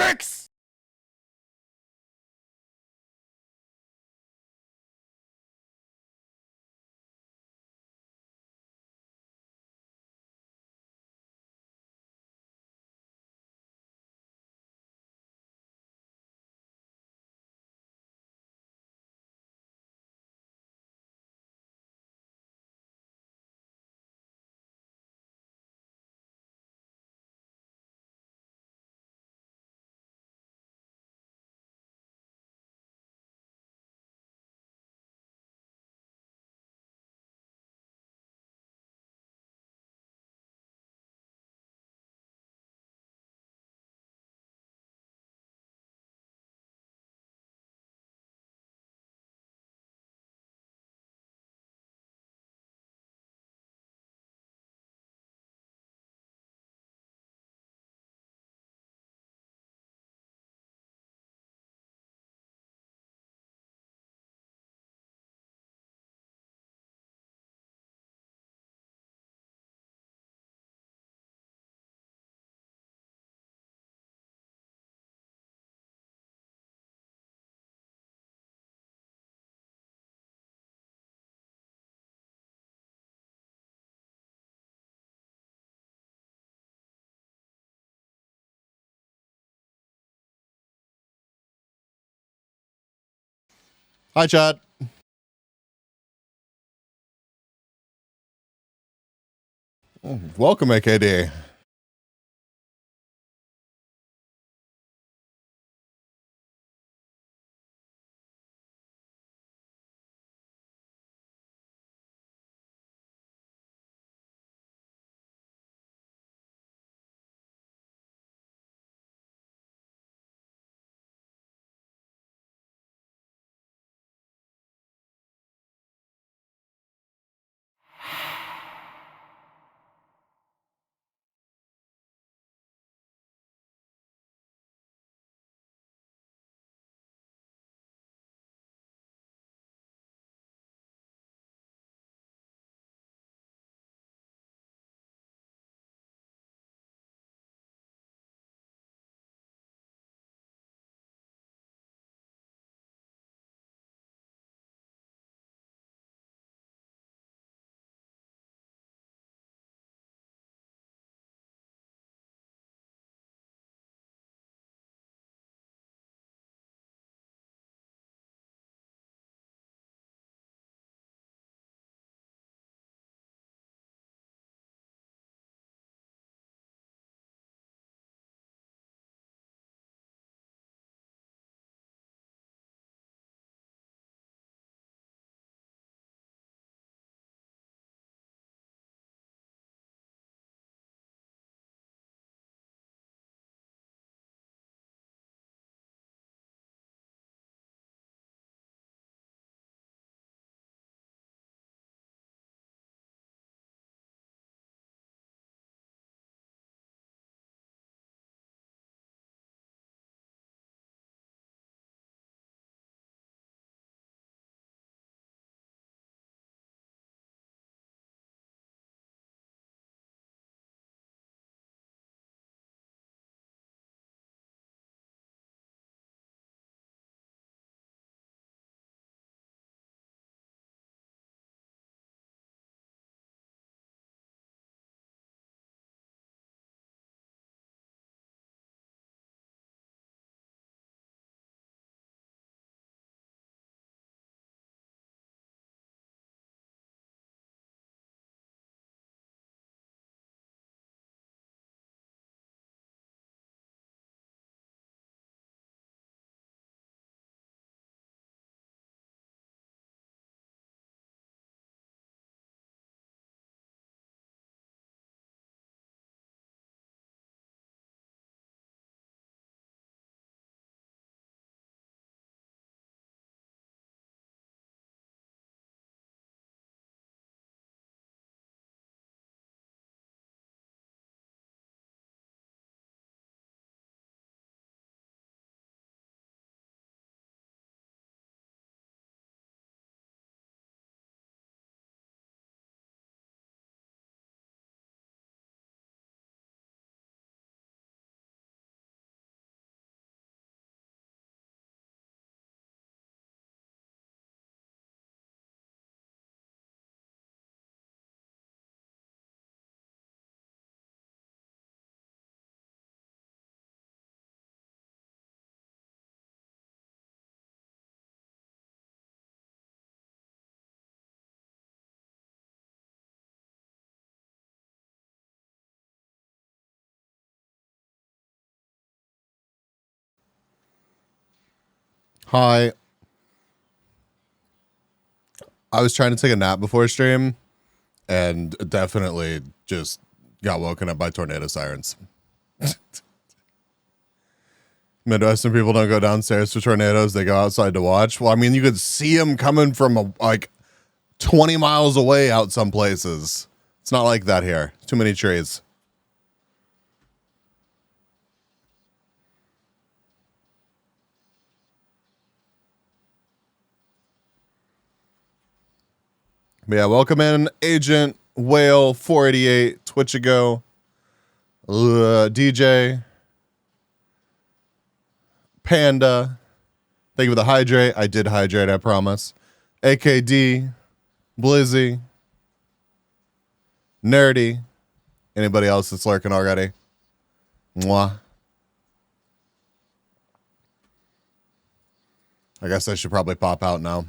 Dicks! Hi, chat. Welcome, AKD. Hi. I was trying to take a nap before stream and definitely just got woken up by tornado sirens. Midwestern people don't go downstairs for tornadoes. They go outside to watch. Well, I mean, you could see them coming from like 20 miles away out some places. It's not like that here. Too many trees. But yeah, welcome in Agent Whale 488 Twitch ago. DJ Panda. Thank you for the hydrate. I did hydrate, I promise. AKD, Blizzy, Nerdy. Anybody else that's lurking already? Mwah. I guess I should probably pop out now.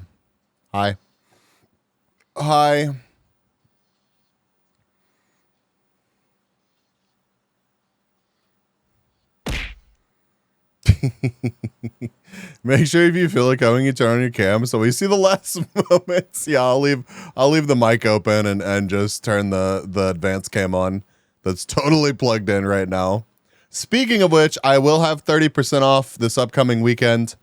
Hi. Hi. Make sure if you feel like coming, you turn on your cam so we see the last moments. Yeah, I'll leave the mic open and just turn the advanced cam on. That's totally plugged in right now. Speaking of which, I will have 30% off this upcoming weekend.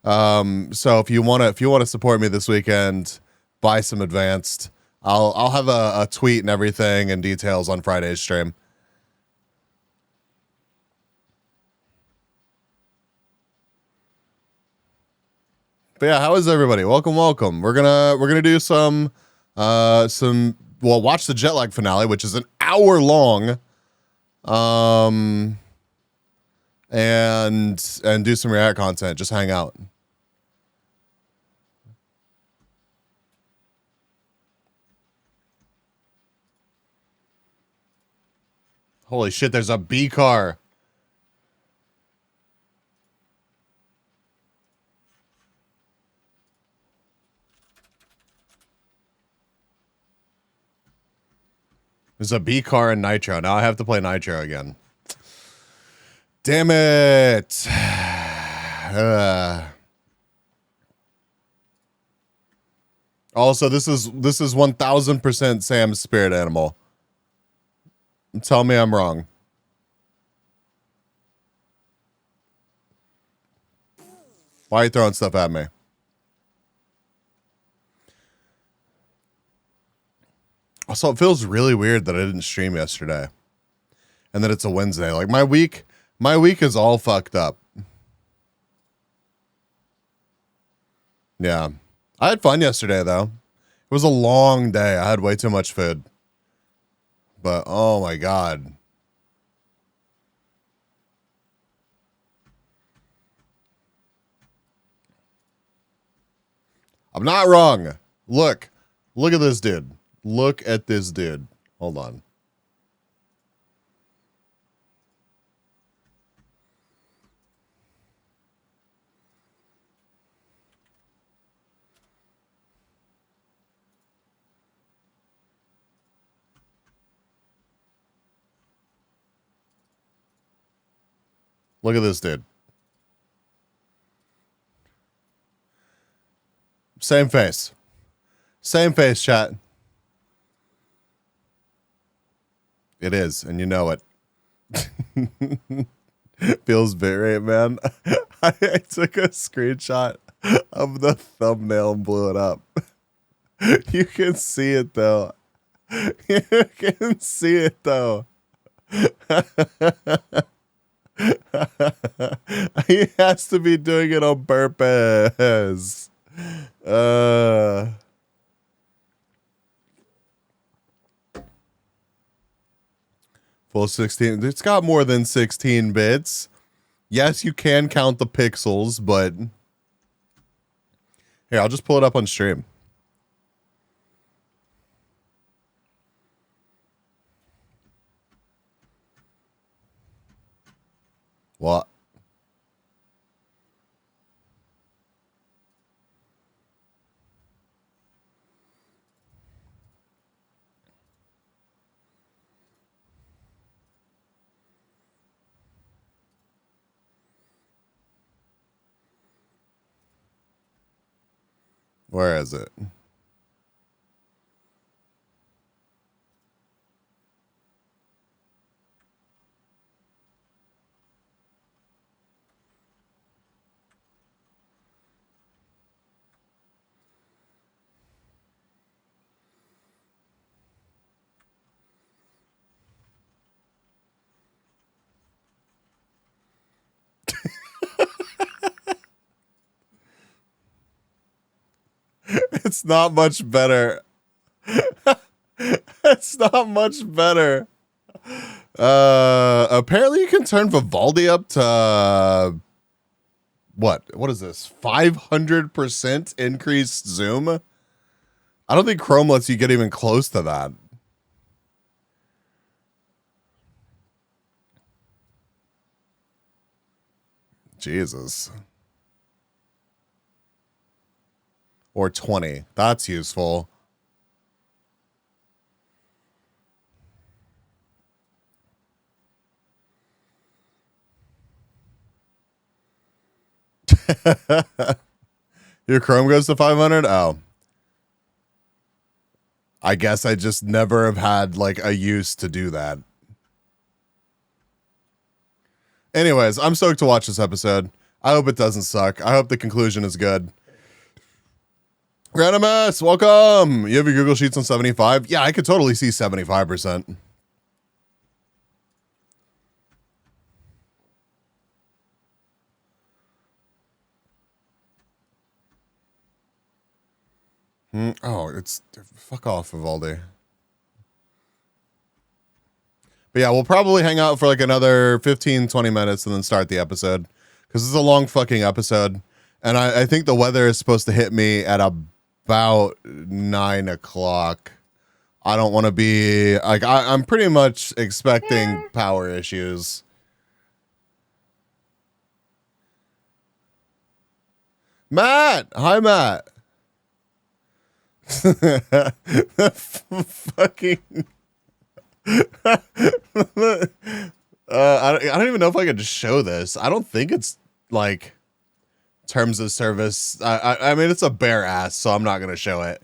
So if you wanna support me this weekend, buy some advanced. I'll have a tweet and everything and details on Friday's stream. But yeah, how is everybody? Welcome. We're gonna do some watch the jet lag finale, which is an hour long. And do some React content. Just hang out. Holy shit, there's a B car. There's a B car in Nitro. Now I have to play Nitro again. Damn it. Also, this is 1000% Sam's spirit animal. Tell me I'm wrong. Why are you throwing stuff at me? Also, it feels really weird that I didn't stream yesterday. And that it's a Wednesday. Like my week is all fucked up. Yeah. I had fun yesterday though. It was a long day. I had way too much food. But oh my God. I'm not wrong. Look at this dude. Look at this dude. Hold on. Look at this dude. Same face. Same face, chat. It is, and you know it. Feels bit right, man. I took a screenshot of the thumbnail and blew it up. You can see it though. You can see it though. He has to be doing it on purpose. Full 16. It's got more than 16 bits. Yes, you can count the pixels, but here, I'll just pull it up on stream. What? Where is it? It's not much better. It's not much better. Apparently you can turn Vivaldi up to what is this? 500% increased zoom? I don't think Chrome lets you get even close to that. Jesus. Or 20. That's useful. Your Chrome goes to 500? Oh. I guess I just never have had like a use to do that. Anyways, I'm stoked to watch this episode. I hope it doesn't suck. I hope the conclusion is good. Granimus, welcome. You have your Google Sheets on 75? Yeah, I could totally see 75%. Oh, it's fuck off, Vivaldi. But yeah, we'll probably hang out for like another 15, 20 minutes and then start the episode. Because it's a long fucking episode. And I think the weather is supposed to hit me at about 9 o'clock. I don't want to be like, I'm pretty much expecting power issues. Matt! Hi, Matt. Fucking I don't even know if I could show this. I don't think it's like terms of service. I mean, it's a bare ass, so I'm not gonna show it.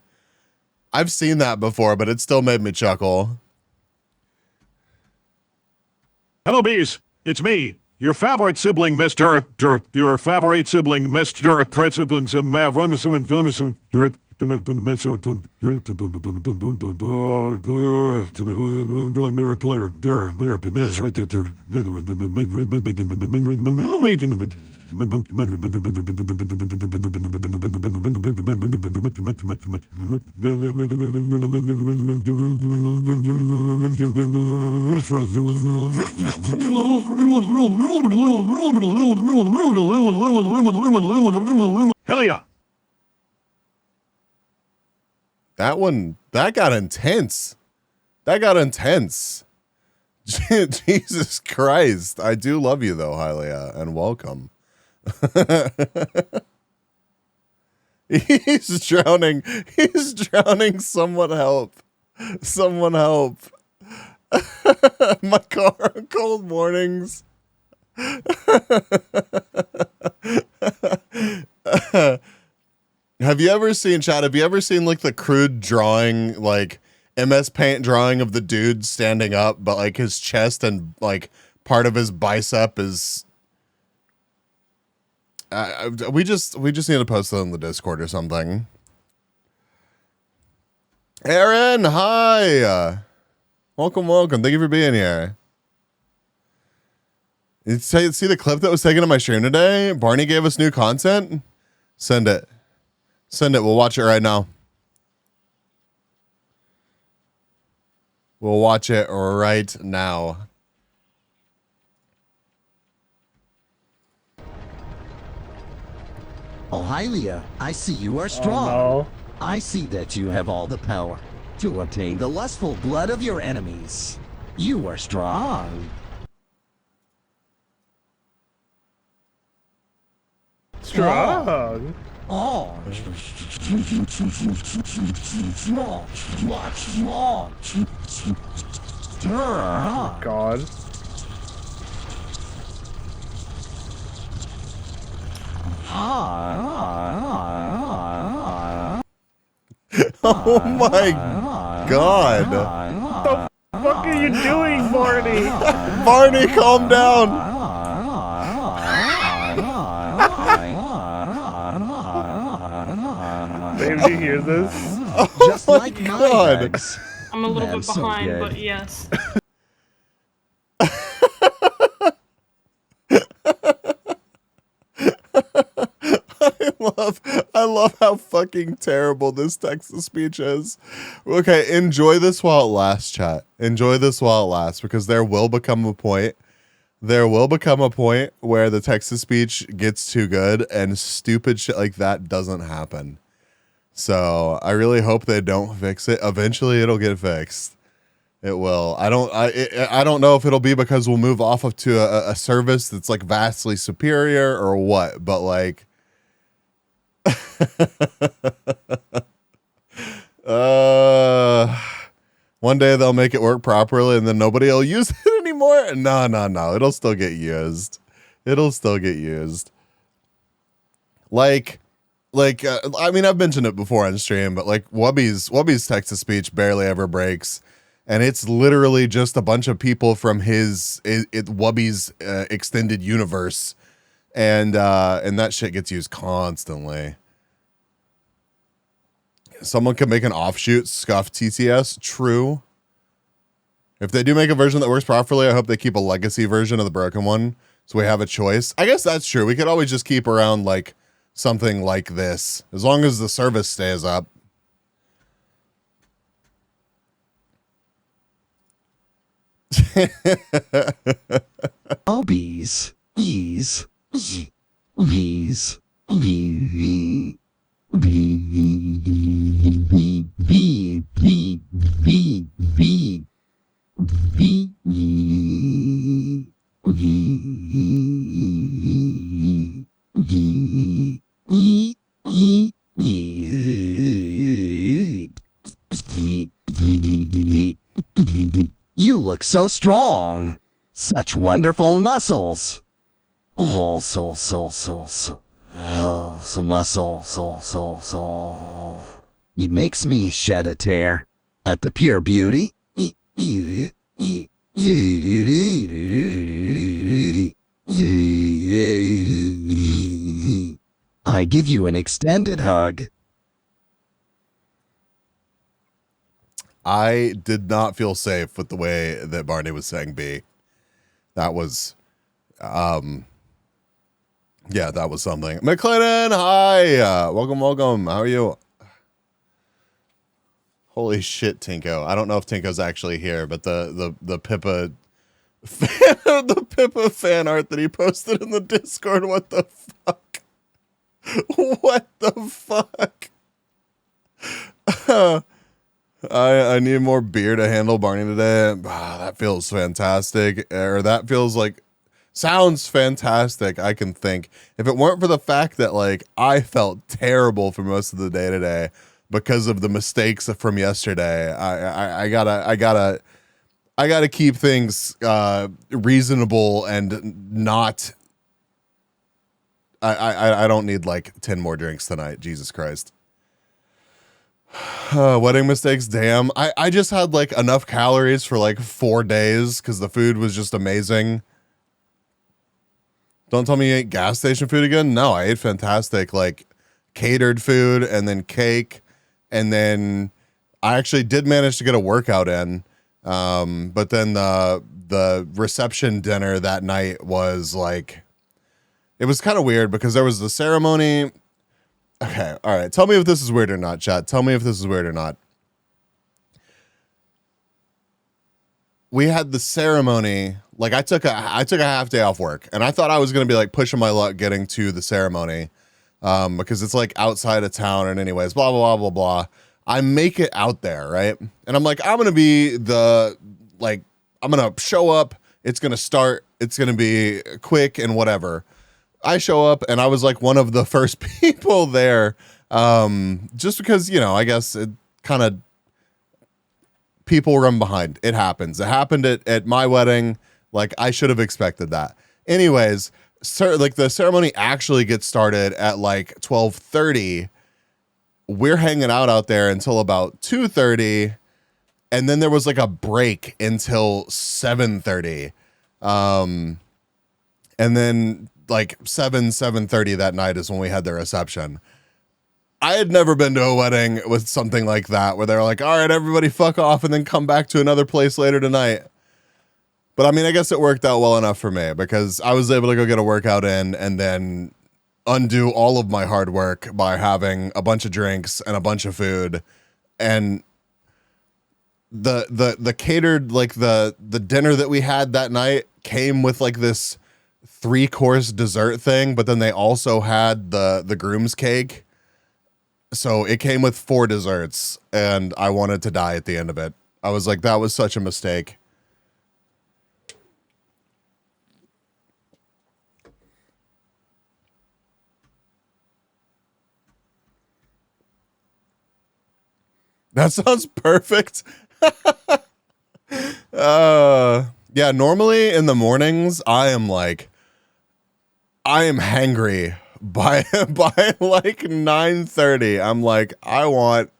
I've seen that before, but it still made me chuckle. Hello, bees. It's me, your favorite sibling, Mr. Your favorite sibling, Mr. President Hell yeah. That got intense. That got intense. Jesus Christ. I do love you though, Hylia, and welcome. He's drowning. He's drowning. Someone help. Someone help. My car on cold mornings. Have you ever seen, Chad, have you ever seen like the crude drawing, like MS Paint drawing of the dude standing up, but like his chest and like part of his bicep is we just need to post it on the Discord or something. Aaron, hi. Welcome. Thank you for being here. You see the clip that was taken on my stream today? Barney gave us new content. Send it. We'll watch it right now. We'll watch it right now. Oh, Hylia, I see you are strong. Oh, no. I see that you have all the power to obtain the lustful blood of your enemies. You are strong. Strong. Oh. God. Oh my god. What are you doing, Barney? Barney, calm down. Babe, do you hear this? Just like my hugs. I'm a little Man, bit so behind, good. but yes. I love how fucking terrible this text-to-speech is. Okay, enjoy this while it lasts, chat. Enjoy this while it lasts, because there will become a point where the text-to-speech gets too good and stupid shit like that doesn't happen. So I really hope they don't fix it. Eventually it'll get fixed. It will. I don't know if it'll be because we'll move off of to a service that's like vastly superior or what, but like one day they'll make it work properly and then nobody will use it anymore. No. It'll still get used. It'll still get used. I mean, I've mentioned it before on stream, but like Wubby's text-to-speech barely ever breaks. And it's literally just a bunch of people from Wubby's extended universe. And that shit gets used constantly. Someone could make an offshoot scuff TTS. True. If they do make a version that works properly, I hope they keep a legacy version of the broken one, so we have a choice. I guess that's true. We could always just keep around like something like this, as long as the service stays up. Oh, bees. Bees. Bees. Bees. You look so strong. Such wonderful muscles. Oh, so. Oh, so muscle, so. It makes me shed a tear at the pure beauty. I give you an extended hug. I did not feel safe with the way that Barney was saying B. That was, yeah, that was something. McClendon, hi. Welcome. How are you? Holy shit, Tinko. I don't know if Tinko's actually here, but the Pippa the Pippa fan art that he posted in the Discord, what the fuck? What the fuck? I need more beer to handle Barney today. That feels fantastic. Or that feels like, sounds fantastic. I can think. If it weren't for the fact that like I felt terrible for most of the day today because of the mistakes from yesterday, I gotta keep things reasonable and not. I don't need like 10 more drinks tonight. Jesus Christ. Wedding mistakes, damn. I just had like enough calories for like 4 days because the food was just amazing. Don't tell me you ate gas station food again. No, I ate fantastic like catered food and then cake, and then I actually did manage to get a workout in. But then the reception dinner that night was like, it was kind of weird because there was the ceremony. Okay, all right. Tell me if this is weird or not, chat. Tell me if this is weird or not. We had the ceremony. Like I took a half day off work, and I thought I was gonna be like pushing my luck getting to the ceremony, because it's like outside of town. And anyways, blah blah blah blah blah. I make it out there, right? And I'm like, I'm gonna be I'm gonna show up. It's gonna start. It's gonna be quick and whatever. I show up and I was like one of the first people there, just because, you know, I guess it kind of, people run behind. It happens. It happened at my wedding. Like I should have expected that. Anyways, like the ceremony actually gets started at like 12:30, we're hanging out there until about 2:30, and then there was like a break until 7:30. And then like 7:30 that night is when we had the reception. I had never been to a wedding with something like that where they're like, all right, everybody fuck off and then come back to another place later tonight. But I mean, I guess it worked out well enough for me because I was able to go get a workout in and then undo all of my hard work by having a bunch of drinks and a bunch of food. And the catered, like the dinner that we had that night came with like this 3-course dessert thing, but then they also had the groom's cake. So it came with 4 desserts, and I wanted to die at the end of it. I was like, that was such a mistake. That sounds perfect. Yeah, normally in the mornings, I am hangry by like 9:30. I'm like, I want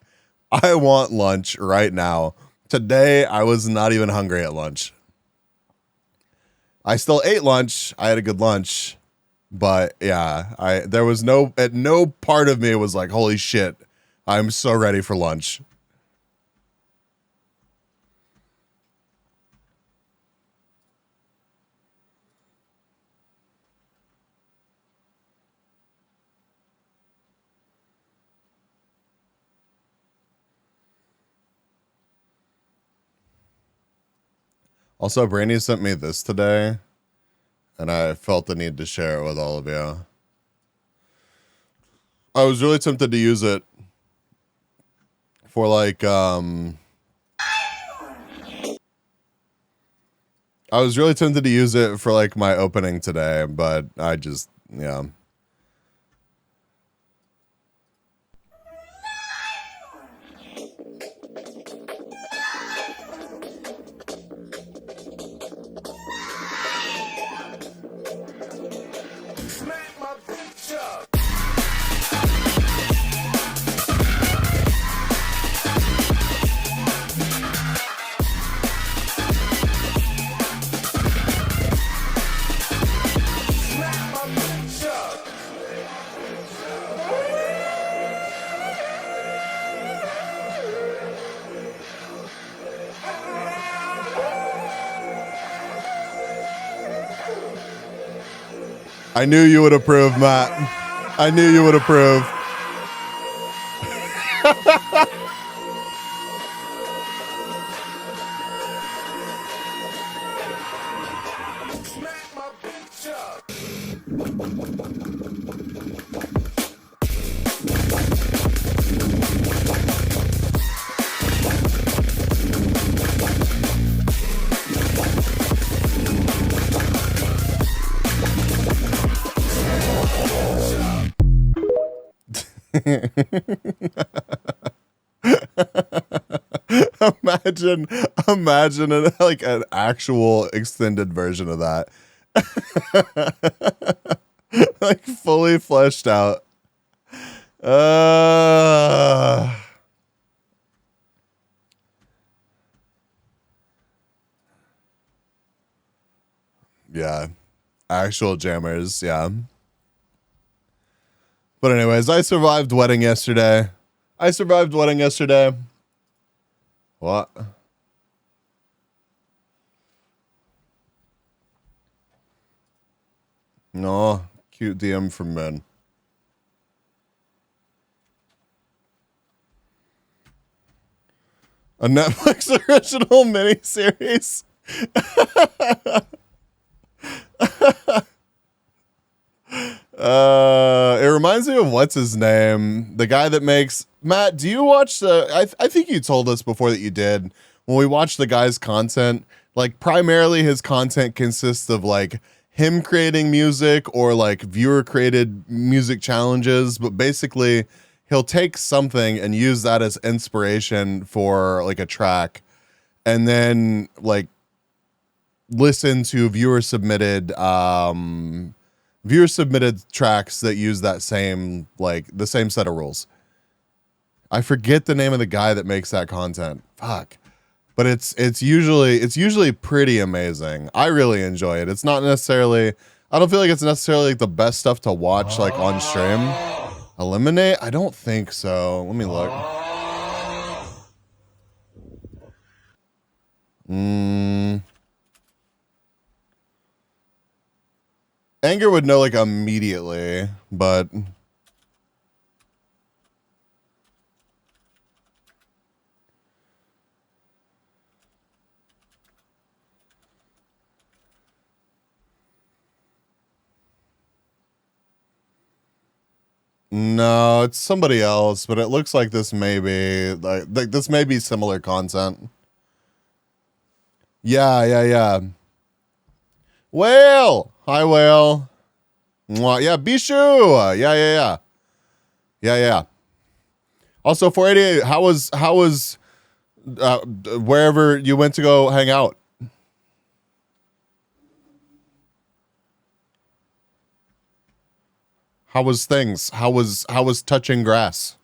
lunch right now. Today, I was not even hungry at lunch. I still ate lunch. I had a good lunch, but yeah, there was no part of me was like, holy shit, I'm so ready for lunch. Also, Brandy sent me this today, and I felt the need to share it with all of you. I was really tempted to use it for like, I was really tempted to use it for like my opening today, but I just, yeah. I knew you would approve, Matt. I knew you would approve. Imagine like an actual extended version of that. Like fully fleshed out. Yeah. Actual jammers, yeah. But anyways, I survived wedding yesterday. What? No, cute DM from men. A Netflix original miniseries. It reminds me of what's his name, the guy that makes Matt. Do you watch the? I think you told us before that you did when we watched the guy's content. Like primarily, his content consists of like him creating music or like viewer created music challenges, but basically he'll take something and use that as inspiration for like a track, and then like listen to viewer submitted tracks that use that same, like the same set of rules. I forget the name of the guy that makes that content. Fuck. But it's usually pretty amazing. I really enjoy it. It's not necessarily, I don't feel like it's necessarily like the best stuff to watch like on stream. Eliminate? I don't think so. Let me look. Anger would know like immediately, but no, it's somebody else, but it looks like this may be like this may be similar content. Yeah. Whale! Hi, Whale. Mwah. Yeah, Bishu! Yeah. Also, 488, how was wherever you went to go hang out? How was things? How was touching grass?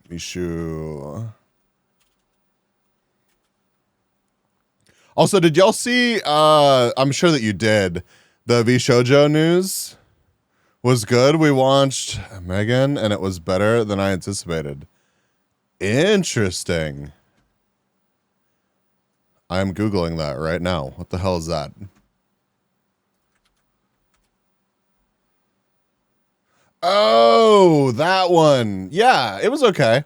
Bishu. Also, did y'all see, I'm sure that you did, the Vishojo news was good. We watched Megan and it was better than I anticipated. Interesting. I'm Googling that right now. What the hell is that? Oh, that one. Yeah, it was okay.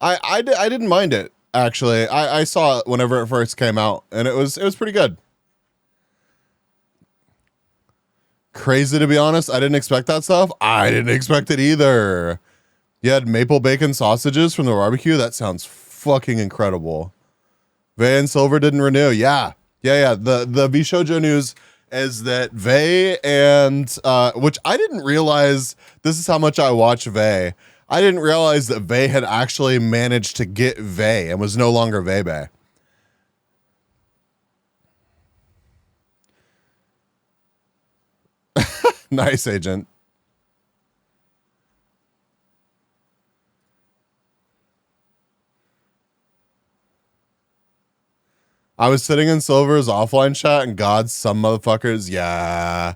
I didn't mind it, actually. I saw it whenever it first came out, and it was pretty good. Crazy, to be honest. I didn't expect that stuff. I didn't expect it either. You had maple bacon sausages from the barbecue? That sounds fucking incredible. Vey and Silver didn't renew. Yeah. The Vishojo news is that Vey and which I didn't realize, this is how much I watch Vey. I didn't realize that Vey had actually managed to get Vey and was no longer Vey. Nice, Agent. I was sitting in Silver's offline chat and God, some motherfuckers, yeah.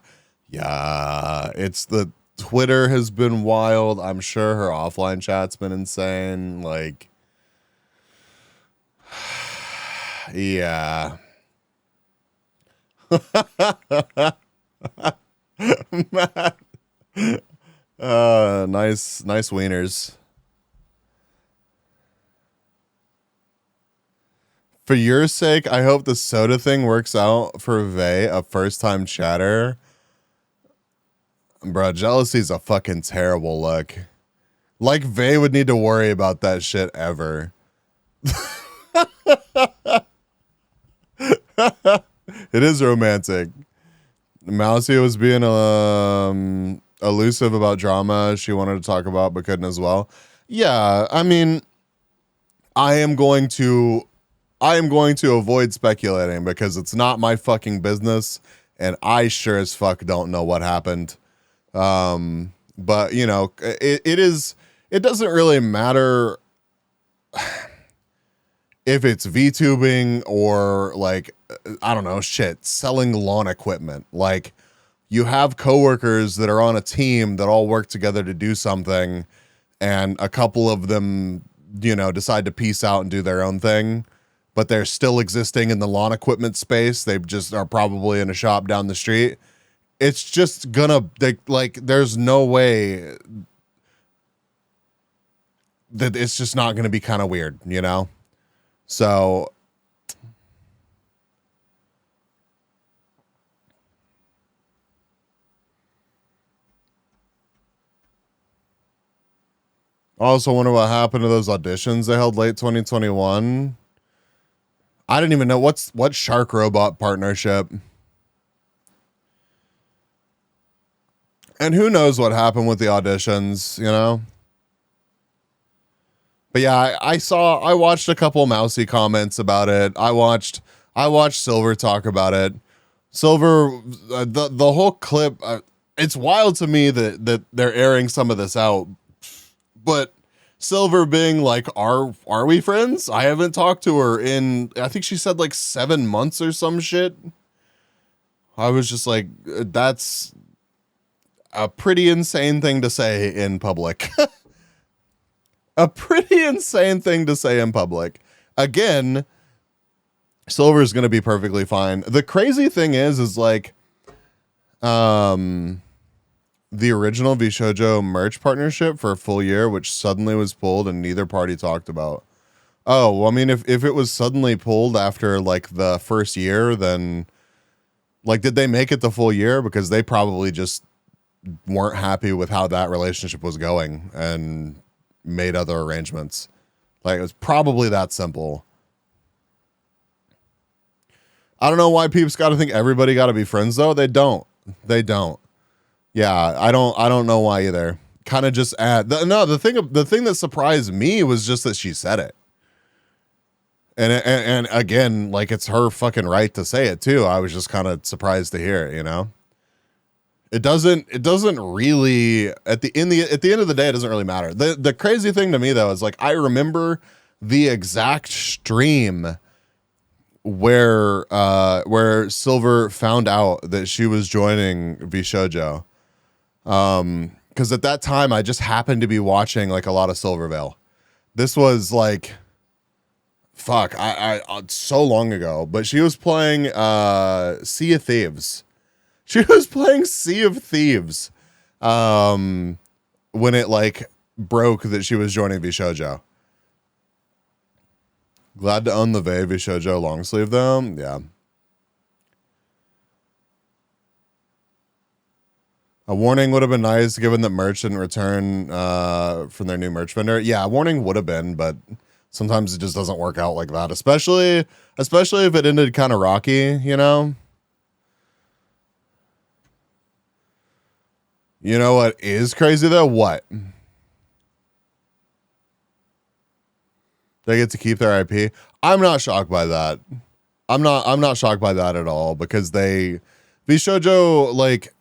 It's the Twitter has been wild. I'm sure her offline chat's been insane. Like, yeah. Nice wieners. For your sake, I hope the soda thing works out for Vey, a first-time chatter. Bro, jealousy's a fucking terrible look. Like Vey would need to worry about that shit ever. It is romantic. Mousy was being elusive about drama she wanted to talk about but couldn't as well. Yeah, I mean, I am going to avoid speculating because it's not my fucking business and I sure as fuck don't know what happened. But you know, it doesn't really matter if it's VTubing or like, I don't know, shit, selling lawn equipment. Like, you have coworkers that are on a team that all work together to do something, and a couple of them, you know, decide to peace out and do their own thing, but they're still existing in the lawn equipment space. They just are probably in a shop down the street. It's just gonna, there's no way that it's just not gonna be kind of weird, you know? So I also wonder what happened to those auditions they held late 2021. I didn't even know what Shark Robot partnership. And who knows what happened with the auditions, you know? But yeah, I watched a couple mousy comments about it. I watched I watched Silver talk about it. Silver, the whole clip. It's wild to me that they're airing some of this out, but Silver being like, "Are we friends? I haven't talked to her in, I think she said like 7 months or some shit." I was just like, that's a pretty insane thing to say in public. A pretty insane thing to say in public. Again, Silver is going to be perfectly fine. The crazy thing is like, the original VShojo merch partnership for a full year, which suddenly was pulled and neither party talked about. Oh, well, I mean, if it was suddenly pulled after like the first year, then like, did they make it the full year? Because they probably just weren't happy with how that relationship was going and made other arrangements. Like, it was probably that simple. I don't know why peeps got to think everybody got to be friends though. They don't. Yeah, I don't know why either. Kind of just the thing that surprised me was just that she said it. And again, like, it's her fucking right to say it too. I was just kind of surprised to hear it, you know? It doesn't really at the end of the day, it doesn't really matter. The crazy thing to me though is like, I remember the exact stream where Silver found out that she was joining VShojo. Because at that time I just happened to be watching like a lot of Silvervale. This was like, fuck, I so long ago, but she was playing Sea of Thieves. She was playing Sea of Thieves when it like broke that she was joining VShojo. Glad to own the VShojo long sleeve though. Yeah. A warning would have been nice given that merch didn't return from their new merch vendor. Yeah, a warning would have been, but sometimes it just doesn't work out like that, especially if it ended kind of rocky, you know? You know what is crazy though? What? They get to keep their IP. I'm not shocked by that. I'm not shocked by that at all because VShojo, like,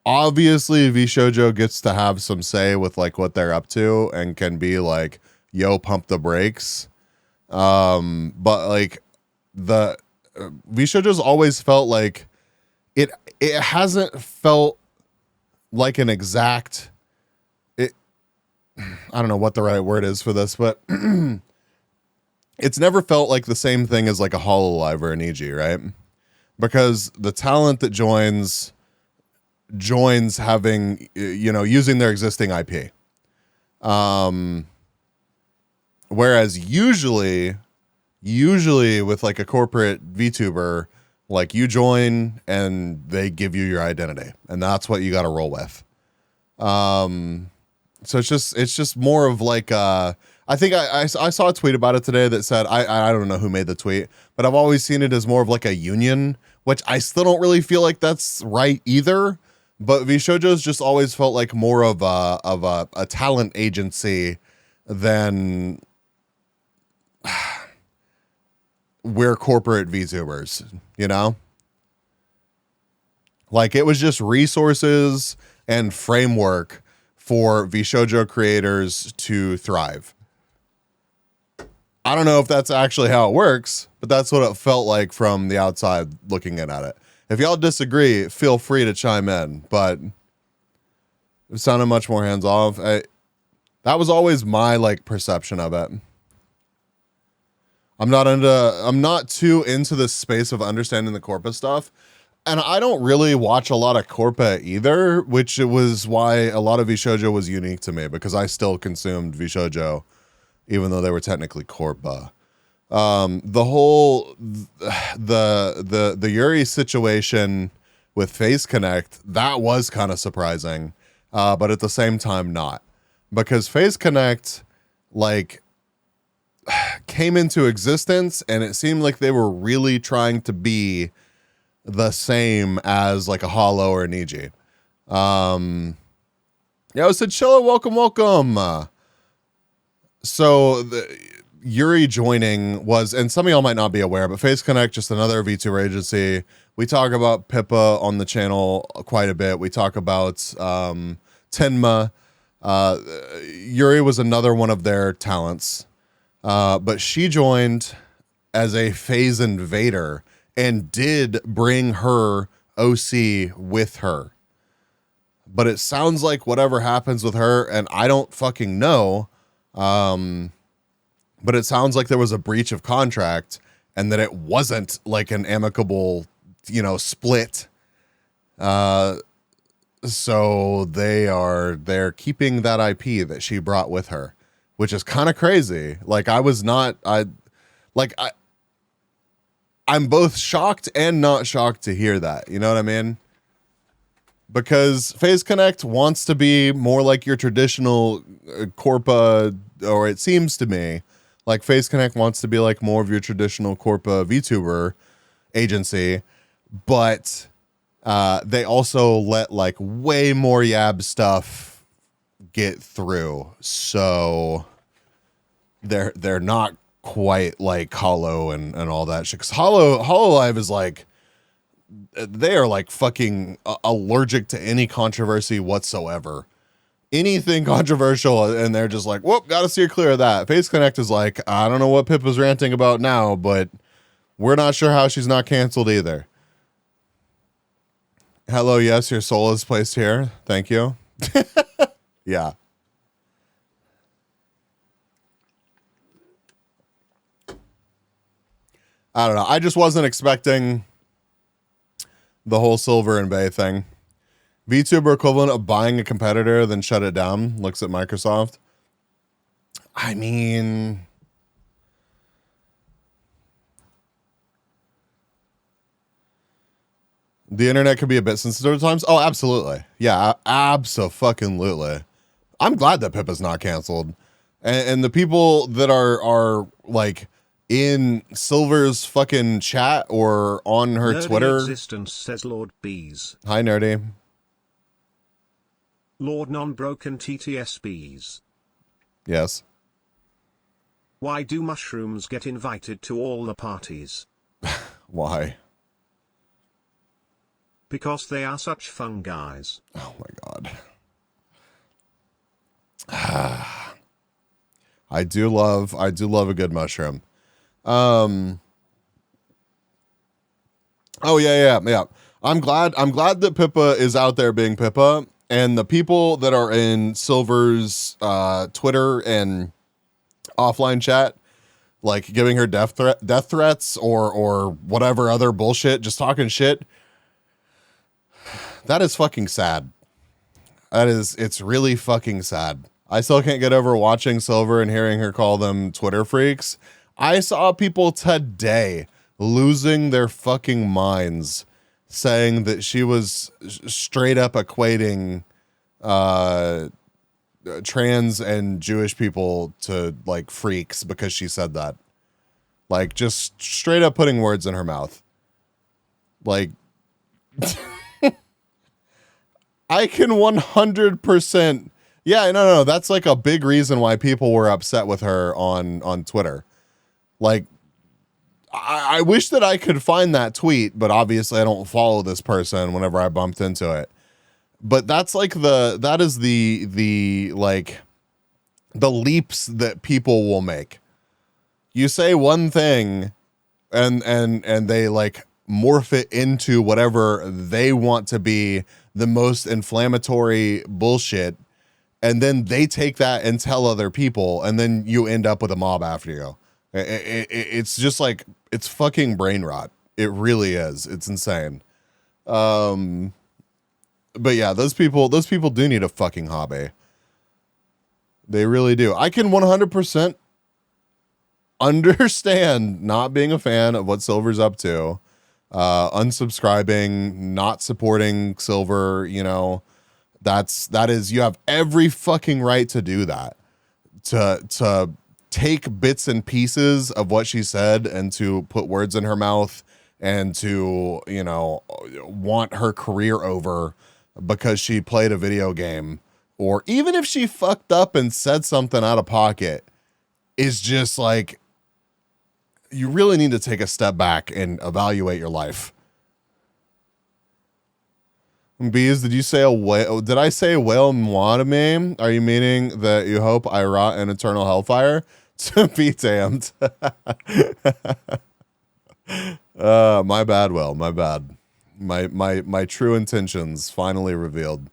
obviously VShojo gets to have some say with like what they're up to and can be like, yo, pump the brakes. But like the VShojo's always felt like it hasn't felt like an exact, I don't know what the right word is for this, but it's never felt like the same thing as like a Hololive or an EG, right? Because the talent that joins having, you know, using their existing IP. Whereas usually with like a corporate VTuber, like you join and they give you your identity and that's what you got to roll with. So it's just more of like, I think I saw a tweet about it today that said, I don't know who made the tweet, but I've always seen it as more of like a union, which I still don't really feel like that's right either. But VShojo's just always felt like more of a talent agency than we're corporate VTubers, you know? Like, it was just resources and framework for VShojo creators to thrive. I don't know if that's actually how it works, but that's what it felt like from the outside looking in at it. If y'all disagree, feel free to chime in, but it sounded much more hands-off. That was always my like perception of it. I'm not too into the space of understanding the Corpa stuff. And I don't really watch a lot of Corpa either, which was why a lot of VShojo was unique to me because I still consumed VShojo, even though they were technically Corpa. The whole, the Yuri situation with Face Connect, that was kind of surprising. But at the same time, not, because Face Connect, like, came into existence and it seemed like they were really trying to be the same as like a Hollow or an EG. Yo, Chilla, welcome. So Yuri joining was, and some of y'all might not be aware, but Face Connect, just another VTuber agency. We talk about Pippa on the channel quite a bit. We talk about Tenma. Yuri was another one of their talents, but she joined as a phase invader and did bring her OC with her. But it sounds like whatever happens with her, and I don't fucking know, but it sounds like there was a breach of contract and that it wasn't like an amicable, split. So they're keeping that IP that she brought with her, which is kind of crazy. Like I'm both shocked and not shocked to hear that. You know what I mean? Because FaZe Connect wants to be more like your traditional Corpa, or it seems to me like FaZe Connect wants to be like more of your traditional Corpa VTuber agency, but they also let like way more Yab stuff get through. So they're not quite like Hollow and all that shit. Because Hololive is like, they are like fucking allergic to any controversy whatsoever. Anything controversial, and they're just like, whoop, gotta steer clear of that. FaZe Connect is like, I don't know what Pip was ranting about now, but we're not sure how she's not canceled either. Hello, yes, your soul is placed here. Thank you. Yeah. I don't know. I just wasn't expecting the whole Silver and Bay thing. VTuber equivalent of buying a competitor, then shut it down. Looks at Microsoft. I mean, the internet could be a bit sensitive at times. Oh, absolutely. Yeah, abso-fucking-lutely. I'm glad that Pippa's not canceled. And the people that are like in Silver's fucking chat or on her Nerdy Twitter. Existence, says Lord Bees. Hi, Nerdy. Lord Non-Broken TTSBs. Yes. Why do mushrooms get invited to all the parties? Why? Because they are such fun guys. Oh my god. I do love a good mushroom. Oh yeah. I'm glad that Pippa is out there being Pippa, and the people that are in Silver's Twitter and offline chat, like giving her death threats or whatever other bullshit, just talking shit. That is fucking sad. It's really fucking sad. I still can't get over watching Silver and hearing her call them Twitter freaks. I saw people today losing their fucking minds saying that she was straight up equating trans and Jewish people to like freaks because she said that. Like just straight up putting words in her mouth. Like I can 100%. Yeah, no. That's like a big reason why people were upset with her on Twitter. Like, I wish that I could find that tweet, but obviously I don't follow this person whenever I bumped into it. But that's like that is the like the leaps that people will make. You say one thing and they like morph it into whatever they want to be the most inflammatory bullshit, and then they take that and tell other people, and then you end up with a mob after you. It's just like, it's fucking brain rot. It really is. It's insane. But yeah, those people do need a fucking hobby. They really do. I can 100% understand not being a fan of what Silver's up to, unsubscribing, not supporting Silver, that is, you have every fucking right to do that, to take bits and pieces of what she said and to put words in her mouth and to, want her career over because she played a video game, or even if she fucked up and said something out of pocket, is just like, you really need to take a step back and evaluate your life. Bees, did you say a whale? Did I say whale meme? Are you meaning that you hope I rot in eternal hellfire? To be damned. My bad, Will. My bad. My true intentions finally revealed.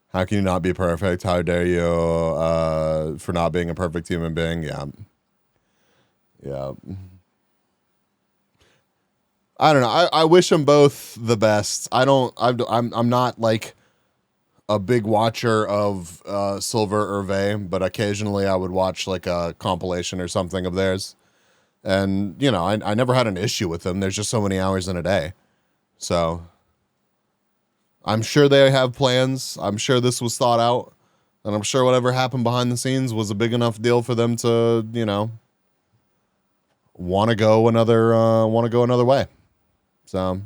How can you not be perfect? How dare you for not being a perfect human being? Yeah. Yeah. I don't know. I wish them both the best. I'm not like a big watcher of Silver Hervé, but occasionally I would watch like a compilation or something of theirs. And, you know, I never had an issue with them. There's just so many hours in a day. So I'm sure they have plans. I'm sure this was thought out. And I'm sure whatever happened behind the scenes was a big enough deal for them to, you know, want to go another way. So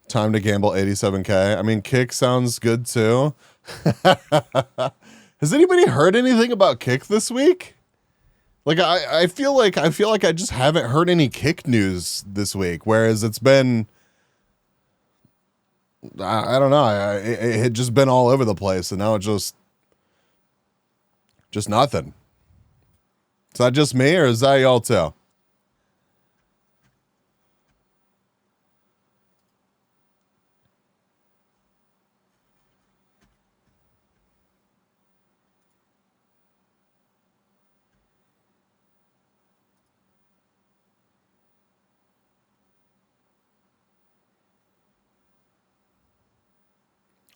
time to gamble 87K. I mean, Kick sounds good too. Has anybody heard anything about Kick this week? Like I feel like I just haven't heard any Kick news this week, whereas it's been I don't know. It had just been all over the place, and now it's just nothing. Is that just me, or is that y'all too?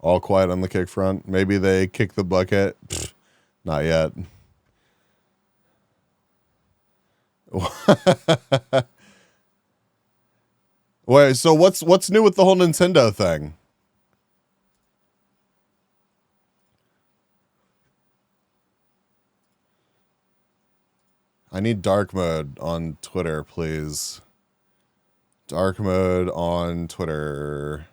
All quiet on the Kick front. Maybe they kick the bucket. Pfft, not yet. Wait, so what's new with the whole Nintendo thing? I need dark mode on Twitter, please. Dark mode on Twitter.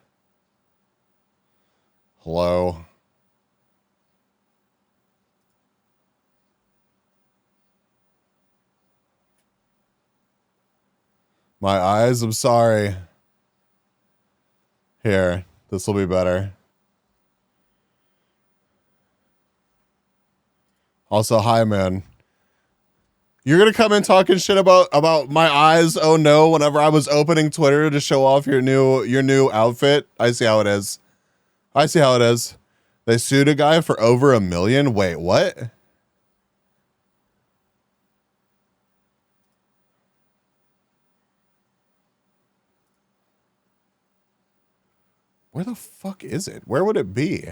Hello. My eyes, I'm sorry. Here, this will be better. Also, hi, man. You're gonna come in talking shit about my eyes. Oh no! Whenever I was opening Twitter to show off your new outfit, I see how it is. I see how it is. They sued a guy for over $1 million. Wait, what? Where the fuck is it? Where would it be?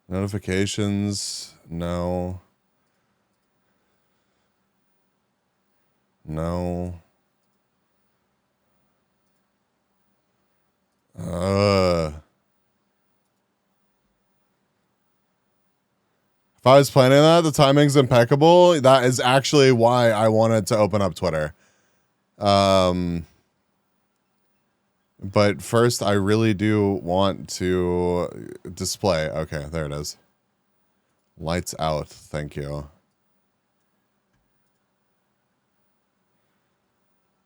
Notifications? No. No. If I was planning that, the timing's impeccable. That is actually why I wanted to open up Twitter. But first, I really do want to display. Okay, there it is. Lights out. Thank you.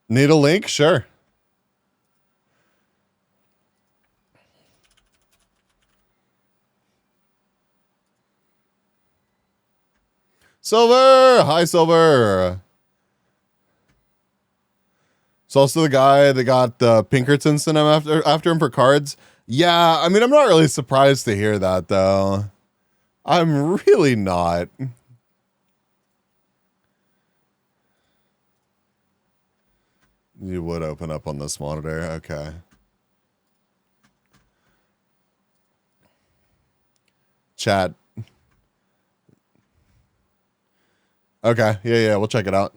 Need a link? Sure. Silver! Hi, Silver! It's also the guy that got Pinkerton sent him after him for cards. Yeah, I mean, I'm not really surprised to hear that, though. I'm really not. You would open up on this monitor. Okay. Chat. Okay. Yeah, we'll check it out.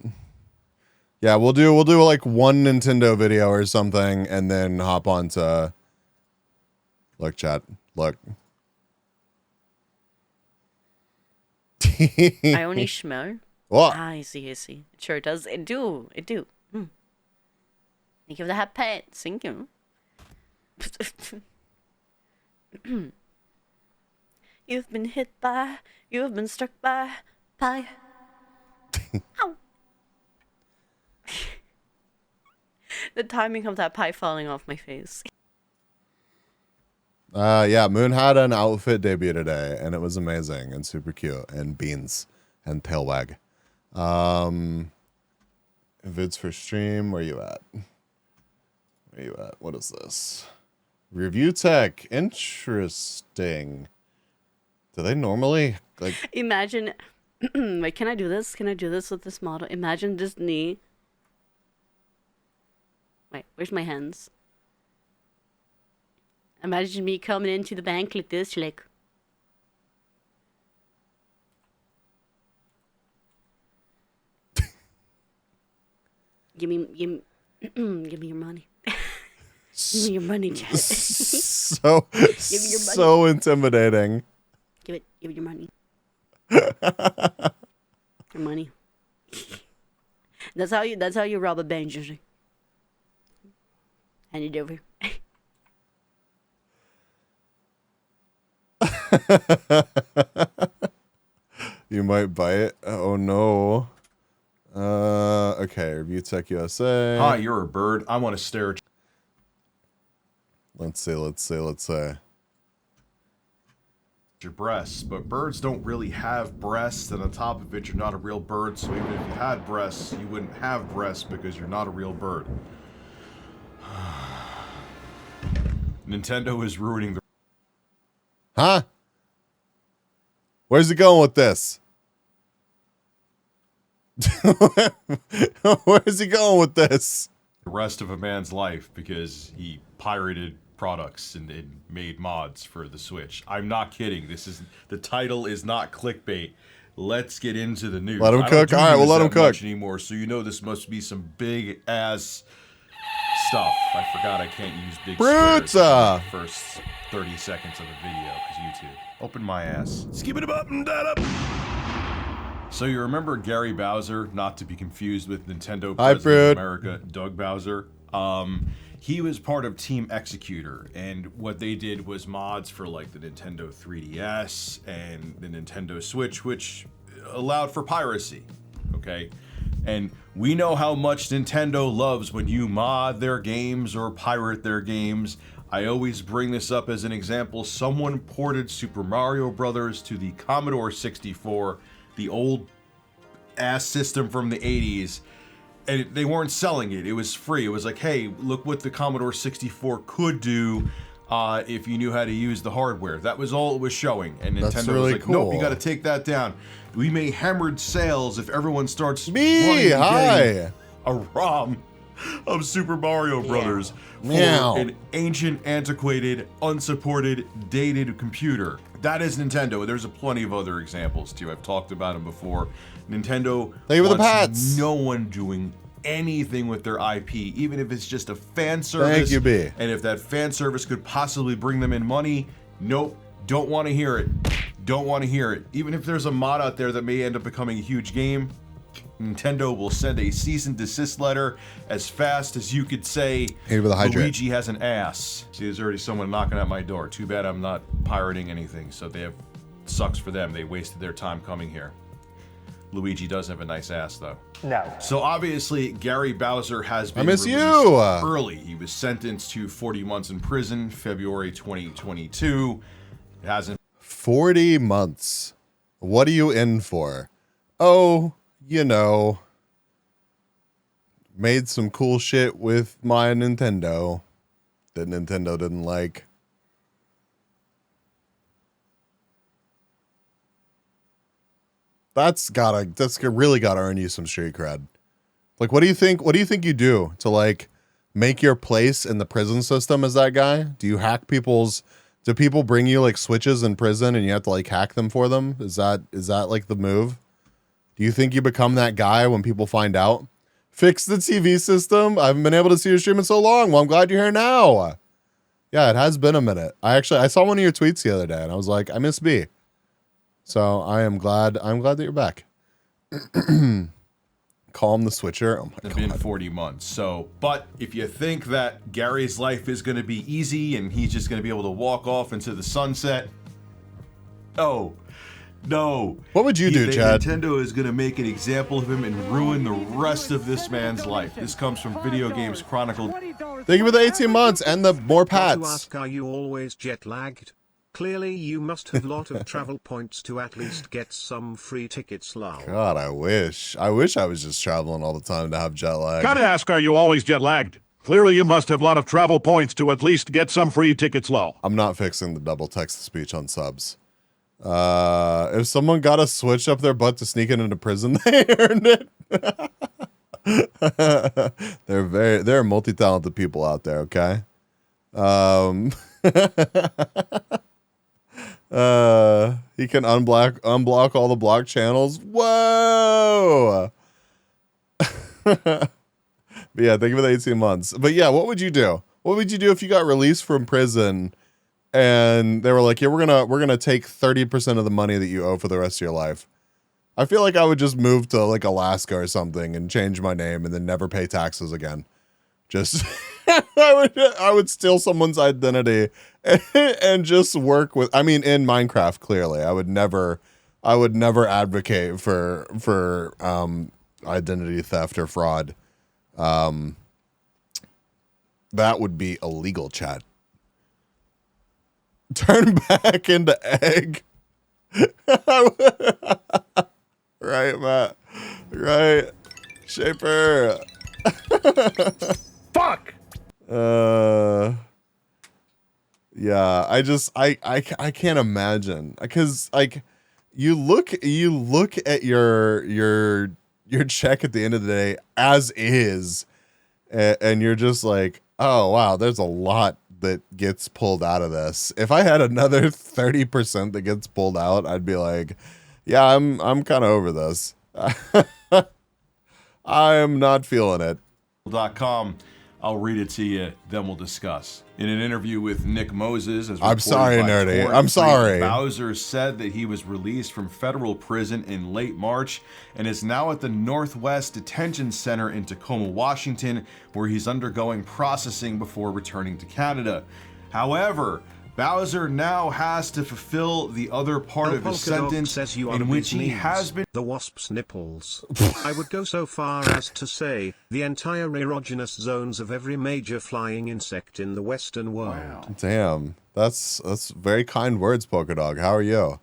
Yeah, we'll do like one Nintendo video or something and then hop on to look, chat. Look. I only smell. What? Ah, I see. It sure does. It do. Thank you for that pet. Thank you. You've been hit by, you've been struck by pie. Ow. The timing of that pie falling off my face. Yeah, Moon had an outfit debut today, and it was amazing and super cute, and beans and tail wag. Vids for stream, where you at? What is this? Review tech, interesting. Do they normally like? Imagine, wait, can I do this? Can I do this with this model? Imagine this knee. Wait, where's my hands? Imagine me coming into the bank like this, like. Give me your money. Give me your money, Jack. So Give me your money. so intimidating. Give it your money. Your money. That's how you rob a bank, usually. Hand it over. You might buy it. Oh no. Okay, Review Tech USA. Hi, you're a bird. I want to stare at you. Let's see. Your breasts, but birds don't really have breasts, and on top of it, you're not a real bird, so even if you had breasts, you wouldn't have breasts because you're not a real bird. Nintendo is ruining the... Huh? Where's he going with this? Where's he going with this? the rest of a man's life because he pirated products and made mods for the Switch. I'm not kidding. The title is not clickbait. Let's get into the news. Let him cook. All right, we'll let him cook anymore. So you know this must be some big ass stuff. I forgot I can't use big squares in the first 30 seconds of the video because YouTube. Open my ass. Skip it up and that up. So you remember Gary Bowser, not to be confused with Nintendo President of America, Doug Bowser? He was part of Team Executor, and what they did was mods for like the Nintendo 3DS and the Nintendo Switch, which allowed for piracy, okay? And we know how much Nintendo loves when you mod their games or pirate their games. I always bring this up as an example. Someone ported Super Mario Brothers to the Commodore 64, the old ass system from the 80s, and they weren't selling it. It was free. It was like, hey, look what the Commodore 64 could do if you knew how to use the hardware. That was all it was showing. And Nintendo was like, nope, you got to take that down. We may hammered sales if everyone starts getting a ROM of Super Mario Brothers for an ancient, antiquated, unsupported, dated computer. That is Nintendo. There's plenty of other examples too. I've talked about them before. Nintendo wants no one doing anything with their IP, even if it's just a fan service. Thank you, B. And if that fan service could possibly bring them in money, nope, don't want to hear it. Don't want to hear it. Even if there's a mod out there that may end up becoming a huge game, Nintendo will send a cease and desist letter as fast as you could say Luigi has an ass. See, there's already someone knocking at my door. Too bad I'm not pirating anything, so sucks for them. They wasted their time coming here. Luigi does have a nice ass, though. No. So obviously, Gary Bowser has been released early. He was sentenced to 40 months in prison, February 2022. It hasn't. 40 months. What are you in for? Oh, you know, made some cool shit with my Nintendo that Nintendo didn't like. That's really gotta earn you some street cred. Like, what do you think you do to like make your place in the prison system as that guy? Do you hack do people bring you like switches in prison and you have to like hack them for them? Is that like the move? Do you think you become that guy when people find out? Fix the TV system. I haven't been able to see your stream in so long. Well, I'm glad you're here now. Yeah, it has been a minute. I saw one of your tweets the other day and I was like, I miss B. So I'm glad that you're back. Calm the switcher. Oh my It's god. been 40 months. So, but if you think that Gary's life is going to be easy and he's just going to be able to walk off into the sunset, no. What would you do, Chad? Nintendo is going to make an example of him and ruin the rest of this man's life. This comes from Video Games Chronicle. Thank you for the 18 months and the more Got to pats. ask, are you always jet lagged? Clearly you must have lot of travel points to at least get some free tickets, lol. God, I wish I was just traveling all the time to have jet lag. Gotta ask, are you always jet lagged? Clearly, you must have a lot of travel points to at least get some free tickets low. I'm not fixing the double text to speech on subs. If someone got a switch up their butt to sneak it into prison, they earned it. There are multi-talented people out there, okay? He can unblock all the block channels. Whoa! But yeah, thank you for the 18 months. But yeah, what would you do? What would you do if you got released from prison and they were like, yeah, we're gonna take 30% of the money that you owe for the rest of your life? I feel like I would just move to like Alaska or something and change my name and then never pay taxes again. Just I would steal someone's identity and just work with, I mean, in Minecraft, clearly. I would never advocate for identity theft or fraud. That would be illegal, chat. Turn back into egg. Right, Matt. Right. Shaper. Fuck! Yeah, I can't imagine, because like you look at your check at the end of the day as is, and you're just like, oh wow, there's a lot that gets pulled out of this. If I had another 30% that gets pulled out, I'd be like, yeah, I'm kind of over this. I'm not feeling it. .com. I'll read it to you, then we'll discuss. In an interview with Nick Moses, as I'm sorry, reported by Nerdy. Torrent I'm sorry. Freak, Bowser said that he was released from federal prison in late March and is now at the Northwest Detention Center in Tacoma, Washington, where he's undergoing processing before returning to Canada. However, Bowser now has to fulfill the other part of his sentence in which he has been... The wasp's nipples. I would go so far as to say, the entire erogenous zones of every major flying insect in the Western world. Damn, that's very kind words, Polka Dog. How are you?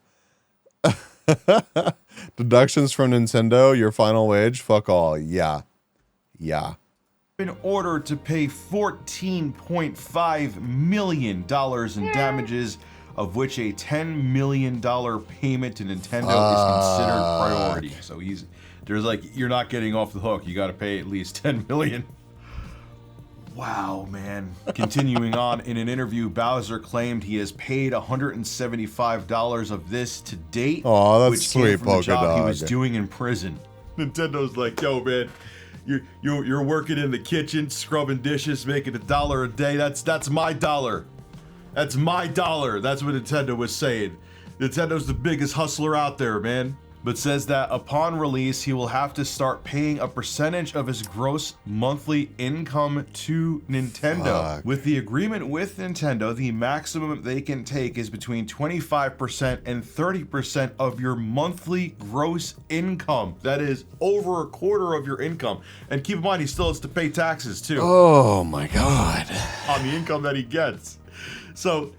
Deductions from Nintendo, your final wage? Fuck all. Yeah. been ordered to pay $14.5 million in damages, of which a $10 million payment to Nintendo is considered priority. So there's like, you're not getting off the hook. You got to pay at least $10 million. Wow, man. Continuing on, in an interview, Bowser claimed he has paid $175 of this to date, that's which sweet, came from the Polka job he Dog. was doing in prison. Nintendo's like, yo, man, you're working in the kitchen, scrubbing dishes, making $1 a day. That's my dollar. That's my dollar. That's what Nintendo was saying. Nintendo's the biggest hustler out there, man. But says that upon release, he will have to start paying a percentage of his gross monthly income to Nintendo. Fuck. With the agreement with Nintendo, the maximum they can take is between 25% and 30% of your monthly gross income. That is over a quarter of your income. And keep in mind, he still has to pay taxes too Oh my god. on the income that he gets. So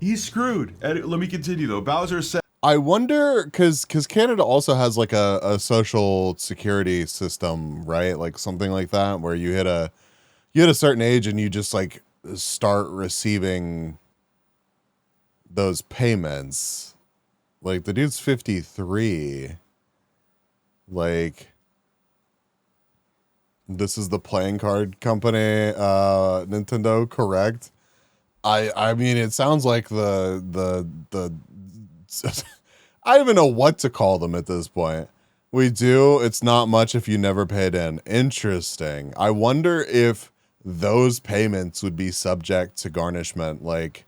he's screwed. And let me continue though. Bowser said, I wonder, because Canada also has like a social security system, right? Like something like that, where you hit a certain age and you just like start receiving those payments. Like the dude's 53. Like, this is the playing card company, Nintendo, correct? I mean, it sounds like the I don't even know what to call them at this point. We do. It's not much if you never paid in. Interesting. I wonder if those payments would be subject to garnishment. Like,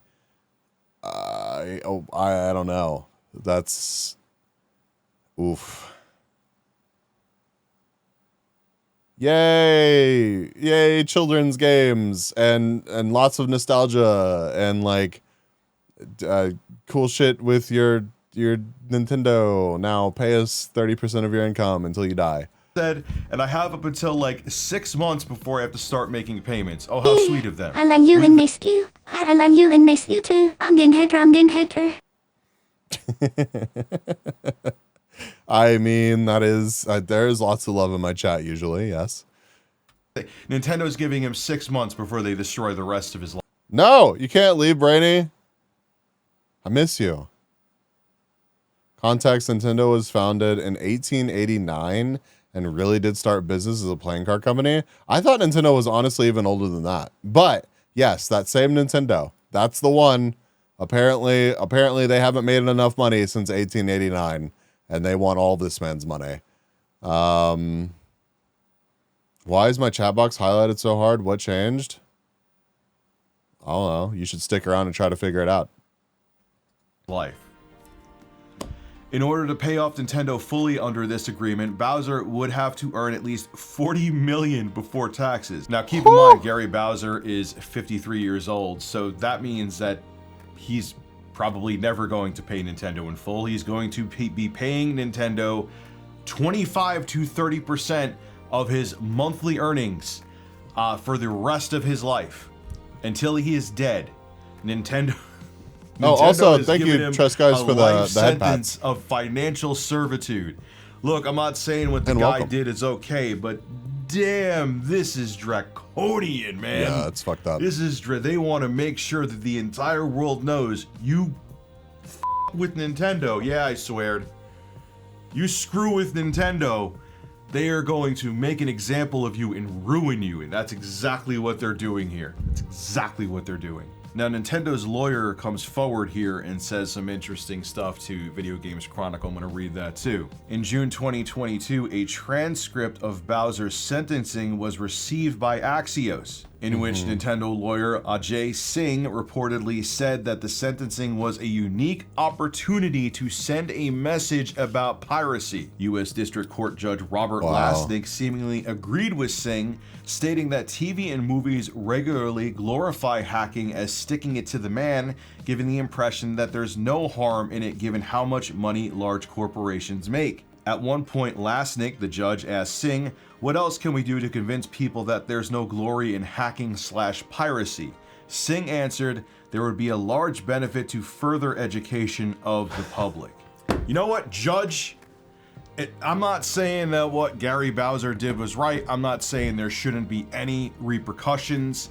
I don't know. That's Oof. Yay, children's games and lots of nostalgia and like cool shit with your Nintendo. Now pay us 30% of your income until you die. And I have up until like 6 months before I have to start making payments. Oh, how sweet of them. I love you and miss you. I love you and miss you too. I'm getting hater. I mean, that is, there's lots of love in my chat usually, yes. Nintendo's giving him 6 months before they destroy the rest of his life. No, you can't leave, Brainy. I miss you. Context, Nintendo was founded in 1889 and really did start business as a playing card company. I thought Nintendo was honestly even older than that. But yes, that same Nintendo. That's the one. Apparently they haven't made enough money since 1889 and they want all this man's money. Why is my chat box highlighted so hard? What changed? I don't know. You should stick around and try to figure it out. Life. In order to pay off Nintendo fully under this agreement, Bowser would have to earn at least $40 million before taxes. Now keep in mind, Gary Bowser is 53 years old, so that means that he's probably never going to pay Nintendo in full. He's going to be paying Nintendo 25 to 30% of his monthly earnings for the rest of his life until he is dead. Nintendo also, thank you, Trust Guys, for the head sentence pats. of financial servitude. Look, I'm not saying what the guy did is okay, but damn, this is draconian, man. Yeah, it's fucked up. This is they want to make sure that the entire world knows you with Nintendo. Yeah, I swear. You screw with Nintendo, they are going to make an example of you and ruin you, and that's exactly what they're doing here. That's exactly what they're doing. Now, Nintendo's lawyer comes forward here and says some interesting stuff to Video Games Chronicle. I'm going to read that too. In June 2022, a transcript of Bowser's sentencing was received by Axios, in which Nintendo lawyer Ajay Singh reportedly said that the sentencing was a unique opportunity to send a message about piracy. U.S. District Court Judge Robert Lasnik seemingly agreed with Singh, stating that TV and movies regularly glorify hacking as sticking it to the man, giving the impression that there's no harm in it given how much money large corporations make. At one point, Lasnik, the judge, asked Singh, "What else can we do to convince people that there's no glory in hacking/piracy?" Singh answered, "There would be a large benefit to further education of the public." You know what, Judge? I'm not saying that what Gary Bowser did was right. I'm not saying there shouldn't be any repercussions.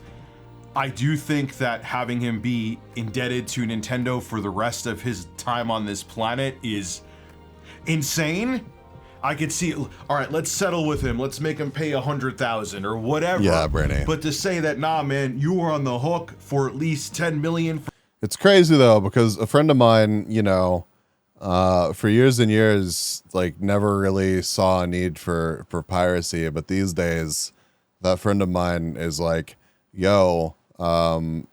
I do think that having him be indebted to Nintendo for the rest of his time on this planet is insane. I could see, all right, let's settle with him. Let's make him pay $100,000 or whatever. Yeah, Brittany. But to say that, nah, man, you were on the hook for at least $10 million. It's crazy though, because a friend of mine, you know, for years and years, like never really saw a need for piracy. But these days, that friend of mine is like, yo, I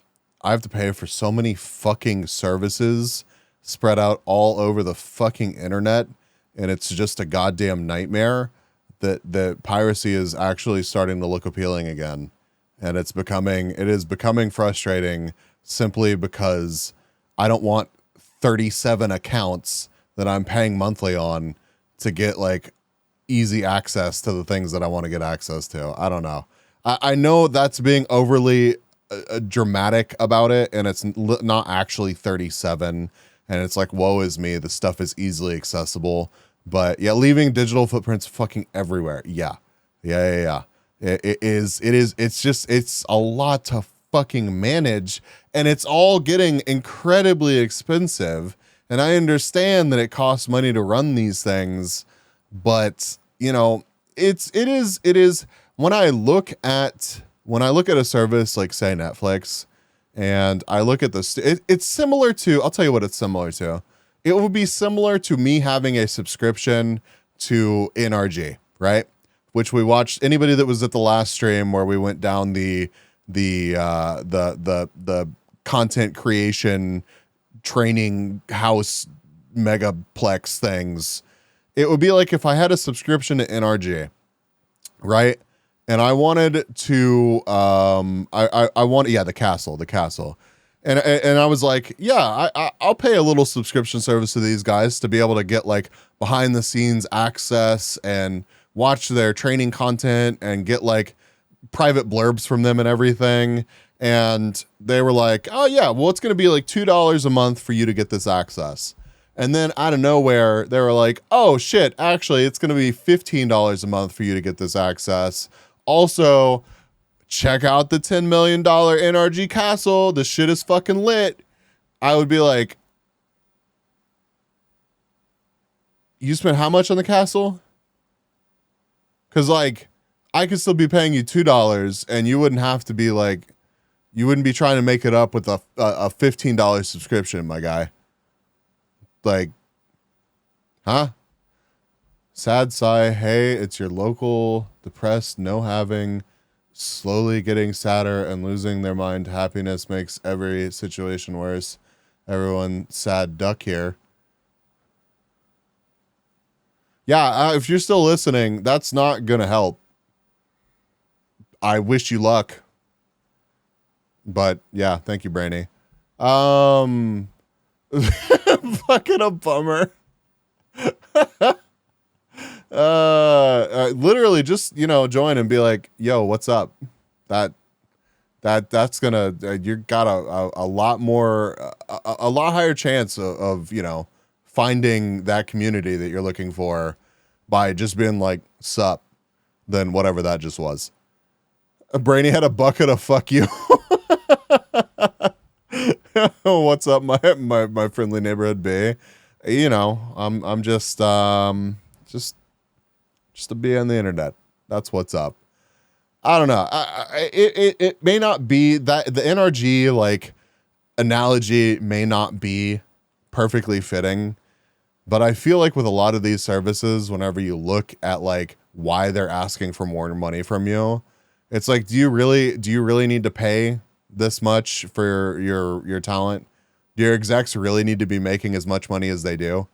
have to pay for so many fucking services spread out all over the fucking internet, and it's just a goddamn nightmare that piracy is actually starting to look appealing again. And it is becoming frustrating simply because I don't want 37 accounts that I'm paying monthly on to get like easy access to the things that I want to get access to. I don't know. I know that's being overly dramatic about it, and it's not actually 37. And it's like, woe is me. The stuff is easily accessible. But yeah, leaving digital footprints fucking everywhere. Yeah. It's a lot to fucking manage, and it's all getting incredibly expensive. And I understand that it costs money to run these things, but you know, it is when I look at a service like say Netflix, and I look at it's similar to, I'll tell you what it's similar to. It would be similar to me having a subscription to NRG, right? Which we watched. Anybody that was at the last stream where we went down the content creation training house megaplex things, it would be like if I had a subscription to NRG, right? And I wanted to, I want, yeah, the castle. And I was like, yeah, I'll pay a little subscription service to these guys to be able to get like behind the scenes access and watch their training content and get like private blurbs from them and everything. And they were like, oh yeah, well, it's going to be like $2 a month for you to get this access. And then out of nowhere, they were like, oh shit, actually, it's going to be $15 a month for you to get this access. Also, check out the $10 million NRG castle. The shit is fucking lit. I would be like, you spent how much on the castle? Because like, I could still be paying you $2 and you wouldn't have to be like, you wouldn't be trying to make it up with a $15 subscription, my guy. Like, huh? Sad sigh. Hey, it's your local depressed, no having, slowly getting sadder and losing their mind. Happiness makes every situation worse. Everyone sad duck here. Yeah, if you're still listening, that's not going to help. I wish you luck. But yeah, thank you, Brainy. Fucking a bummer. Literally just, join and be like, yo, what's up? That's gonna, you got a lot more, a lot higher chance of finding that community that you're looking for by just being like, sup, than whatever that just was. Brainy had a bucket of fuck you. What's up, my friendly neighborhood B? I'm just to be on the internet. That's what's up. I don't know. It may not be that the NRG like analogy may not be perfectly fitting, but I feel like with a lot of these services, whenever you look at like why they're asking for more money from you, it's like, do you really need to pay this much for your talent? Do your execs really need to be making as much money as they do?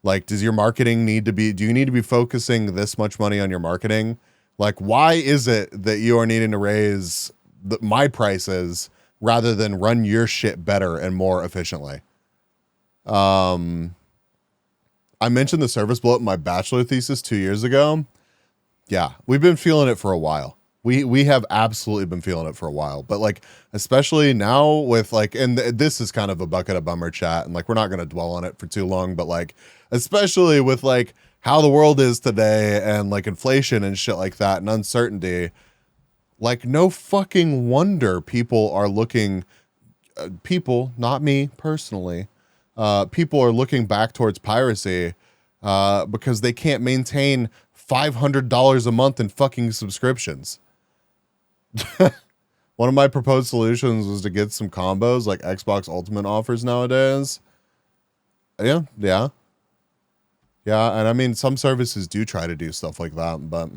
Like, does your marketing do you need to be focusing this much money on your marketing? Like, why is it that you are needing to raise my prices rather than run your shit better and more efficiently? I mentioned the service blow up in my bachelor thesis 2 years ago. Yeah, we've been feeling it for a while. We have absolutely been feeling it for a while, but like, especially now with like, and this is kind of a bucket of bummer chat, and like, we're not going to dwell on it for too long, but like, especially with like how the world is today and like inflation and shit like that and uncertainty, like no fucking wonder people are looking, not me personally, people are looking back towards piracy, because they can't maintain $500 a month in fucking subscriptions. One of my proposed solutions was to get some combos like Xbox Ultimate offers nowadays. Yeah. And I mean, some services do try to do stuff like that, but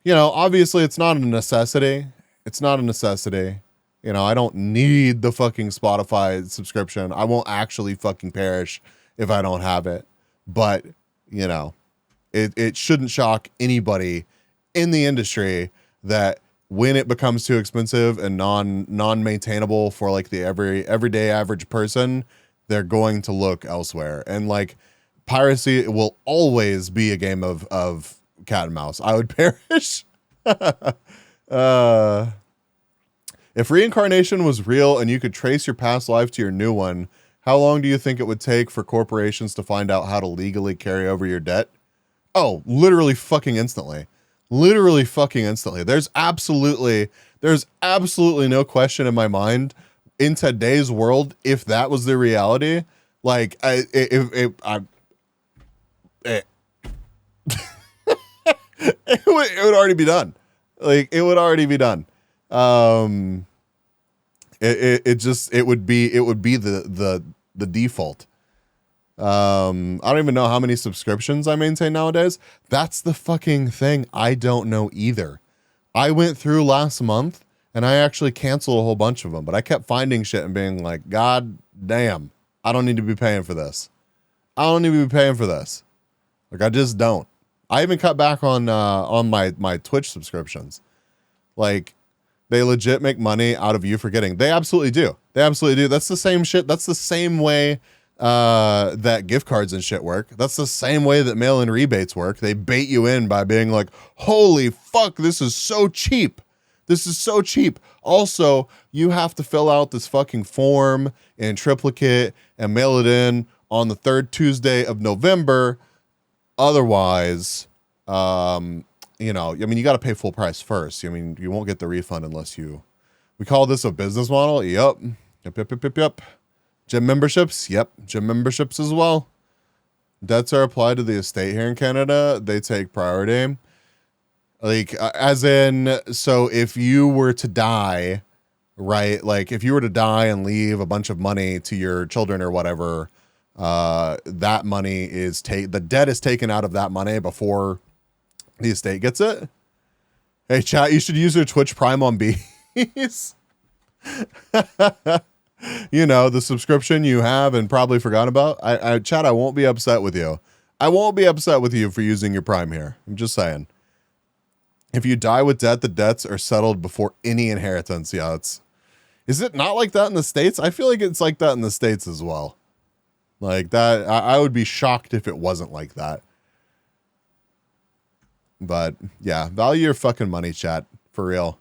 obviously it's not a necessity. I don't need the fucking Spotify subscription. I won't actually fucking perish if I don't have it. But, it shouldn't shock anybody in the industry that when it becomes too expensive and non-maintainable for like the everyday average person, they're going to look elsewhere. And like piracy will always be a game of cat and mouse. I would perish. If reincarnation was real and you could trace your past life to your new one, how long do you think it would take for corporations to find out how to legally carry over your debt? Oh, literally fucking instantly. There's absolutely no question in my mind in today's world, if that was the reality, like it would already be done. Like it would already be done. It would be the default. I don't even know how many subscriptions I maintain nowadays. That's the fucking thing. I don't know either. I went through last month and I actually canceled a whole bunch of them, but I kept finding shit and being like, God damn, I don't need to be paying for this. Like, Like, I just don't. I even cut back on my Twitch subscriptions. Like, they legit make money out of you forgetting. They absolutely do. They absolutely do. That's the same shit. That's the same way that gift cards and shit work. That's the same way that mail-in rebates work. They bait you in by being like, holy fuck, this is so cheap. This is so cheap. Also, you have to fill out this fucking form in triplicate and mail it in on the third Tuesday of November. Otherwise, you know, I mean, you got to pay full price first. I mean, you won't get the refund unless you, we call this a business model. Yep. Yep. Gym memberships. Yep. Gym memberships as well. Debts are applied to the estate here in Canada. They take priority. Like, as in, so if you were to die, right? Like, if you were to die and leave a bunch of money to your children or whatever, that money is the debt is taken out of that money before the estate gets it. Hey, chat, you should use your Twitch Prime on bees. You know, the subscription you have and probably forgot about. Chat, I won't be upset with you. I won't be upset with you for using your Prime here. I'm just saying. If you die with debt, the debts are settled before any inheritance. Yeah, is it not like that in the States? I feel like it's like that in the States as well. Like that, I would be shocked if it wasn't like that. But yeah, value your fucking money, chat, for real.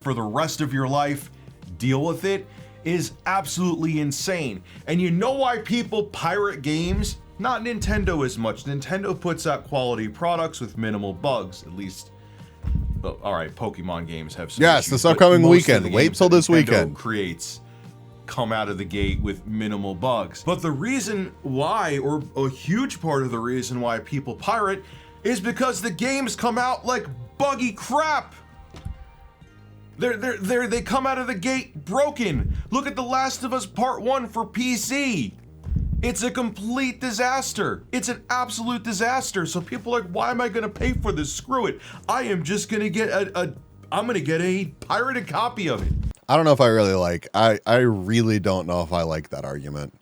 For the rest of your life, deal with it, is absolutely insane. And you know why people pirate games? Not Nintendo as much. Nintendo puts out quality products with minimal bugs, at least. All right, Pokemon games have some yes, issues, this upcoming most weekend. Wait till this Nintendo weekend. Creates come out of the gate with minimal bugs. But the reason why, or a huge part of the reason why people pirate, is because the games come out like buggy crap. They come out of the gate broken. Look at The Last of Us Part 1 for PC. It's a complete disaster. It's an absolute disaster. So people are like, why am I gonna pay for this? Screw it. I am just gonna get I'm gonna get a pirated copy of it. I don't know if I really like, I really don't know if I like that argument.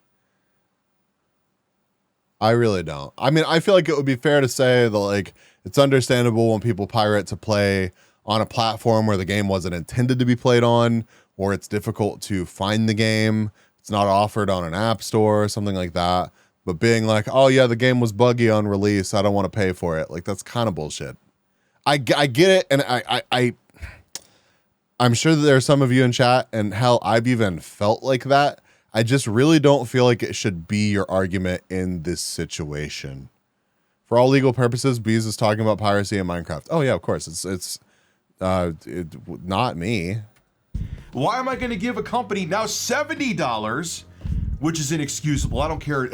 I really don't. I mean, I feel like it would be fair to say that, like, it's understandable when people pirate to play on a platform where the game wasn't intended to be played on, or it's difficult to find the game. It's not offered on an app store or something like that. But being like, oh yeah, the game was buggy on release, I don't want to pay for it. Like, that's kind of bullshit. I get it. And I'm sure that there are some of you in chat, and hell, I've even felt like that. I just really don't feel like it should be your argument in this situation. For all legal purposes, Bees is talking about piracy in Minecraft. Oh yeah, of course. It's not me. Why am I going to give a company now $70, which is inexcusable? I don't care.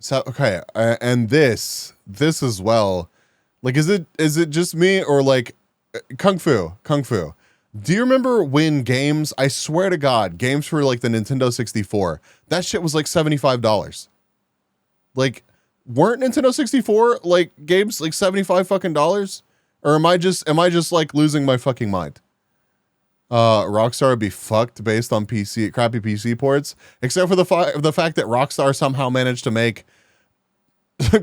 So okay, and this as well. Like, is it just me, or like Kung Fu? Do you remember when games, I swear to God, games for like the Nintendo 64, that shit was like $75. Like, weren't Nintendo 64 like games like $75 fucking dollars? Or am I just like losing my fucking mind? Rockstar would be fucked based on crappy PC ports, except for the fact that Rockstar somehow managed to make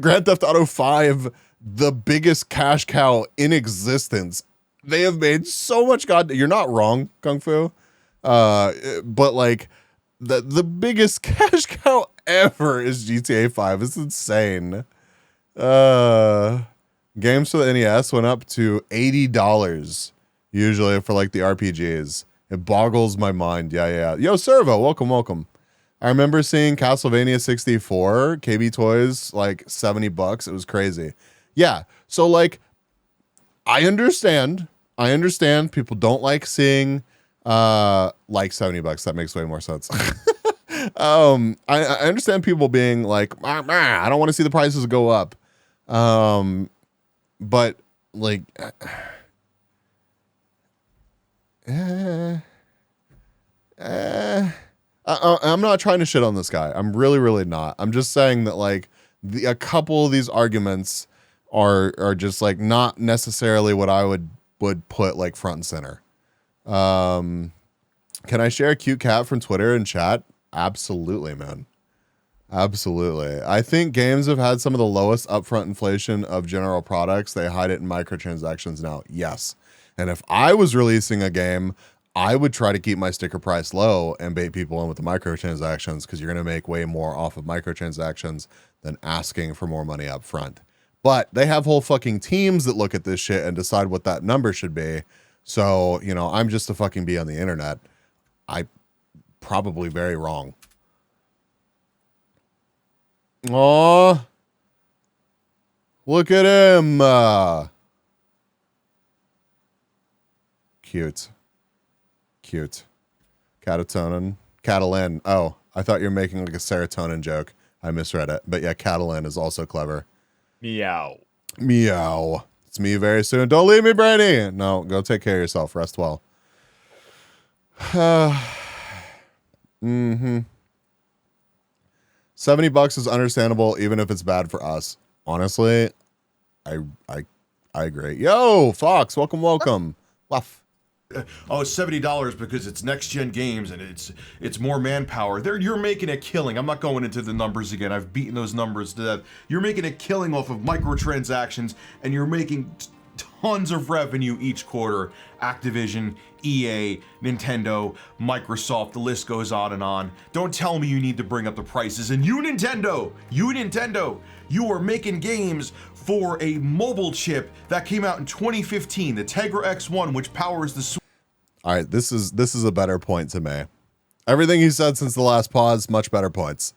Grand Theft Auto 5 the biggest cash cow in existence. They have made so much you're not wrong, Kung Fu. But like the biggest cash cow ever is GTA 5. It's insane. Games for the NES went up to $80 usually for like the RPGs. It boggles my mind. Yeah. Yo, Servo, welcome. I remember seeing Castlevania 64, KB Toys, like $70. It was crazy. Yeah. So like, I understand people don't like seeing like $70. That makes way more sense. I understand people being like, I don't want to see the prices go up. But like, I'm not trying to shit on this guy. I'm really not. I'm just saying that like a couple of these arguments are just like not necessarily what I would put like front and center. Can I share a cute cat from Twitter in chat? Absolutely, man. Absolutely. I think games have had some of the lowest upfront inflation of general products. They hide it in microtransactions now. Yes. And if I was releasing a game, I would try to keep my sticker price low and bait people in with the microtransactions, because you're going to make way more off of microtransactions than asking for more money up front. But they have whole fucking teams that look at this shit and decide what that number should be. So, you know, I'm just a fucking bee on the internet. I probably very wrong. Aw. Look at him. Cute. Cute. Catatonin. Catalan. Oh, I thought you were making like a serotonin joke. I misread it. But yeah, Catalan is also clever. Meow. Meow. It's me very soon. Don't leave me, Brady. No, go take care of yourself. Rest well. Mm-hmm. $70 is understandable, even if it's bad for us. Honestly, I agree. Yo, Fox, welcome. Wuff. Oh, it's $70 because it's next gen games and it's more manpower. You're making a killing. I'm not going into the numbers again. I've beaten those numbers to death. You're making a killing off of microtransactions, and you're making tons of revenue each quarter. Activision, EA, Nintendo, Microsoft, the list goes on and on. Don't tell me you need to bring up the prices. And you Nintendo, you are making games for a mobile chip that came out in 2015, the Tegra X1, which powers the Switch. All right, this is a better point to me. Everything he said since the last pause, much better points.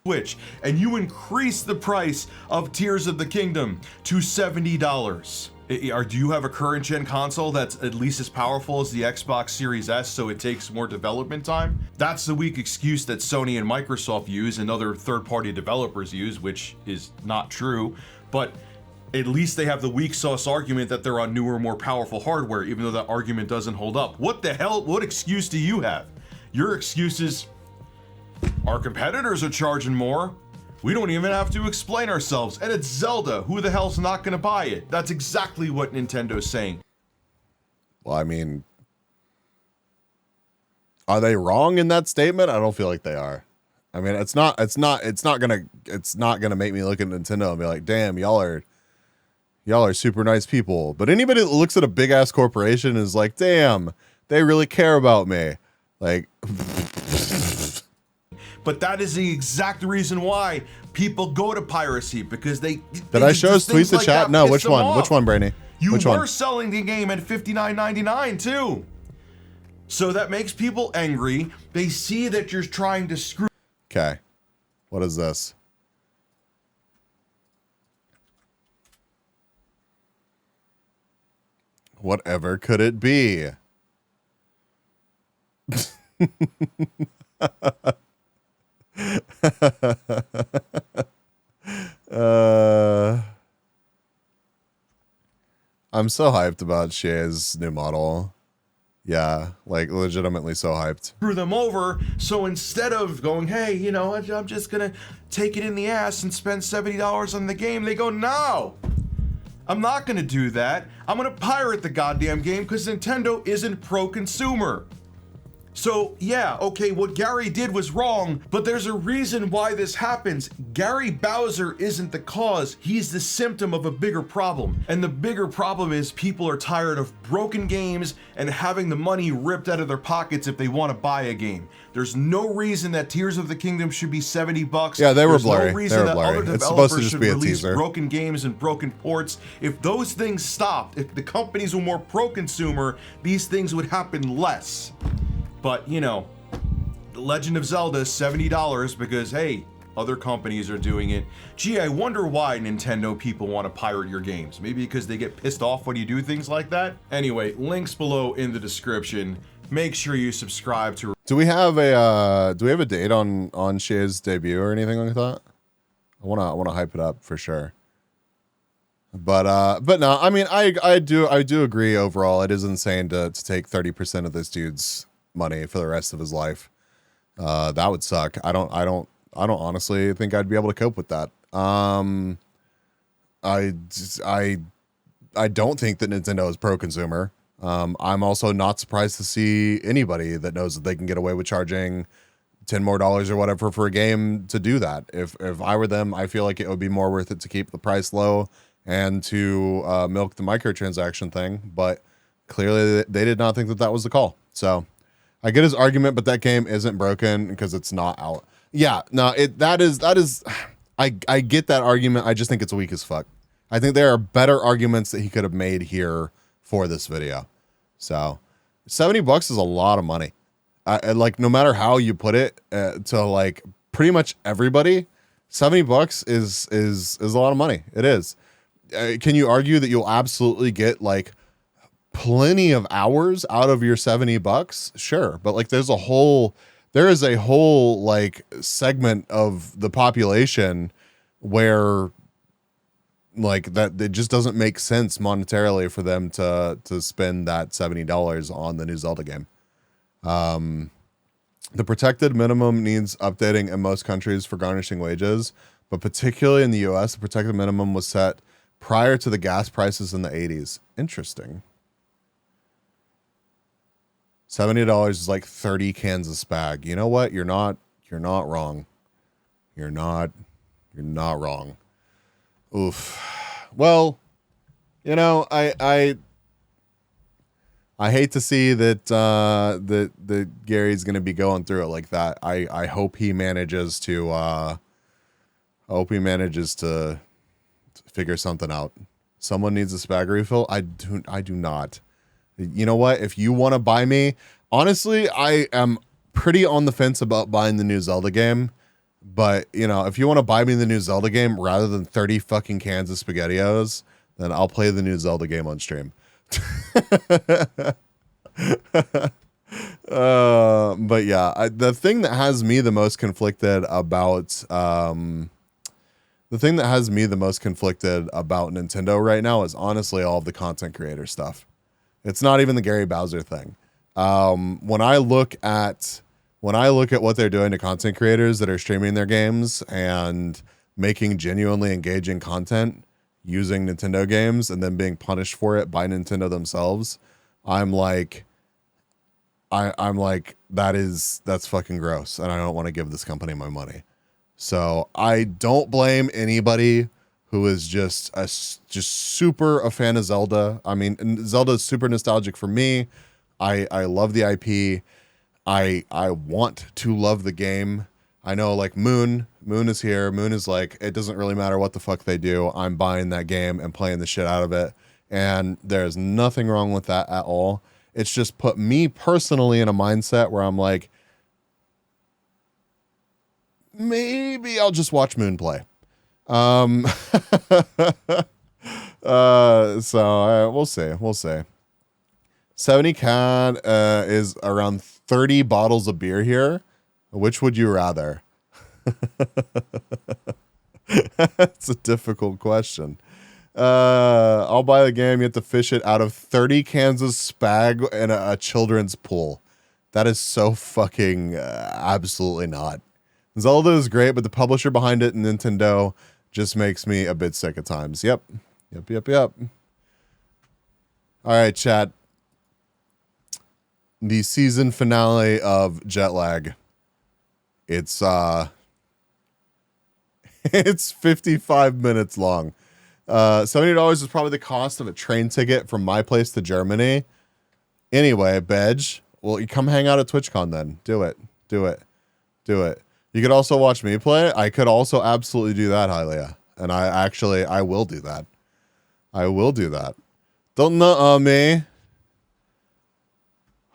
And you increase the price of Tears of the Kingdom to $70. Do you have a current gen console that's at least as powerful as the Xbox Series S, so it takes more development time? That's the weak excuse that Sony and Microsoft use and other third-party developers use, which is not true. But at least they have the weak sauce argument that they're on newer, more powerful hardware, even though that argument doesn't hold up. What the hell? What excuse do you have? Your excuse is, our competitors are charging more. We don't even have to explain ourselves. And it's Zelda. Who the hell's not going to buy it? That's exactly what Nintendo's saying. Well, I mean, are they wrong in that statement? I don't feel like they are. I mean, it's not gonna make me look at Nintendo and be like, damn, y'all are super nice people. But anybody that looks at a big ass corporation and is like, damn, they really care about me. Like, but that is the exact reason why people go to piracy, because they did I show us tweets the like chat? No, which one? Which one, Brainy? You were selling the game at $59.99 too. So that makes people angry. They see that you're trying to screw. Okay. What is this? Whatever could it be? I'm so hyped about Shay's new model. Yeah, like legitimately so hyped. Screw them over. So instead of going, hey, you know, I'm just gonna take it in the ass and spend $70 on the game, they go, no, I'm not gonna do that. I'm gonna pirate the goddamn game because Nintendo isn't pro-consumer. So yeah, okay, what Gary did was wrong, but there's a reason why this happens. Gary Bowser isn't the cause, he's the symptom of a bigger problem. And the bigger problem is people are tired of broken games and having the money ripped out of their pockets if they want to buy a game. There's no reason that Tears of the Kingdom should be $70. Yeah, they were There's blurry. No reason that other it's supposed to developers just should be a release teaser. broken games and broken ports. If those things stopped, if the companies were more pro-consumer, these things would happen less. But, you know, The Legend of Zelda is $70 because, hey, other companies are doing it. Gee, I wonder why Nintendo people want to pirate your games. Maybe because they get pissed off when you do things like that? Anyway, links below in the description. Make sure you subscribe to... Do we have a date on Shay's debut or anything like that? I wanna hype it up for sure. But no, I mean, I do agree overall. It is insane to take 30% of this dude's money for the rest of his life. That would suck. I don't honestly think I'd be able to cope with that. I don't think that Nintendo is pro-consumer. I'm also not surprised to see anybody that knows that they can get away with charging $10 more or whatever for a game to do that. If I were them, I feel like it would be more worth it to keep the price low and to milk the microtransaction thing. But clearly they did not think that that was the call. So I get his argument, but that game isn't broken because it's not out. Yeah, no, that is I get that argument. I just think it's weak as fuck. I think there are better arguments that he could have made here for this video. So $70 is a lot of money. Like no matter how you put it to like pretty much everybody, $70 is a lot of money. It is. Can you argue that you'll absolutely get like plenty of hours out of your $70? Sure. But like there is a whole like segment of the population where like that it just doesn't make sense monetarily for them to spend that $70 on the new Zelda game. The protected minimum needs updating in most countries for garnishing wages, but particularly in the US, the protected minimum was set prior to the gas prices in the 80s. Interesting. $70 is like 30 cans of Spag. You know what? You're not wrong. You're not wrong. Oof. Well, you know, I hate to see that that Gary's going to be going through it like that. I hope he manages to figure something out. Someone needs a Spag refill. I do not. You know what? If you want to buy me, honestly, I am pretty on the fence about buying the new Zelda game. But, you know, if you want to buy me the new Zelda game rather than 30 fucking cans of SpaghettiOs, then I'll play the new Zelda game on stream. But yeah, the thing that has me the most conflicted about Nintendo right now is honestly all of the content creator stuff. It's not even the Gary Bowser thing. When I look at what they're doing to content creators that are streaming their games and making genuinely engaging content using Nintendo games and then being punished for it by Nintendo themselves, I'm like, that's fucking gross, and I don't want to give this company my money. So I don't blame anybody who is just super a fan of Zelda. I mean, Zelda is super nostalgic for me. I love the IP. I want to love the game. I know like Moon is here. Moon is like, it doesn't really matter what the fuck they do. I'm buying that game and playing the shit out of it. And there's nothing wrong with that at all. It's just put me personally in a mindset where I'm like, maybe I'll just watch Moon play. We'll see. 70 can is around 30 bottles of beer here. Which would you rather? That's a difficult question. I'll buy the game. You have to fish it out of 30 cans of Spag in a children's pool. That is so fucking absolutely not. Zelda is great, but the publisher behind it, Nintendo, just makes me a bit sick at times. Yep. All right, chat. The season finale of Jet Lag. It's 55 minutes long. $70 is probably the cost of a train ticket from my place to Germany. Anyway, Bedge, well, you come hang out at TwitchCon then. Do it. You could also watch me play. I could also absolutely do that, Hylia. And I will do that. Don't know me.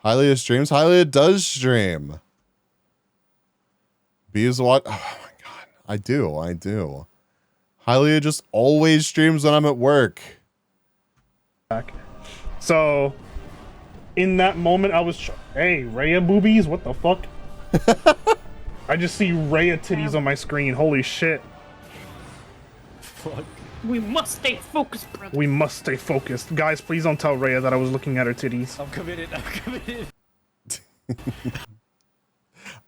Hylia streams. Hylia does stream. Bees what? Oh my god. I do. Hylia just always streams when I'm at work. So, in that moment, I was, hey, Rhea boobies? What the fuck? I just see Rhea titties on my screen. Holy shit. Fuck. We must stay focused, brother. We must stay focused. Guys, please don't tell Rhea that I was looking at her titties. I'm committed.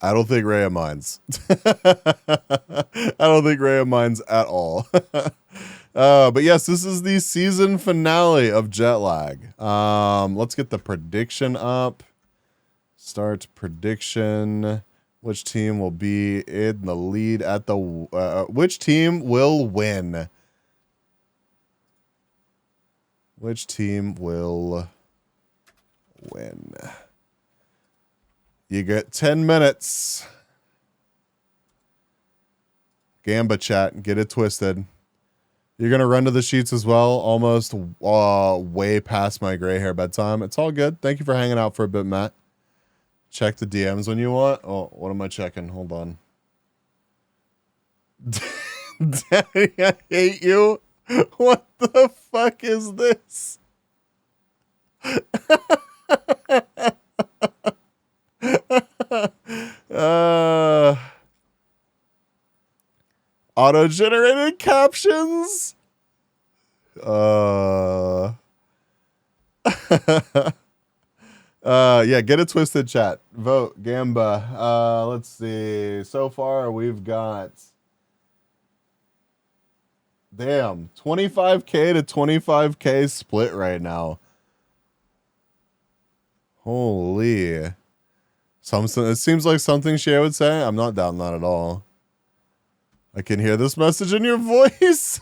I don't think Rhea minds. I don't think Rhea minds at all. But yes, this is the season finale of Jet Lag. Let's get the prediction up. Start prediction. Which team will be in the lead at the... which team will win? Which team will win? You get 10 minutes. Gamba chat, get it twisted. You're going to run to the sheets as well, almost way past my gray hair bedtime. It's all good. Thank you for hanging out for a bit, Matt. Check the DMs when you want. Oh, what am I checking? Hold on. Daddy, I hate you. What the fuck is this? Auto-generated captions? Yeah, get it twisted, chat. Vote, Gamba. Let's see. So far, we've got... Damn, 25K to 25K split right now. Holy. Something. It seems like something Shay would say. I'm not down that at all. I can hear this message in your voice.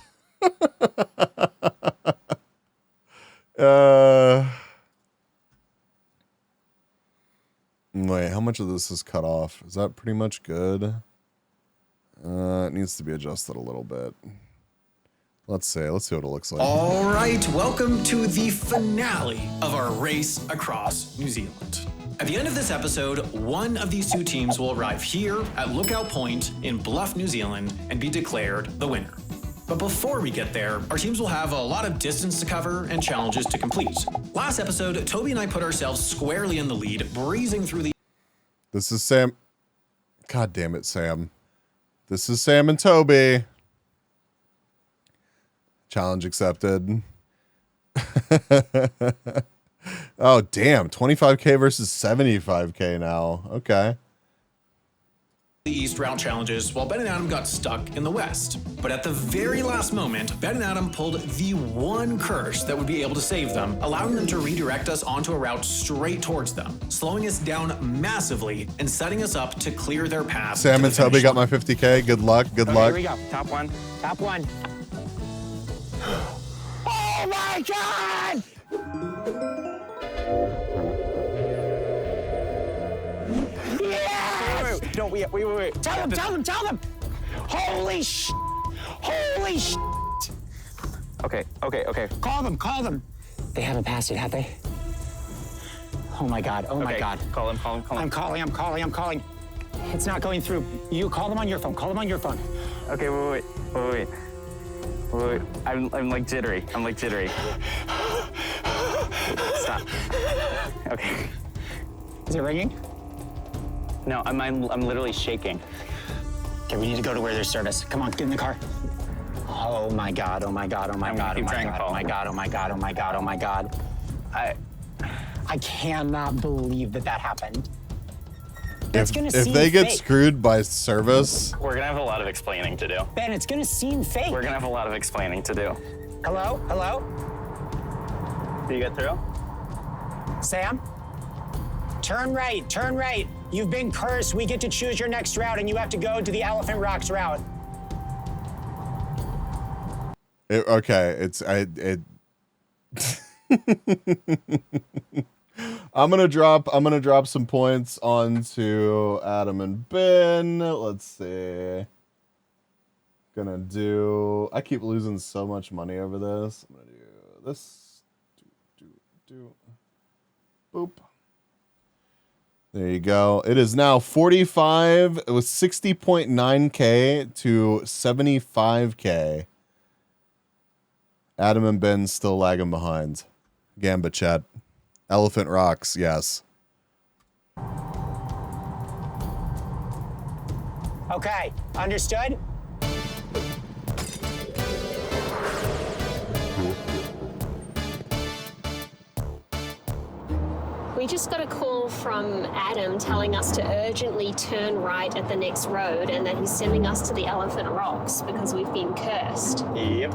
Wait, how much of this is cut off? Is that pretty much good? It needs to be adjusted a little bit. Let's see what it looks like. All right, welcome to the finale of our race across New Zealand. At the end of this episode, one of these two teams will arrive here at Lookout Point in Bluff, New Zealand, and be declared the winner. But before we get there, our teams will have a lot of distance to cover and challenges to complete. Last episode, Toby and I put ourselves squarely in the lead, breezing through the... This is Sam. God damn it, Sam. This is Sam and Toby. Challenge accepted. Oh, damn. 25K versus 75K now. Okay. The East route challenges while Ben and Adam got stuck in the West. But at the very last moment, Ben and Adam pulled the one curse that would be able to save them, allowing them to redirect us onto a route straight towards them, slowing us down massively and setting us up to clear their path. Sam and Toby got my 50K. Good luck. Good luck. Here we go. Top one. Top one. Oh my God! Yes! No, wait. Tell them! Holy sh! Holy sh! Okay. Call them. They haven't passed it, have they? Oh my God. My God. Call him. I'm calling. It's not going through. You call them on your phone. Okay, wait. I'm like jittery. Stop. Okay. Is it ringing? No, I'm literally shaking. Okay, we need to go to where there's service. Come on, get in the car. Oh my God. I cannot believe that happened. That's gonna seem if they get fake. screwed by service, We're gonna have a lot of explaining to do. Ben, it's gonna seem fake. We're gonna have a lot of explaining to do. Hello? Do you get through? Sam? Turn right. You've been cursed. We get to choose your next route, and you have to go to the Elephant Rocks route. I'm gonna drop some points onto Adam and Ben. Let's see. I keep losing so much money over this. I'm gonna do this. Boop. There you go. It is now 45. It was 60.9K to 75K. Adam and Ben still lagging behind. Gamba chat. Elephant Rocks, yes. Okay, understood? We just got a call from Adam telling us to urgently turn right at the next road and that he's sending us to the Elephant Rocks because we've been cursed. Yep.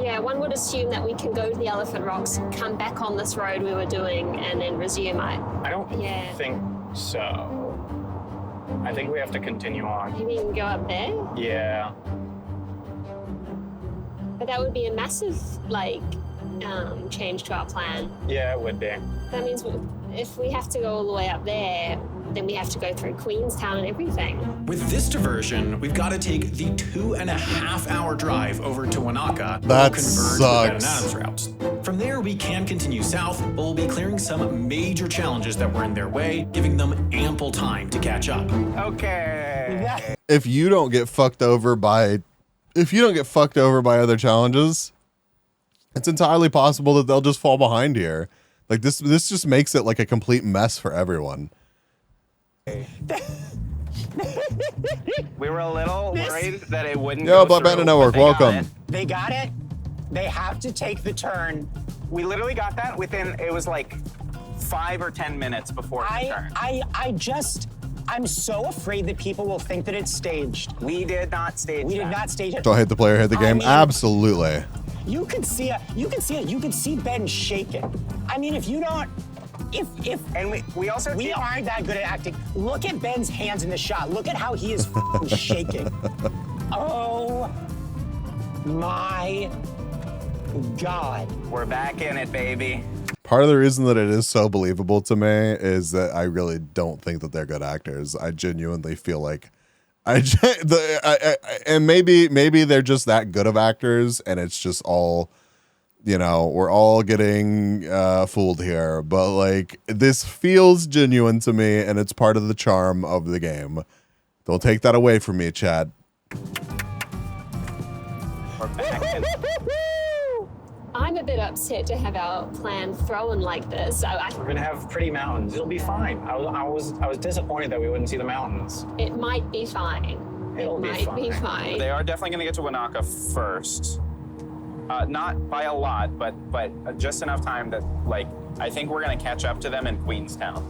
Yeah, one would assume that we can go to the Elephant Rocks, come back on this road we were doing, and then resume. I don't think so. I think we have to continue on. You mean go up there? Yeah. But that would be a massive, like, change to our plan. Yeah, it would be. That means if we have to go all the way up there, then we have to go through Queenstown and everything. With this diversion, we've got to take the 2.5-hour drive over to Wanaka. That converge sucks. with Adams routes. From there, we can continue south, but we'll be clearing some major challenges that were in their way, giving them ample time to catch up. Okay. If you don't get fucked over by other challenges, it's entirely possible that they'll just fall behind here. Like this just makes it like a complete mess for everyone. We were a little worried that it wouldn't Yo, go Black through, Bandit Network, but they got welcome. it. They got it. They have to take the turn. We literally got that within, it was like 5 or 10 minutes before the turn. I'm so afraid that people will think that it's staged. We did not stage We did not stage it. Don't hate the player, hate the game. Absolutely. You could see Ben shaking. I mean, if you don't, and we also we aren't that good at acting. Look at Ben's hands in the shot. Look at how he is shaking. Oh my God. We're back in it, baby. Part of the reason that it is so believable to me is that I really don't think that they're good actors. I genuinely feel like and maybe they're just that good of actors, and it's just all, you know, we're all getting fooled here. But like, this feels genuine to me, and it's part of the charm of the game. Don't take that away from me, Chad. We're back in it. I'm a bit upset to have our plan thrown like this. We're gonna have pretty mountains. It'll be fine. I was disappointed that we wouldn't see the mountains. It might be fine. It'll be fine. They are definitely gonna get to Wanaka first. Not by a lot, but just enough time that, like, I think we're gonna catch up to them in Queenstown.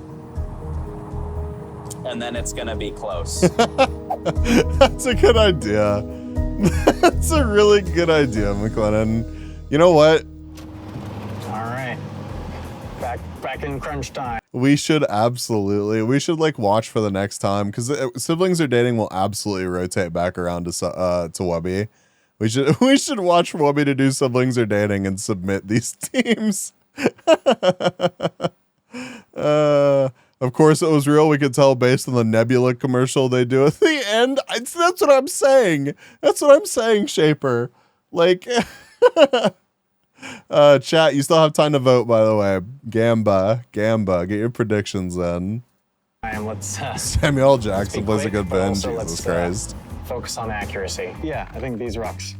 And then it's gonna be close. That's a good idea. That's a really good idea, McLennan. You know what? All right. Back in crunch time. We should like watch for the next time, because Siblings Are Dating will absolutely rotate back around to Wubby. We should watch for Wubby to do Siblings Are Dating and submit these teams. Of course it was real. We could tell based on the Nebula commercial they do at the end. That's what I'm saying. That's what I'm saying, Shaper. Like, chat, you still have time to vote, by the way. Gamba, get your predictions in. And let's Samuel Jackson plays a good Ben. also Jesus let's, Christ. Focus on accuracy. Yeah, I think these rocks.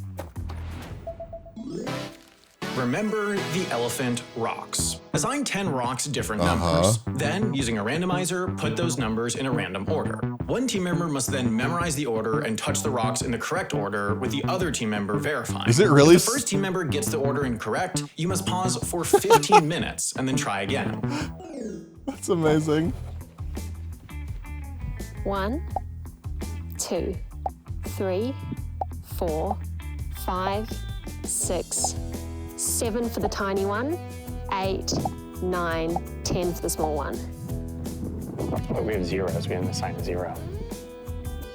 Remember the elephant rocks. Assign 10 rocks different numbers. Then, using a randomizer, put those numbers in a random order. One team member must then memorize the order and touch the rocks in the correct order, with the other team member verifying. Is it really? If the first team member gets the order incorrect, you must pause for 15 minutes and then try again. That's amazing. 1, 2, 3, 4, 5, 6, 7 for the tiny one, 8, 9, 10 for the small one. But we have zeros. We haven't assigned a 0.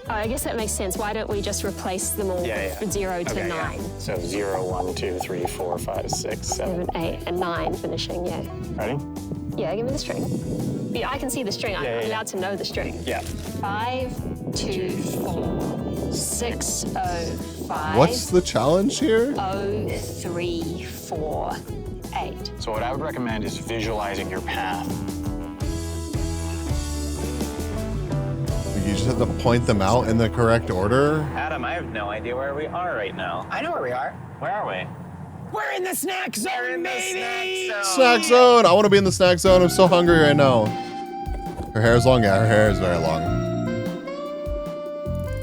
Oh, I guess that makes sense. Why don't we just replace them all from 0 to 9? Yeah. So 0, 1, 2, 3, 4, 5, 6, 7, 8, and 9 finishing, yeah. Ready? Yeah, give me the string. Yeah, I can see the string. I'm allowed to know the string. Yeah. 5, 2, 4, 6, 0, 5. What's the challenge here? 0, 3, 4, 8. So what I would recommend is visualizing your path. You just have to point them out in the correct order? Adam, I have no idea where we are right now. I know where we are. Where are we? We're in the snack zone, baby! Snack zone! I want to be in the snack zone. I'm so hungry right now. Her hair is long? Yeah, her hair is very long.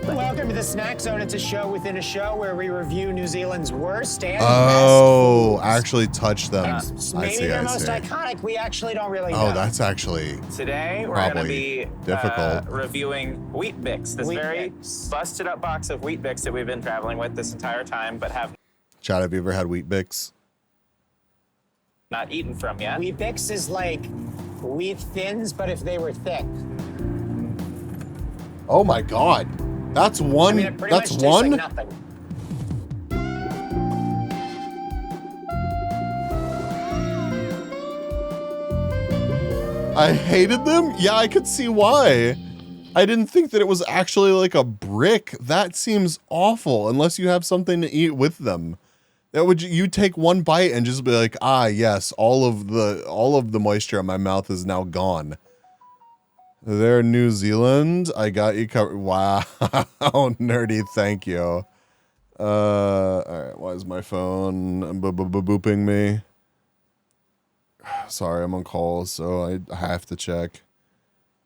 Welcome to the Snack Zone. It's a show within a show where we review New Zealand's worst and Oh, actually touch them. maybe their most iconic. We actually don't really know. Oh, that's actually Today we're going to be difficult. reviewing Wheat Bix, this very busted up box of Wheat Bix that we've been traveling with this entire time, but have Chad, have you ever had Wheat Bix? not eaten from yet. Wheat Bix is like Wheat Thins, but if they were thick. Oh my god. That's one. I mean, it pretty That's much tastes one. like nothing. I hated them? Yeah, I could see why. I didn't think that it was actually like a brick. That seems awful unless you have something to eat with them. That would you take one bite and just be like, ah, yes, all of the moisture in my mouth is now gone. They're New Zealand. I got you covered. Wow, nerdy. Thank you. All right. Why is my phone booping me? Sorry, I'm on call, so I have to check.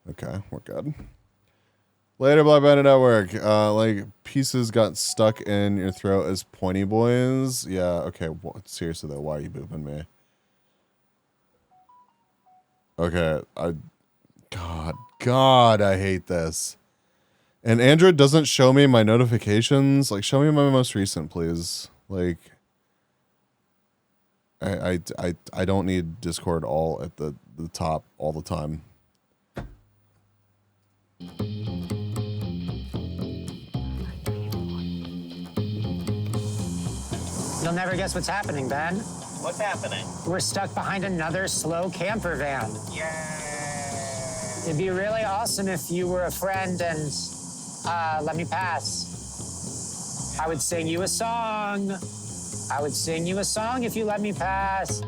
Okay, we're good. Later, Black Bandit Network. Like pieces got stuck in your throat as pointy boys. Yeah. Okay. Seriously though, why are you booping me? Okay. God, I hate this. And Android doesn't show me my notifications. Like, show me my most recent, please. Like, I don't need Discord all at the top all the time. You'll never guess what's happening, Ben. What's happening? We're stuck behind another slow camper van. It'd be really awesome if you were a friend and let me pass. I would sing you a song. I would sing you a song if you let me pass.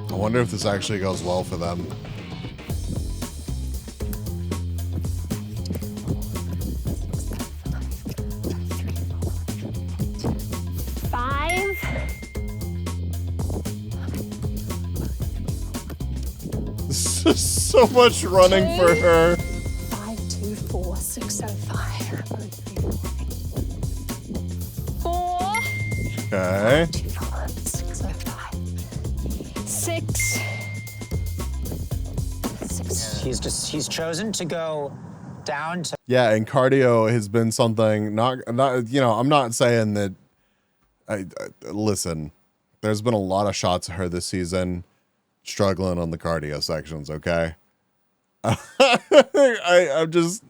I wonder if this actually goes well for them. So much running for her. 524-605. 4. Okay. 6. He's chosen to go down to. Yeah, and cardio has been something not you know, I'm not saying that I listen, there's been a lot of shots of her this season struggling on the cardio sections, okay? I'm just,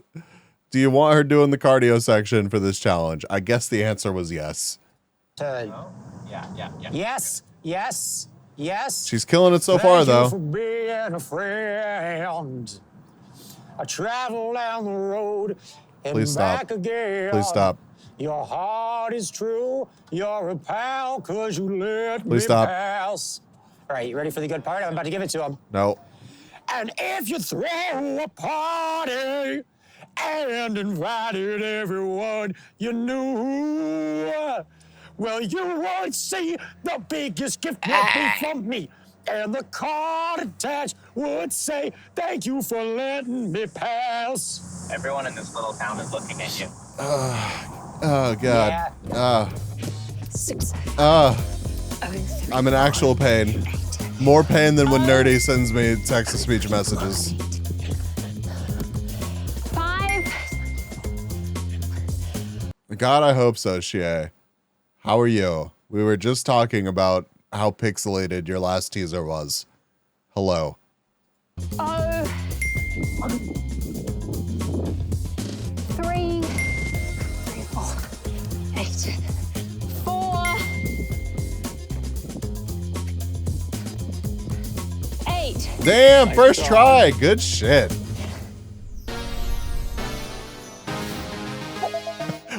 do you want her doing the cardio section for this challenge? I guess the answer was yes. Yeah. Yes. She's killing it so far, though. Thank you for being a friend. I travel down the road and Please back stop. again. Please stop. Your heart is true. You're a pal because you let Please me stop. pass. All right, you ready for the good part? I'm about to give it to him. No. And if you throw a party and invited everyone you knew, well, you would see the biggest gift would be from me. And the card attached would say, thank you for letting me pass. Everyone in this little town is looking at you. Oh, God. Yeah. 6. I'm in actual pain. More pain than when Nerdy sends me text-to-speech messages. 5. God, I hope so, Shie. How are you? We were just talking about how pixelated your last teaser was. Hello. 3. 4. 8. 4. 8. Damn, first try. Good shit.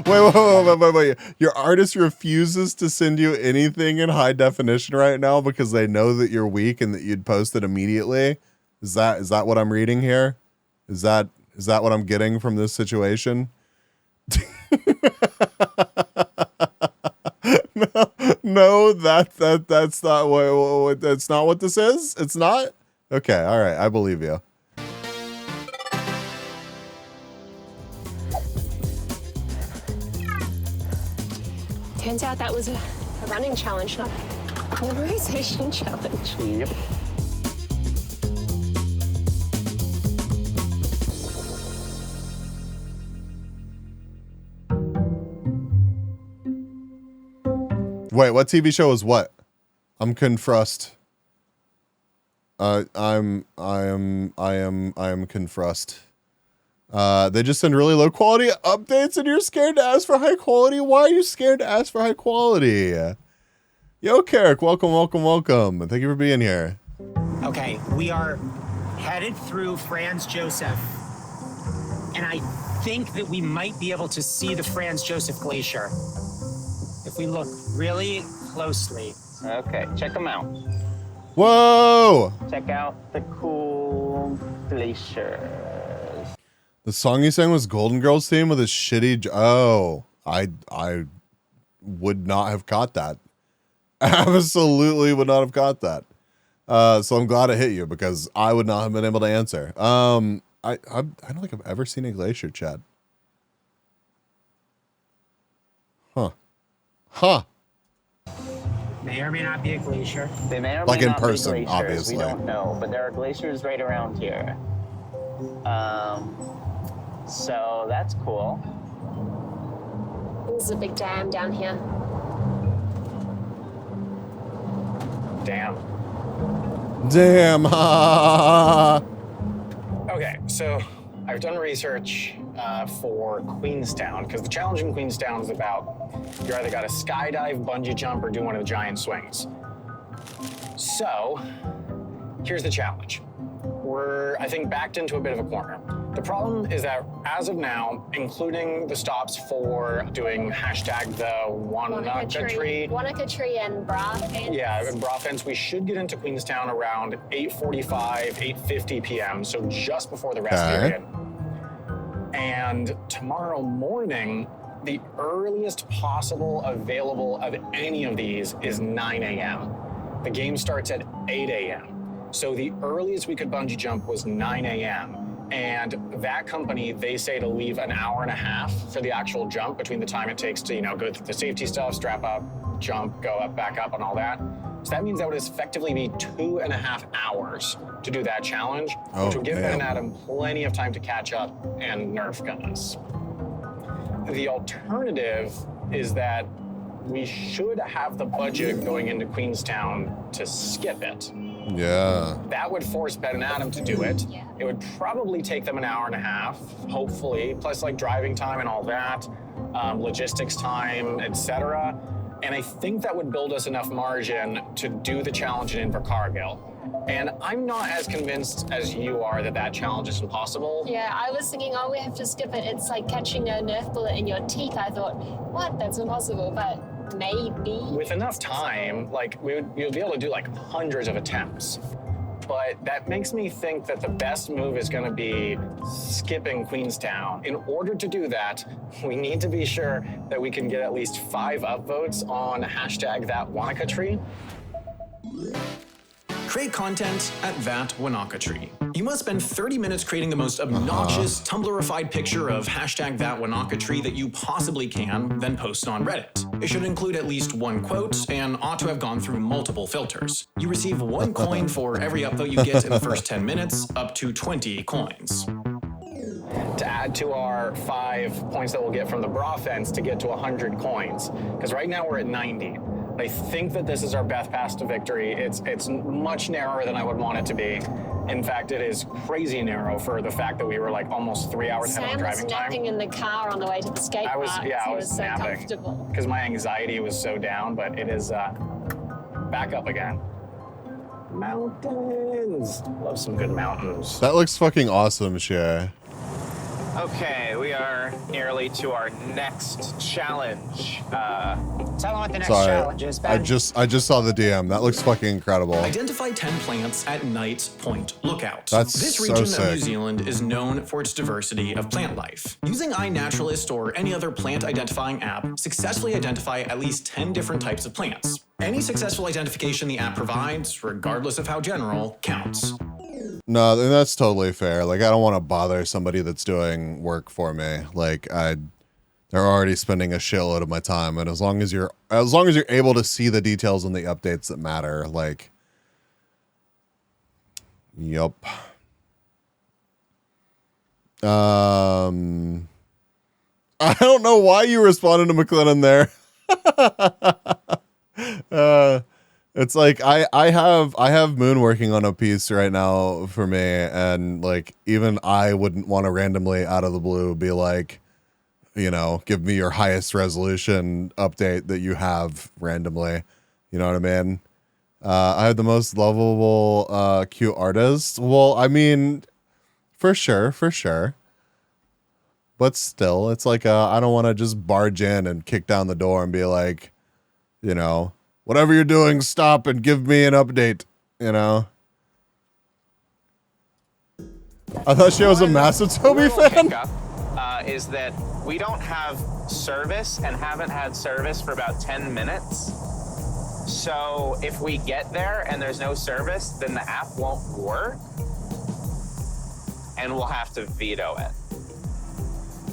Wait. Your artist refuses to send you anything in high definition right now because they know that you're weak and that you'd post it immediately. Is that what I'm reading here? Is that what I'm getting from this situation? No, that's not what that's not what this is. It's not. Okay, all right, I believe you. Turns out that was a running challenge, not a memorization challenge. Yep. Wait, what TV show is what? I'm confused. I am confused. They just send really low quality updates and you're scared to ask for high quality? Why are you scared to ask for high quality? Yo, Carrick, welcome. And thank you for being here. Okay, we are headed through Franz Josef. And I think that we might be able to see the Franz Josef Glacier if we look really closely. Okay, check them out. Whoa! Check out the cool glaciers. The song you sang was Golden Girls theme with a shitty... I would not have caught that. Absolutely would not have caught that. So I'm glad it hit you because I would not have been able to answer. I don't think I've ever seen a glacier, Chad. Huh. May or may not be a glacier. They may or Like may in not person, be glaciers. obviously. We don't know, but there are glaciers right around here. So that's cool. There's a big dam down here. Damn. Okay, so I've done research for Queenstown, because the challenge in Queenstown is about you either got to skydive, bungee jump, or do one of the giant swings. So here's the challenge. We're, I think, backed into a bit of a corner. The problem is that as of now, including the stops for doing hashtag the Wanaka tree. Wanaka tree and bra fence. Yeah, and bra fence, we should get into Queenstown around 8:45, 8:50 p.m., so just before the rest period. And tomorrow morning, the earliest possible available of any of these is 9 a.m. The game starts at 8 a.m. So the earliest we could bungee jump was 9 a.m. And that company, they say to leave an hour and a half for the actual jump between the time it takes to, go through the safety stuff, strap up, jump, go up, back up, and all that. So that means that would effectively be 2.5 hours to do that challenge, which would give Ben and Adam plenty of time to catch up and Nerf guns. The alternative is that we should have the budget going into Queenstown to skip it. Yeah. That would force Ben and Adam to do it. Yeah. It would probably take them an hour and a half, hopefully, plus like driving time and all that, logistics time, etc. And I think that would build us enough margin to do the challenge in Invercargill. And I'm not as convinced as you are that that challenge is impossible. Yeah, I was thinking, oh, we have to skip it. It's like catching a Nerf bullet in your teeth. I thought, what? That's impossible. But maybe. With enough time, like we would be able to do like hundreds of attempts. But that makes me think that the best move is going to be skipping Queenstown. In order to do that, we need to be sure that we can get at least 5 upvotes on hashtag that Wanaka tree. Create content at that Wanaka tree. You must spend 30 minutes creating the most obnoxious, Tumblrified picture of hashtag that Wanaka tree that you possibly can, then post it on Reddit. It should include at least 1 quote and ought to have gone through multiple filters. You receive 1 coin for every upvote you get in the first 10 minutes, up to 20 coins. To add to our 5 points that we'll get from the bra fence to get to 100 coins. Because right now we're at 90. I think that this is our best path to victory. It's much narrower than I would want it to be. In fact, it is crazy narrow for the fact that we were like almost 3 hours ahead on driving time. Sam was napping in the car on the way to the skate park. I was so napping comfortable. because my anxiety was so down, but it is back up again. Mountains. Love some good mountains. That looks fucking awesome, Shay. Okay, we are nearly to our next challenge. Tell them what the next Sorry, challenge is, Ben. I just saw the DM. That looks fucking incredible. Identify 10 plants at Knight's Point Lookout. That's This so region of sick. New Zealand is known for its diversity of plant life. Using iNaturalist or any other plant identifying app, successfully identify at least 10 different types of plants. Any successful identification the app provides, regardless of how general, counts. No, that's totally fair. Like, I don't want to bother somebody that's doing work for me. Like, they're already spending a shitload of my time, and as long as you're able to see the details and the updates that matter, like, yup. I don't know why you responded to McLennan there. It's like I have Moon working on a piece right now for me, and like even I wouldn't want to randomly out of the blue be like, you know, give me your highest resolution update that you have randomly. You know what I mean? I have the most lovable cute artist. Well, I mean, for sure. But still, it's like I don't want to just barge in and kick down the door and be like, you know, whatever you're doing, stop and give me an update, you know? I thought she was a massive Toby fan. Is that we don't have service and haven't had service for about 10 minutes. So if we get there and there's no service, then the app won't work. And we'll have to veto it.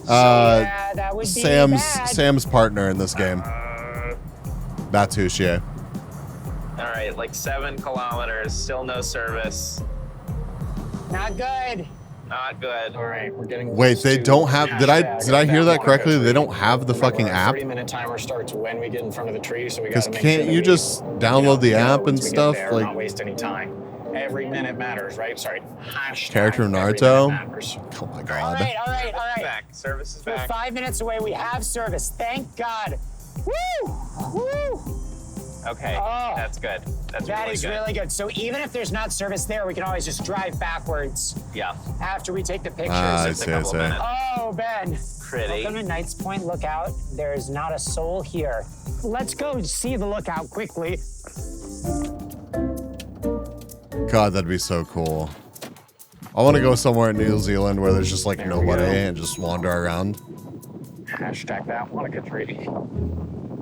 Yeah, that would be bad. Sam's partner in this game. That's who she is. All right, like 7 kilometers, still no service. Not good. Not good. All right, we're getting. Wait, they don't have. Did I hear that correctly? They don't have the fucking app. 30-minute timer starts when we get in front of the tree, so we got Because to make can't sure that you we, just download the app and once we get stuff? there, Like not waste any time. Every minute matters, right? Sorry. Hashtag character every Naruto. minute matters. Oh my All god. right. Back. Service is We're back. 5 minutes away. We have service. Thank God. Woo! Okay, Oh. that's good. That's That really is good. really good. So even if there's not service there, we can always just drive backwards Yeah. after we take the pictures. I Just a see, I couple see. minutes. Oh, Ben. Pretty. Welcome to Knight's Point Lookout. There is not a soul here. Let's go see the lookout quickly. God, that'd be so cool. I want to go somewhere in New Zealand where there's just like There we nobody go. and just wander around. Hashtag that Monica tree.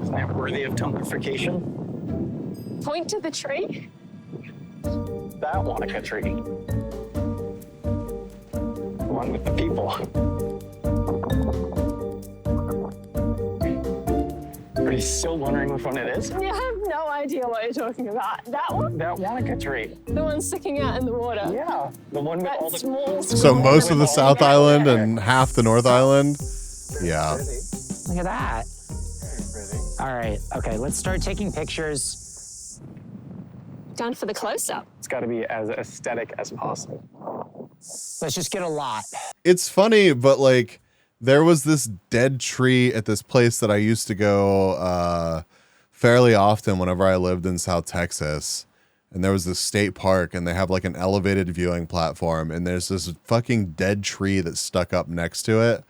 Isn't that worthy of Tumblification? Point to the tree. That Monica tree. The one with the people. Are you still wondering which one it is? Yeah, I have no idea what you're talking about. That one? That Monica tree. The one sticking out in the water. Yeah. The one with all That the small. So most of the South Island and half the North Island. Yeah. Look at that. All right. Okay, let's start taking pictures. Down for the close-up. It's got to be as aesthetic as possible. Let's just get a lot. It's funny, but like there was this dead tree at this place that I used to go fairly often whenever I lived in South Texas. And there was this state park and they have like an elevated viewing platform and there's this fucking dead tree that stuck up next to it.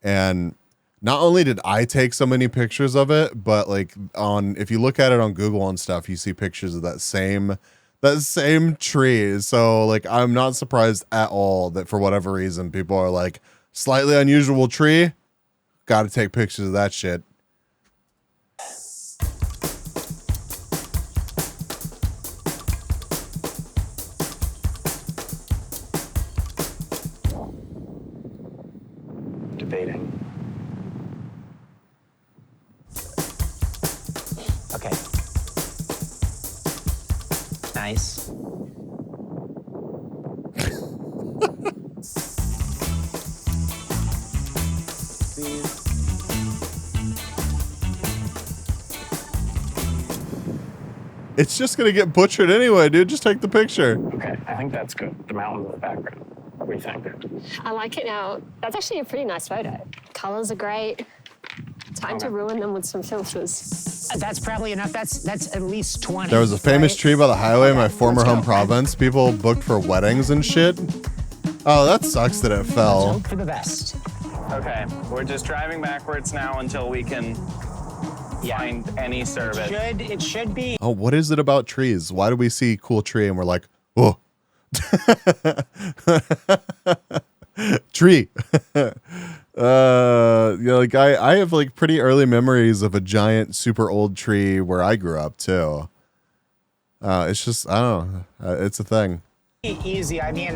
And not only did I take so many pictures of it, but like if you look at it on Google and stuff, you see pictures of that same tree. So like, I'm not surprised at all that for whatever reason, people are like slightly unusual tree. Got to take pictures of that shit. Debating. Okay. Nice. It's just going to get butchered anyway, dude. Just take the picture. Okay, I think that's good. The mountains in the background. What do you think? I like it now. That's actually a pretty nice photo. Colors are great. Time to ruin them with some filters. That's probably enough. That's at least 20. There was a famous right? tree by the highway in my Okay, former let's home go. province. People booked for weddings and shit. Oh, that sucks that it Let's fell. hope for the best. Okay, we're just driving backwards now until we can find any service. It should be. Oh, what is it about trees? Why do we see cool tree and we're like, oh, tree. Yeah, like I have like pretty early memories of a giant, super old tree where I grew up too. It's just I don't know. It's a thing. Easy. I mean,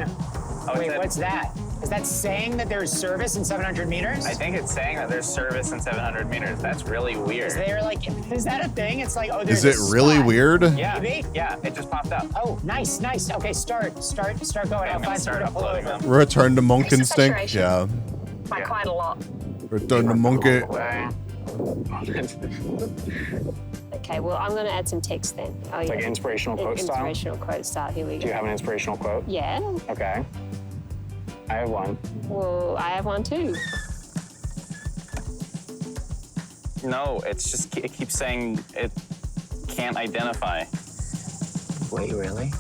wait, what's that? Is that saying that there's service in 700 meters? I think it's saying that there's service in 700 meters. That's really weird. Is that a thing? It's like, oh, there's Is it really weird? Yeah, yeah, it just popped up. Oh, nice. Okay, start going. I'll find start somewhere to pull uploading over. them. Return to monk It's a instinct. saturation. Yeah. By quite a lot. Return to monkey. Okay, Okay, well, I'm going to add some text then. Oh, It's like inspirational quote style? Inspirational quote style. Here we go. Do you have an inspirational quote? Yeah. Okay. I have one. Well, I have one too. No, it's just it keeps saying it can't identify. Wait, really?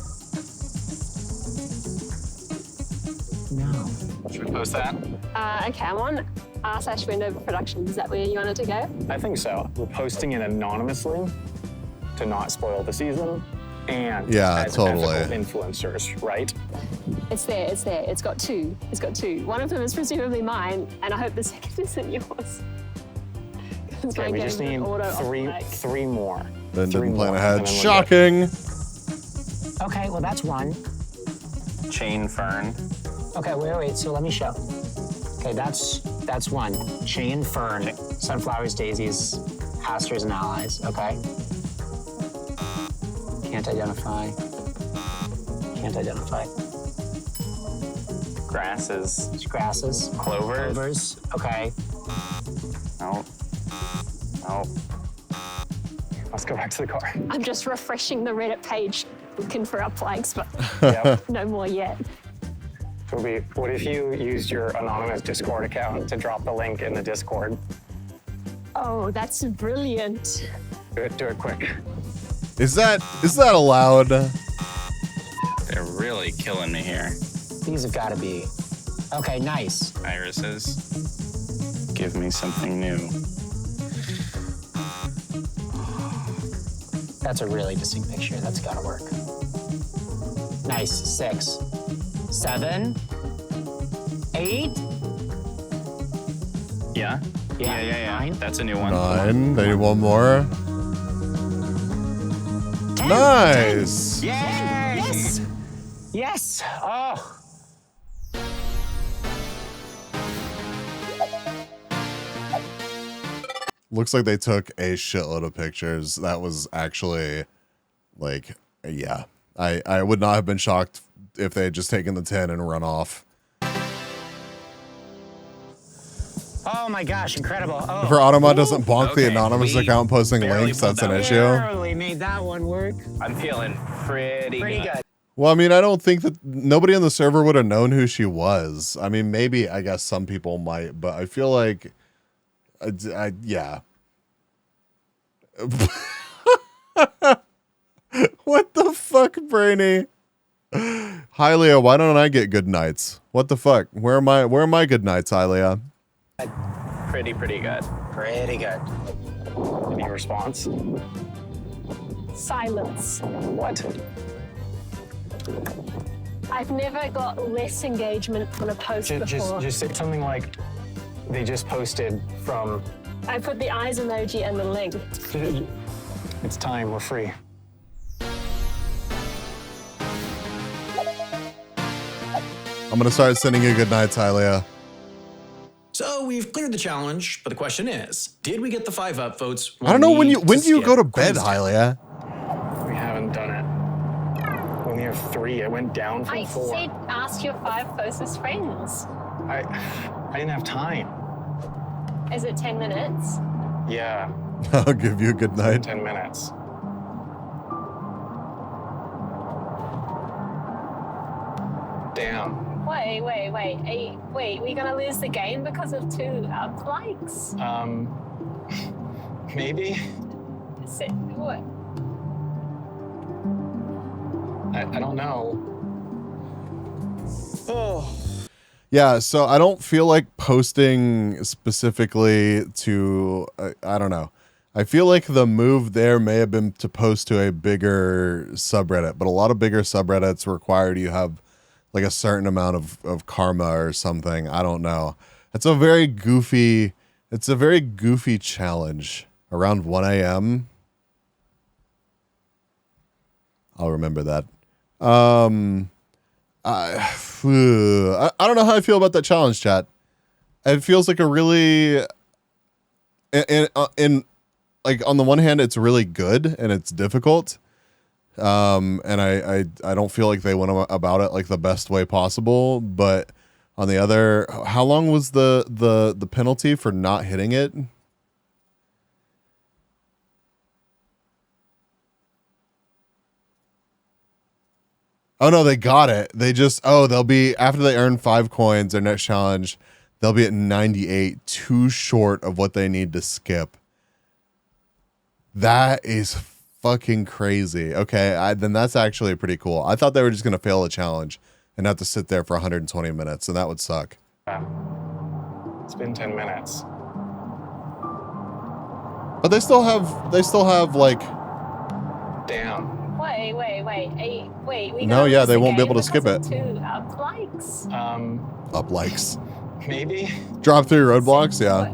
No. Should we post that? Okay, I'm on r/window productions. Is that where you wanted to go? I think so. We're posting it anonymously to not spoil the season. And Yeah, as totally. ethical influencers, right? It's there, it's there. It's got two. It's got two. One of them is presumably mine, and I hope the second isn't yours. Okay, we just need three more. Then Three didn't plan more, ahead. and then we're Shocking. Okay, well, that's one. Chain fern. Okay, wait, so let me show. Okay, that's one. Chain, fern, sunflowers, daisies, asters, and allies. Okay. Can't identify. Can't identify. Grasses. Grasses. Clovers. Clovers. Okay. No. No. Let's go back to the car. I'm just refreshing the Reddit page looking for up likes, but Yep. no more yet. Toby, what if you used your anonymous Discord account to drop the link in the Discord? Oh, that's brilliant. Do it quick. Is that allowed? They're really killing me here. These have got to be. Okay, nice. Irises. Give me something new. That's a really distinct picture. That's got to work. Nice. 6, 7, 8. Yeah? Yeah. 9. That's a new one. 9. They need one more. 10. Nice. 10. Yes. Yes. Oh. Looks like they took a shitload of pictures. That was actually, like, yeah. I would not have been shocked if they had just taken the 10 and run off. Oh my gosh, incredible. Oh. If her Automod doesn't bonk the Okay, anonymous we account posting barely links, pulled that's an that issue. Barely made that one work. I'm feeling pretty good. Well, I mean, I don't think that nobody on the server would have known who she was. I mean, maybe, I guess some people might, but I feel like, yeah. What the fuck, Brainy? Hi, Leah, why don't I get good nights? What the fuck? Where are my good nights, hi, Leah? Pretty good. Pretty good. Any response? Silence. What? I've never got less engagement on a post before. Just say something like, they just posted from. I put the eyes emoji and the link. It's time, we're free. I'm gonna start sending you good nights, hi, Leah. So we've cleared the challenge, but the question is, did we get the 5 upvotes? I don't know when do you skip go to bed, Queen's hi, Leah? We haven't done it. We only have 3. It went down from I 4. said ask your 5 closest friends. I didn't have time. Is it 10 minutes? Yeah, I'll give you a good night. 10 minutes. Damn. Wait. We're gonna lose the game because of 2 up likes? Maybe? What? I don't know. Oh. Yeah, so I don't feel like posting specifically to, I don't know. I feel like the move there may have been to post to a bigger subreddit, but a lot of bigger subreddits require you have like a certain amount of karma or something. I don't know. It's a very goofy challenge around 1 a.m. I'll remember that. I don't know how I feel about that challenge, chat. It feels like a really, in like on the one hand, it's really good and it's difficult. And I don't feel like they went about it like the best way possible. But on the other, how long was the penalty for not hitting it? Oh no, they got it. They just they'll be after they earn 5 coins their next challenge, they'll be at 98, too short of what they need to skip. That is fucking crazy. Okay, then that's actually pretty cool. I thought they were just gonna fail a challenge and have to sit there for 120 minutes, and that would suck. It's been 10 minutes. But they still have like. Damn. Wait. We No, gotta yeah, lose they the won't be game able to skip it. because of 2 up likes. Up likes. Maybe. Drop through roadblocks, yeah.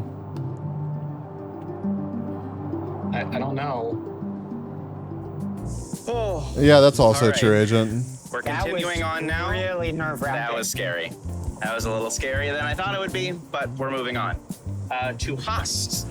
I don't know. Oh. Yeah, that's also All right. true, Agent. We're continuing on now. Really nerve-wracking. That was scary. That was a little scarier than I thought it would be, but we're moving on. To hosts.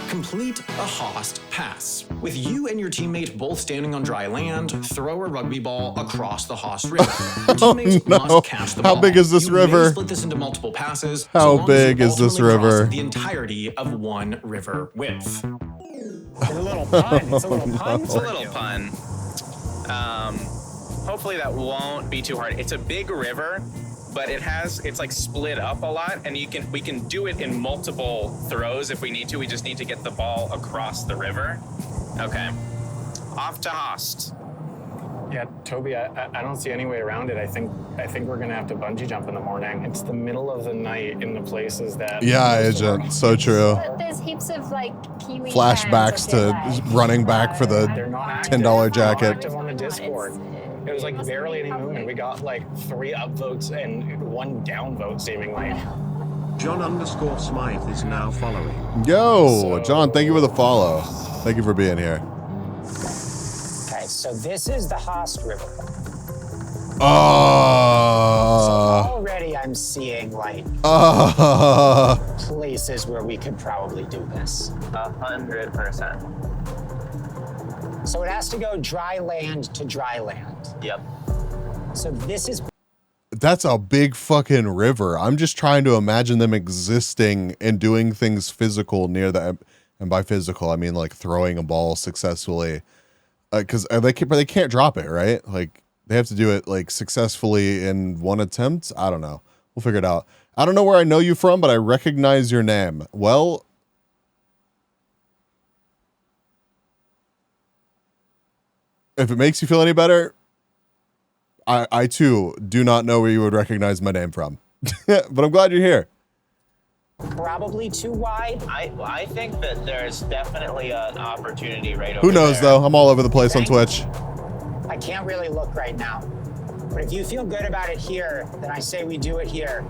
Complete a host pass. With you and your teammate both standing on dry land, throw a rugby ball across the host river. Your teammate must catch the ball. How big is this you river? May split this into multiple passes. How so long big as you is this ultimately cross river? The entirety of one river width. It's a little pun. It's a little pun. It's a little pun. Hopefully that won't be too hard. It's a big river, but it's like split up a lot, and we can do it in multiple throws if we need to. We just need to get the ball across the river. Okay. Off to host. Yeah, Toby, I don't see any way around it. I think we're gonna have to bungee jump in the morning. It's the middle of the night in the places that. Yeah, Agent, so true. But there's heaps of like Kiwi Flashbacks fans that to get, like, running back for the $10 jacket. Active on the Discord. It was like barely any movement. We got like 3 upvotes and 1 downvote seemingly. John_Smythe is now following. Yo, John, thank you for the follow. Thank you for being here. Okay, so this is the Host River. Already I'm seeing like places where we could probably do this. 100%. So it has to go dry land to dry land. Yep. So this is That's a big fucking river. I'm just trying to imagine them existing and doing things physical near the, and by physical I mean like throwing a ball successfully, because they can't drop it, right? Like they have to do it like successfully in one attempt. I don't know. We'll figure it out. I don't know where I know you from, but I recognize your name. Well, if it makes you feel any better, I too do not know where you would recognize my name from, but I'm glad you're here. probably too wide. I think that there's definitely an opportunity right over Who knows there. though? I'm all over the place on Twitch. I can't really look right now. But if you feel good about it here, then I say we do it here.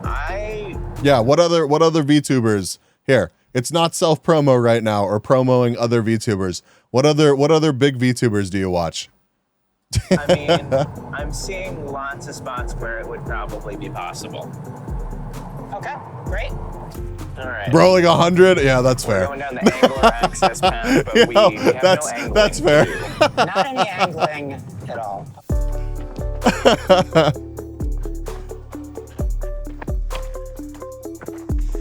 Yeah, what other VTubers here? It's not self promo right now or promoting other VTubers. What other big VTubers do you watch? I mean, I'm seeing lots of spots where it would probably be possible. Okay, great. All right. Rolling 100? Yeah, that's We're fair. going down the angler access path, but Yeah, we have that's no angling. that's fair. Not any angling at all.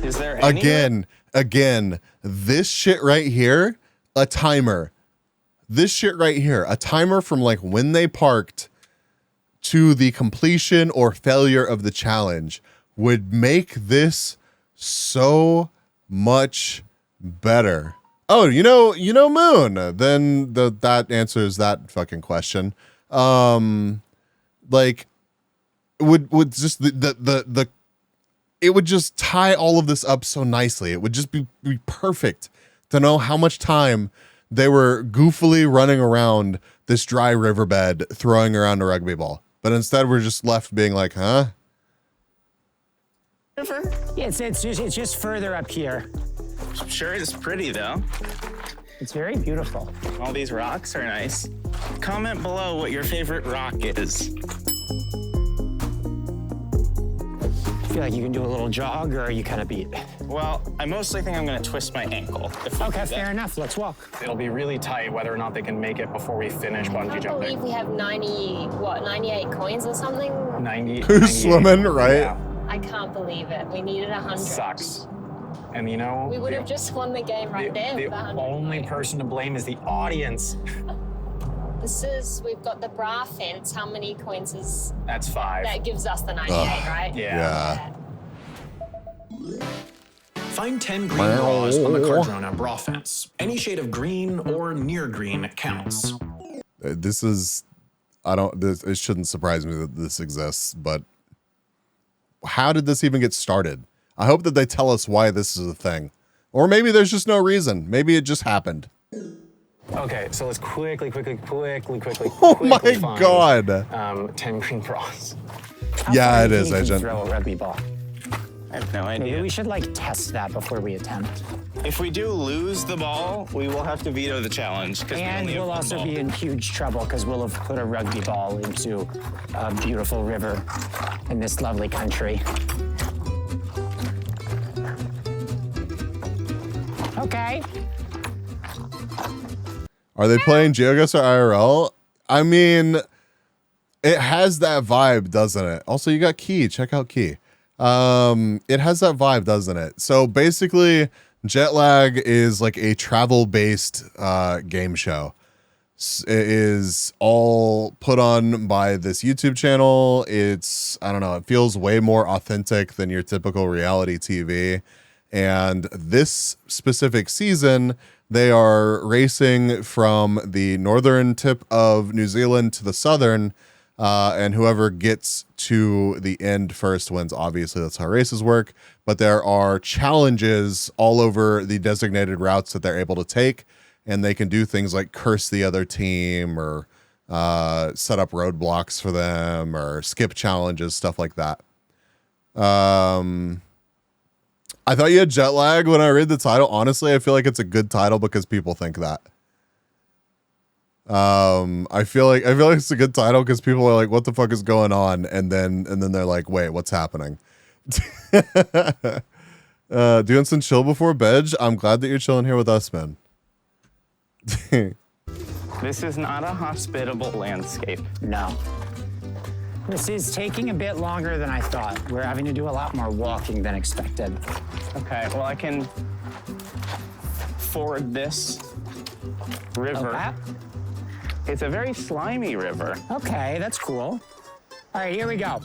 Is there any? Again, this shit right here, a timer. This shit right here, a timer from like when they parked to the completion or failure of the challenge would make this so much better. Oh, you know, Moon. Then that answers that fucking question. Like would just the it would just tie all of this up so nicely. It would just be perfect to know how much time they were goofily running around this dry riverbed throwing around a rugby ball. But instead we're just left being like, huh? Yeah, it's just further up here. Sure is pretty though. It's very beautiful. All these rocks are nice. Comment below what your favorite rock is. Feel like you can do a little jog, or are you kind of beat? Well, I mostly think I'm gonna twist my ankle. Okay, fair enough. Let's walk. It'll be really tight whether or not they can make it before we finish I bungee can't jumping. believe we have 98 coins or something. 90. Who's swimming, right? Yeah, I can't believe it. We needed 100. sucks. And you know, We would have just won the game right there the with 100. only person to blame is the audience. We've got the bra fence. How many coins is That's 5. that? Gives us the 98, right? Yeah. Find 10 green bras on the Cardrona bra fence. Any shade of green or near green counts. It shouldn't surprise me that this exists, but how did this even get started? I hope that they tell us why this is a thing. Or maybe there's just no reason. Maybe it just happened. Okay, so let's quickly Oh my find, God. 10 green bras. Yeah, it is, You can Agent. throw a rugby ball. I have no idea. Maybe we should like test that before we attempt. If we do lose the ball, we will have to veto the challenge. And we'll also be in huge trouble because we'll have put a rugby ball into a beautiful river in this lovely country. Okay. Are they playing GeoGuessr IRL? I mean, it has that vibe, doesn't it? Also, you got Key. Check out Key. It has that vibe, doesn't it? So basically, Jet Lag is like a travel-based game show. It is all put on by this YouTube channel. I don't know, it feels way more authentic than your typical reality TV. And this specific season, they are racing from the northern tip of New Zealand to the southern, and whoever gets to the end first wins. Obviously, that's how races work. But there are challenges all over the designated routes that they're able to take, and they can do things like curse the other team or set up roadblocks for them or skip challenges, stuff like that. I thought you had jet lag when I read the title. Honestly, I feel like it's a good title because people think that. I feel like it's a good title because people are like, "What the fuck is going on?" And then they're like, "Wait, what's happening?" Doing some chill before bed. I'm glad that you're chilling here with us, man. This is not a hospitable landscape. No. This is taking a bit longer than I thought. We're having to do a lot more walking than expected. Okay, well, I can ford this river. Okay. It's a very slimy river. Okay, that's cool. All right, here we go.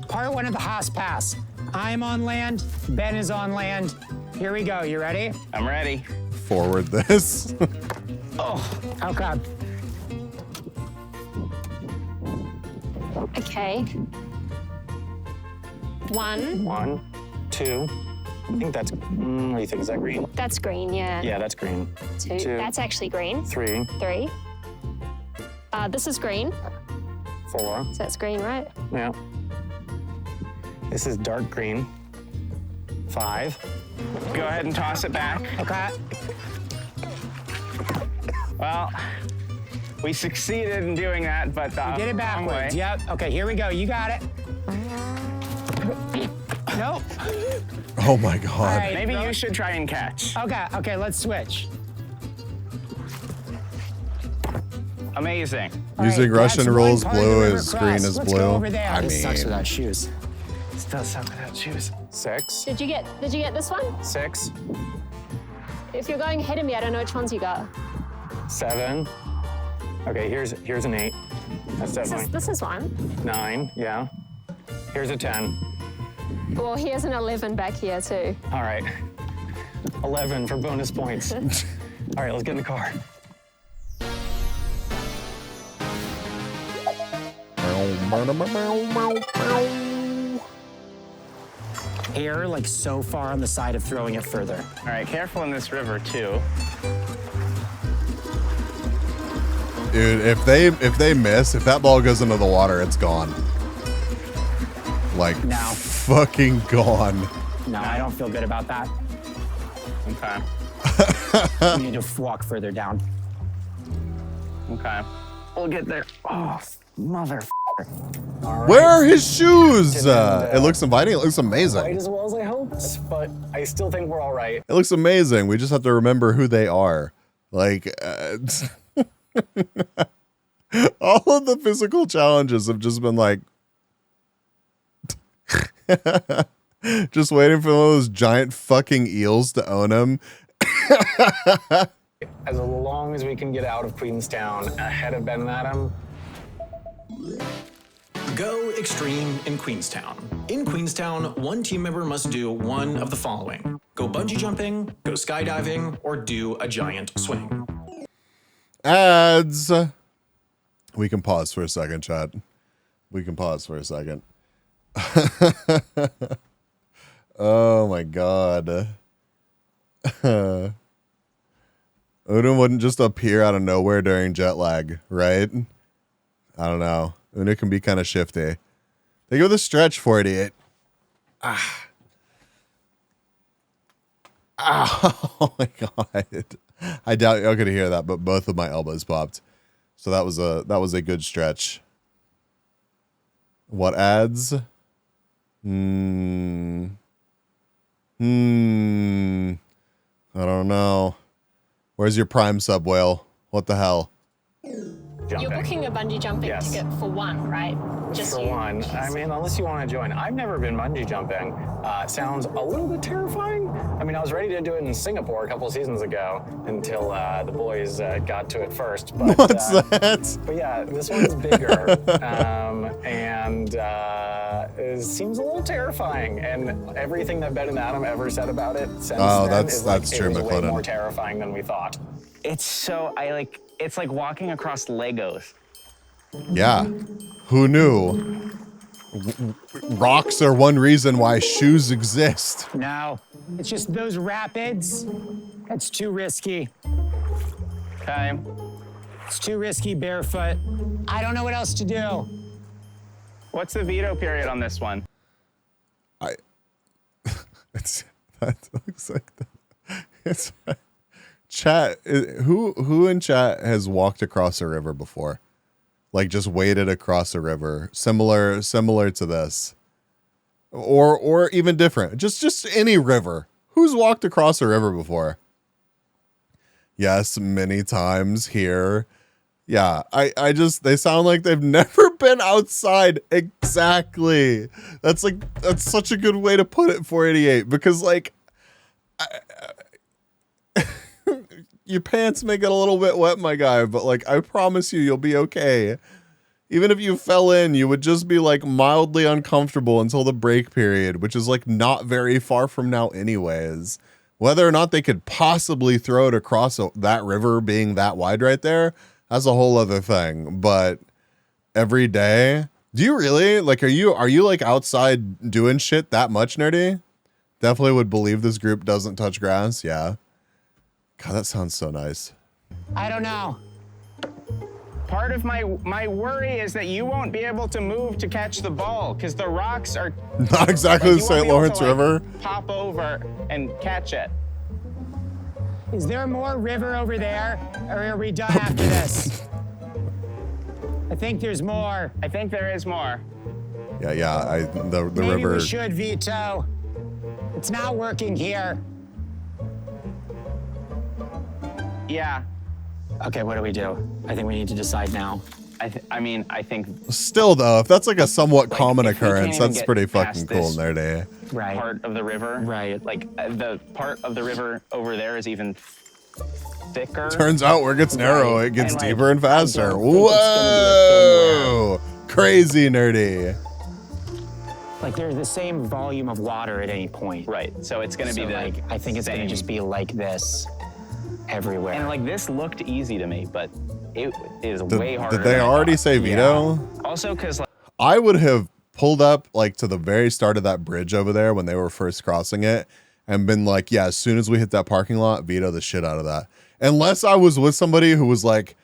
Part 1 of the Haas Pass. I'm on land, Ben is on land. Here we go, you ready? I'm ready. Forward this. Oh, okay. Okay. 1. 1, 2. I think that's. What do you think? Is that green? That's green, yeah. Yeah, that's green. 2. That's actually green. 3. 3. This is green. 4. So that's green, right? Yeah. This is dark green. 5. Go ahead and toss it back. Okay. Well, we succeeded in doing that, but You did it backwards. Yep. Okay, here we go. You got it. Nope. Oh my God. Right, maybe you should try and catch. Okay, let's switch. Amazing. Using Russian rules, blue is green is Let's blue. go over there. I This mean, sucks without shoes. This does suck without shoes. 6. Did you get this one? 6. If you're going ahead of me, I don't know which ones you got. 7. Okay, here's an 8. That's definitely. This is 1. 9. Yeah. Here's a 10. Well, here's an 11 back here too. All right. 11 for bonus points. All right, let's get in the car. Air like so far on the side of throwing it further. All right, careful in this river too. dude, if they miss, if that ball goes into the water, it's gone. Like, No. fucking gone. No, I don't feel good about that. Okay. We need to walk further down. Okay. We'll get there. Oh, mother. Where are his shoes? It looks inviting. It looks Quite amazing. as well as I hoped, but I still think we're all right. It looks amazing. We just have to remember who they are. Like, all of the physical challenges have just been like, just waiting for one of those giant fucking eels to own him. As long as we can get out of Queenstown ahead of Ben and Adam. Go extreme in Queenstown. In Queenstown, one team member must do one of the following: go bungee jumping, go skydiving, or do a giant swing. Ads. We can pause for a second, chat. We can pause for a second. Oh my god. Odin wouldn't just appear out of nowhere during jet lag, right? I don't know. Una can be kind of shifty. They go the stretch 48. Ah. Oh my god. I doubt y'all could hear that, but both of my elbows popped. So that was a good stretch. What ads? I don't know. Where's your Prime sub, Whale? What the hell? You're booking a bungee jumping ticket for one, right? Just for you. one. I mean, unless you want to join. I've never been bungee jumping. Sounds a little bit terrifying. I mean, I was ready to do it in Singapore a couple of seasons ago until the boys got to it first. But, what's that? But yeah, this one's bigger. And it seems a little terrifying. And everything that Ben and Adam ever said about it since then is that's true, it was way McLennan. more terrifying than we thought. It's like walking across Legos. Yeah. Who knew? Rocks are one reason why shoes exist. No, it's just those rapids. That's too risky. Okay. It's too risky barefoot. I don't know what else to do. What's the veto period on this one? That looks like it's chat. Who in chat has walked across a river before? Like just waded across a river, similar to this, or even different. Just any river. Who's walked across a river before? Yes, many times here. Yeah, I just, they sound like they've never been outside. Exactly. That's such a good way to put it, 488, because like, your pants may get a little bit wet, my guy, but like, I promise you'll be okay. Even if you fell in, you would just be like mildly uncomfortable until the break period, which is like not very far from now anyways. Whether or not they could possibly throw it across that river being that wide right there, that's a whole other thing. But every day, do you really like, are you like outside doing shit that much, Nerdy? Definitely would believe this group doesn't touch grass. Yeah. God, that sounds so nice. I don't know. Part of my worry is that you won't be able to move to catch the ball because the rocks are not exactly the St. Lawrence River. Pop over and catch it. Is there more river over there, or are we done after this? I think there's more. I think there is more. Yeah. The Maybe river. we should veto. It's not working here. Yeah. Okay, what do we do? I think we need to decide now. I mean, I think Still though, if that's like a somewhat common if we can't occurrence, even that's get pretty past fucking cool, this Nerdy. Right. part of the river. Right. Like the part of the river over there is even thicker. Turns out where it gets narrow, it gets And, like, deeper and faster. I don't think it's gonna Whoa! Crazy nerdy. Like there's the same volume of water at any point. Right. So it's gonna be the like, I think it's gonna same. just be like this everywhere. And like this looked easy to me, but it is way harder. Did they than I already thought. say veto? Yeah. Also, because like I would have pulled up like to the very start of that bridge over there when they were first crossing it and been like, yeah, as soon as we hit that parking lot, veto the shit out of that. Unless I was with somebody who was like,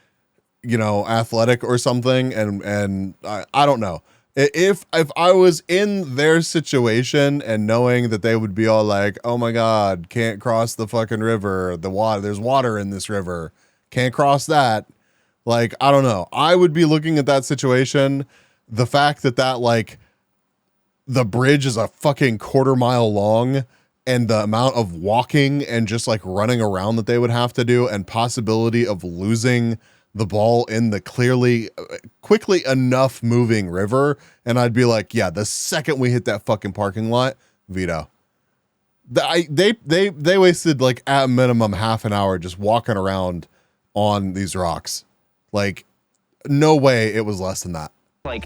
you know, athletic or something, and I don't know. If I was in their situation and knowing that they would be all like, oh my God, can't cross the fucking river, the water, there's water in this river, can't cross that. Like, I don't know. I would be looking at that situation. The fact that like the bridge is a fucking quarter-mile long and the amount of walking and just like running around that they would have to do and possibility of losing the ball in the clearly quickly enough moving river. And I'd be like, yeah, the second we hit that fucking parking lot, veto. They wasted like at minimum half an hour just walking around on these rocks. Like, no way it was less than that. Like,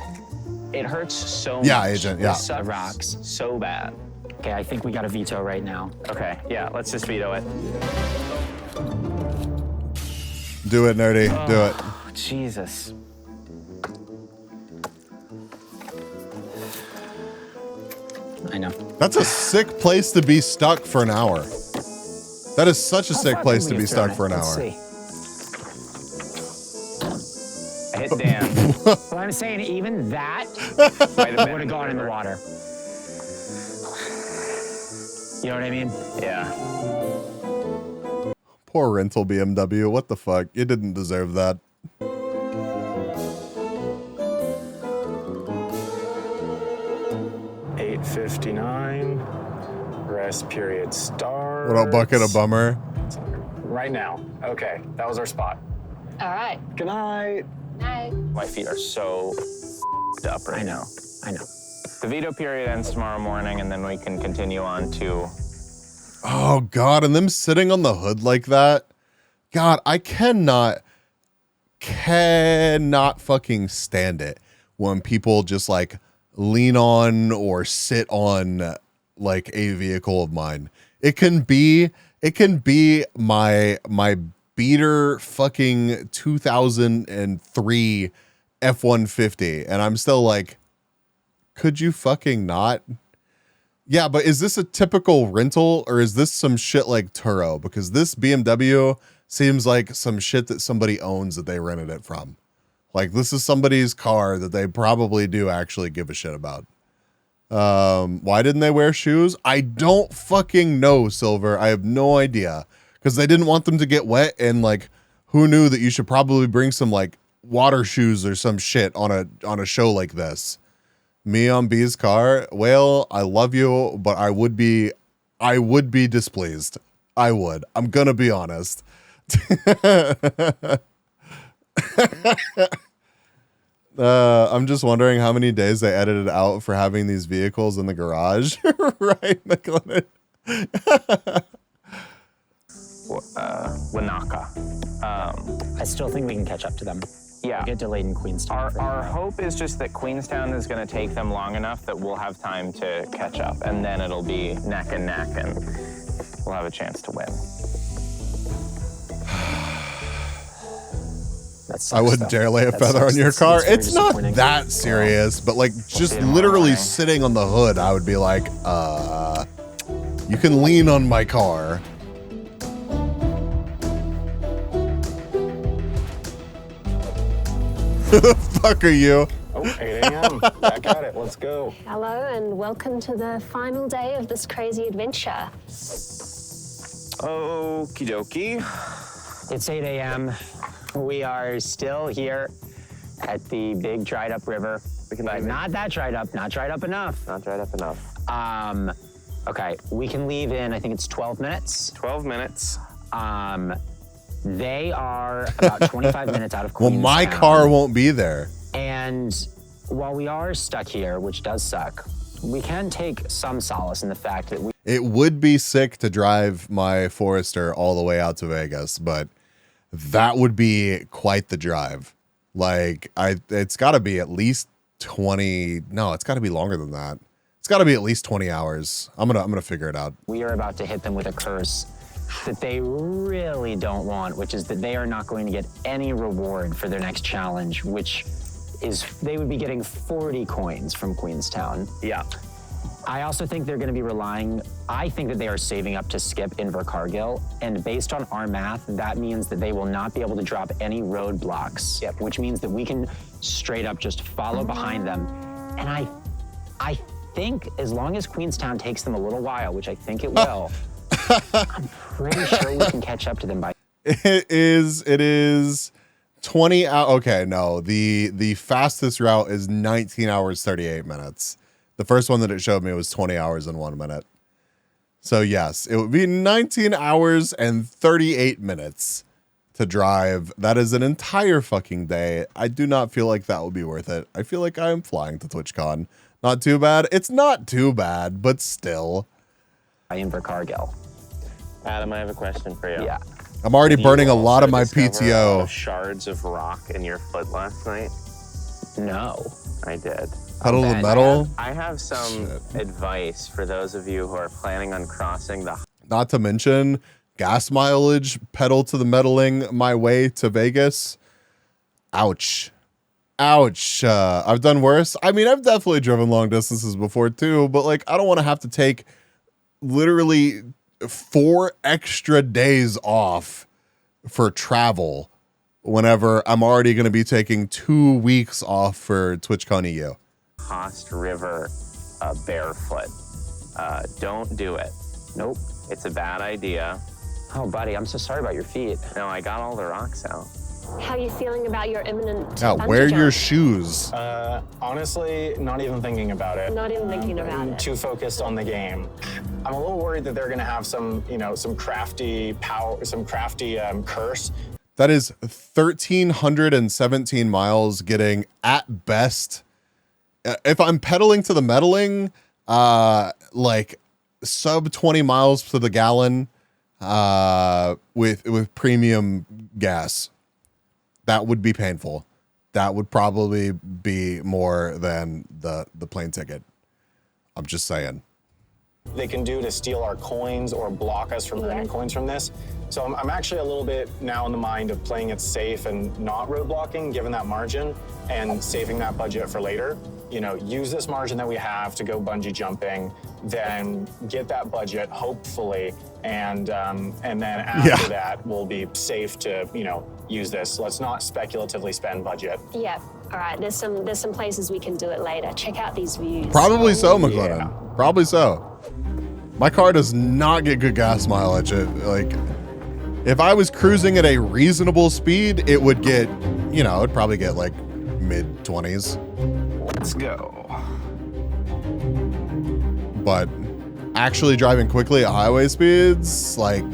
it hurts so Yeah, much. Agent, yeah. The rocks so bad. Okay, I think we got a veto right now. Okay, yeah, let's just veto it. Do it, nerdy. Do it. Jesus. I know. That's a sick place to be stuck for an hour. That is such a How sick far place can to we be have thrown stuck for an it? hour. Let's see. I hit Dan. Well, I'm saying even that would have gone in the water. You know what I mean? Yeah. Poor rental BMW. What the fuck? You didn't deserve that. Rest period starts. What up, bucket of bummer? Right now. Okay, that was our spot. All right. Good night. Night. My feet are so up right now. I know. The veto period ends tomorrow morning, and then we can continue on to. Oh God, and them sitting on the hood like that. God, I cannot fucking stand it when people just like lean on or sit on like a vehicle of mine. It can be my beater fucking 2003 F-150, and I'm still like, could you fucking not? Yeah, but is this a typical rental or is this some shit like Turo? Because this BMW seems like some shit that somebody owns that they rented it from. Like, this is somebody's car that they probably do actually give a shit about. Why didn't they wear shoes? I don't fucking know, Silver. I have no idea. Because they didn't want them to get wet, and like, who knew that you should probably bring some like water shoes or some shit on a show like this. Me on B's car, well, I love you, but I would be displeased. I would. I'm gonna be honest. I'm just wondering how many days they edited out for having these vehicles in the garage. Right, McLennan? Wanaka. I still think we can catch up to them. Yeah. We'll get delayed in Queenstown. Our hope is just that Queenstown is going to take them long enough that we'll have time to catch up, and then it'll be neck and neck, and we'll have a chance to win. I wouldn't dare lay a feather on your car. It's not that serious, but like just literally sitting on the hood, I would be like, you can lean on my car. Who the fuck are you? Oh, 8 a.m. Back at it. Let's go. Hello and welcome to the final day of this crazy adventure. Okie dokie. It's 8 a.m. We are still here at the big dried up river. But not that dried up, not dried up enough. Not dried up enough. Okay, we can leave in, I think it's 12 minutes. 12 minutes. They are about 25 minutes out of Well, Queenstown. my car won't be there. And while we are stuck here, which does suck, we can take some solace in the fact that we... It would be sick to drive my Forester all the way out to Vegas, but that would be quite the drive. Like, it's got to be at least 20. No, it's got to be longer than that. It's got to be at least 20 hours. I'm gonna figure it out. We are about to hit them with a curse that they really don't want, which is that they are not going to get any reward for their next challenge, which is they would be getting 40 coins from Queenstown. Yeah. I also think they're going to be I think that they are saving up to skip Invercargill, and based on our math, that means that they will not be able to drop any roadblocks, which means that we can straight up just follow behind them. And I think as long as Queenstown takes them a little while, which I think it will, I'm pretty sure we can catch up to them by... It is 20 hours. Okay, no, the fastest route is 19 hours, 38 minutes. The first one that it showed me was 20 hours and 1 minute. So yes, it would be 19 hours and 38 minutes to drive. That is an entire fucking day. I do not feel like that would be worth it. I feel like I am flying to TwitchCon. Not too bad. It's not too bad, but still. in for Cargill. Adam, I have a question for you. Yeah. I'm already Did burning you a lot of also my discover, PTO. Shards of rock in your foot last night? No. I did. Pedal to the metal. I have some advice for those of you who are planning on crossing the. Not to mention gas mileage, pedal to the metaling my way to Vegas. Ouch. Ouch. I've done worse. I mean, I've definitely driven long distances before too, but like, I don't want to have to take literally 4 extra days off for travel whenever I'm already going to be taking 2 weeks off for TwitchCon EU. Host River barefoot. Don't do it. Nope. It's a bad idea. Oh, buddy, I'm so sorry about your feet. No, I got all the rocks out. How are you feeling about your imminent Yeah, bungee wear your jump? shoes. Honestly, not even thinking about it. Not even thinking about I'm it. too focused on the game. I'm a little worried that they're gonna have some, some crafty power, some crafty curse. That is 1,317 miles getting at best. If I'm pedaling to the metaling, like sub 20 miles to the gallon, with premium gas. That would be painful. That would probably be more than the plane ticket. I'm just saying. They can do to steal our coins or block us from earning coins from this. So I'm actually a little bit now in the mind of playing it safe and not roadblocking, given that margin, and saving that budget for later. Use this margin that we have to go bungee jumping, then get that budget, hopefully, and then after that, we'll be safe to, use this. Let's not speculatively spend budget. Yeah. All right. There's some places we can do it later. Check out these views. Probably so, McLennan. Probably so. My car does not get good gas mileage. Like, if I was cruising at a reasonable speed, it would get, it'd probably get like mid-20s. Let's go. But actually driving quickly at highway speeds, like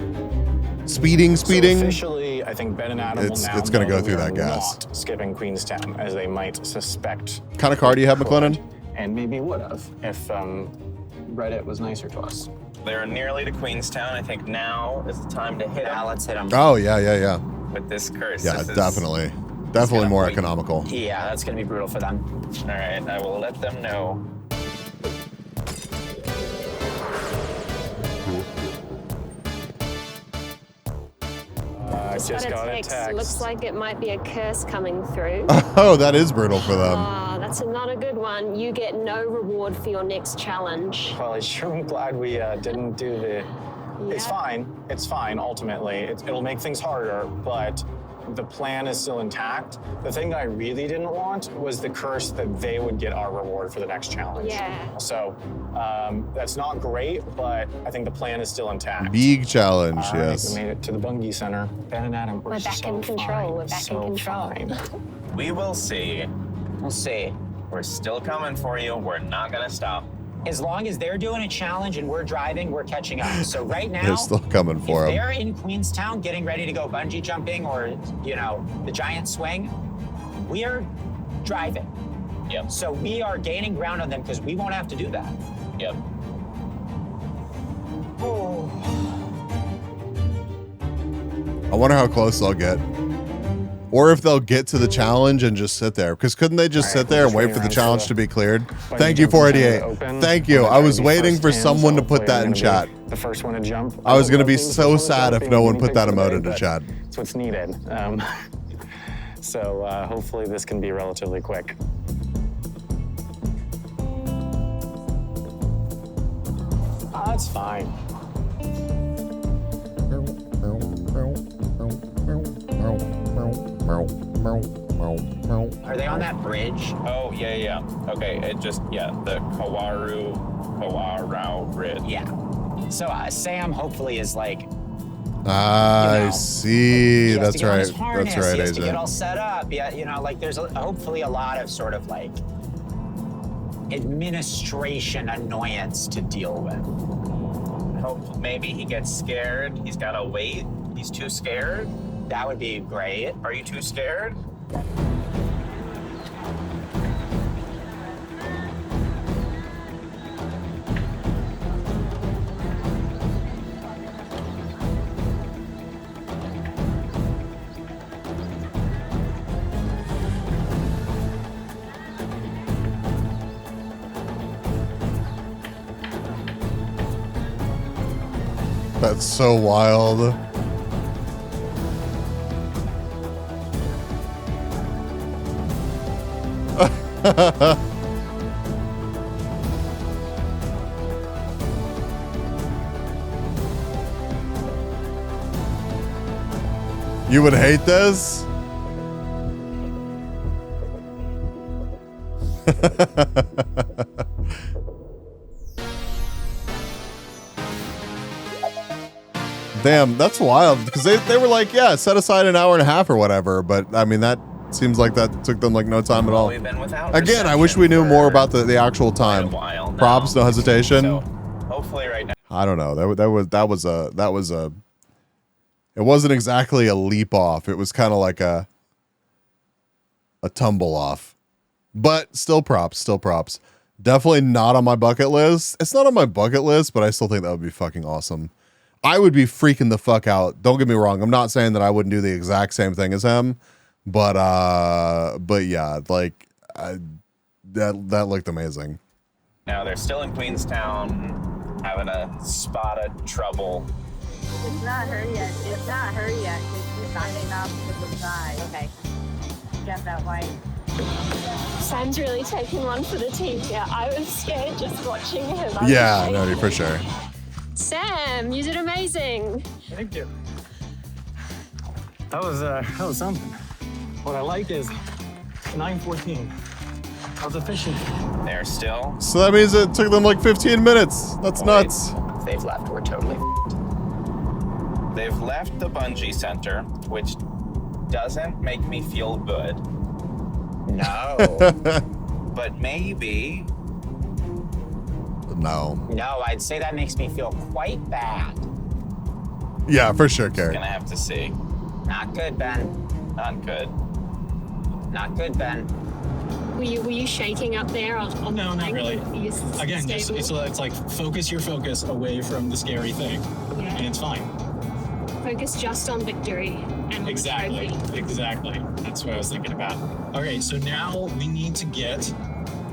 speeding. So officially, I think Ben and Adam will now it's going to know go through we are that gas. not skipping Queenstown, as they might suspect. What kind of car do you have, McLennan? And maybe would have if Reddit was nicer to us. They're nearly to Queenstown. I think now is the time to hit them. Let's hit them. Oh, yeah. With this curse. Yeah, This is- definitely. Definitely more economical. Yeah, that's gonna be brutal for them. All right, I will let them know. I just got a text. Looks like it might be a curse coming through. Oh, that is brutal for them. Ah, that's not a good one. You get no reward for your next challenge. Well, I sure am glad we didn't do the. It's fine. It's fine. Ultimately, it'll make things harder, but the plan is still intact. The thing that I really didn't want was the curse that they would get our reward for the next challenge. Yeah. So that's not great, but I think the plan is still intact. Big challenge, All right, yes. we made it to the Bungie Center. Ben and Adam, We're back in control. We're back in control. We will see. We'll see. We're still coming for you. We're not gonna stop. As long as they're doing a challenge and we're driving, we're catching up. So right now, They're still coming for if him. they're in Queenstown getting ready to go bungee jumping or, the giant swing, we are driving. Yep. So we are gaining ground on them because we won't have to do that. Yep. I wonder how close they'll get. Or if they'll get to the challenge and just sit there. Because couldn't they just sit there and wait for the challenge to be cleared? Thank you, 488. Thank you. I was waiting for someone to put that in chat. The first one to jump. I was going to be so sad if no one put that emote into chat. That's what's needed. So hopefully this can be relatively quick. That's fine. Are they on that bridge? Oh, yeah. Okay, the Kawarau Bridge. Yeah. So Sam hopefully is like, I see. he has That's to get on right. his harness, That's right, he has to get all AJ. set up. Yeah, there's hopefully a lot of sort of like administration annoyance to deal with. Hope maybe he gets scared. He's got to wait. He's too scared. That would be great. Are you too scared? That's so wild. You would hate this? Damn, that's wild, because they were like, yeah, set aside an hour and a half or whatever, but I mean, that seems like that took them like no time at all. We've been without Again, I wish we knew more about the actual time. Props, no hesitation. So hopefully right now. I don't know. That was a. It wasn't exactly a leap off. It was kind of like a tumble off, but still props. Still props. Definitely not on my bucket list. It's not on my bucket list, but I still think that would be fucking awesome. I would be freaking the fuck out. Don't get me wrong. I'm not saying that I wouldn't do the exact same thing as him, but yeah, like that looked amazing. Now they're still in Queenstown, having a spot of trouble. It's not her yet. It's not her yet. She's knocking off to the side. Okay. Get that white. Sam's really taking one for the team. Yeah, I was scared just watching him. Yeah, no, for sure. Sam, you did amazing. Thank you. That was something. What I liked is 9:14. I was efficient. They're still. So that means it took them like 15 minutes. That's nuts. They've left. We're totally. They've left the bungee center, which doesn't make me feel good. No. But maybe. No. No, I'd say that makes me feel quite bad. Yeah, for sure, Carrie. Gonna have to see. Not good, Ben. Not good. Not good, Ben. Were you shaking up there? No, not really. Again, just stable? it's like focus your focus away from the scary thing, Yeah. and it's fine. Focus just on victory and Exactly. That's what I was thinking about. Okay, so now we need to get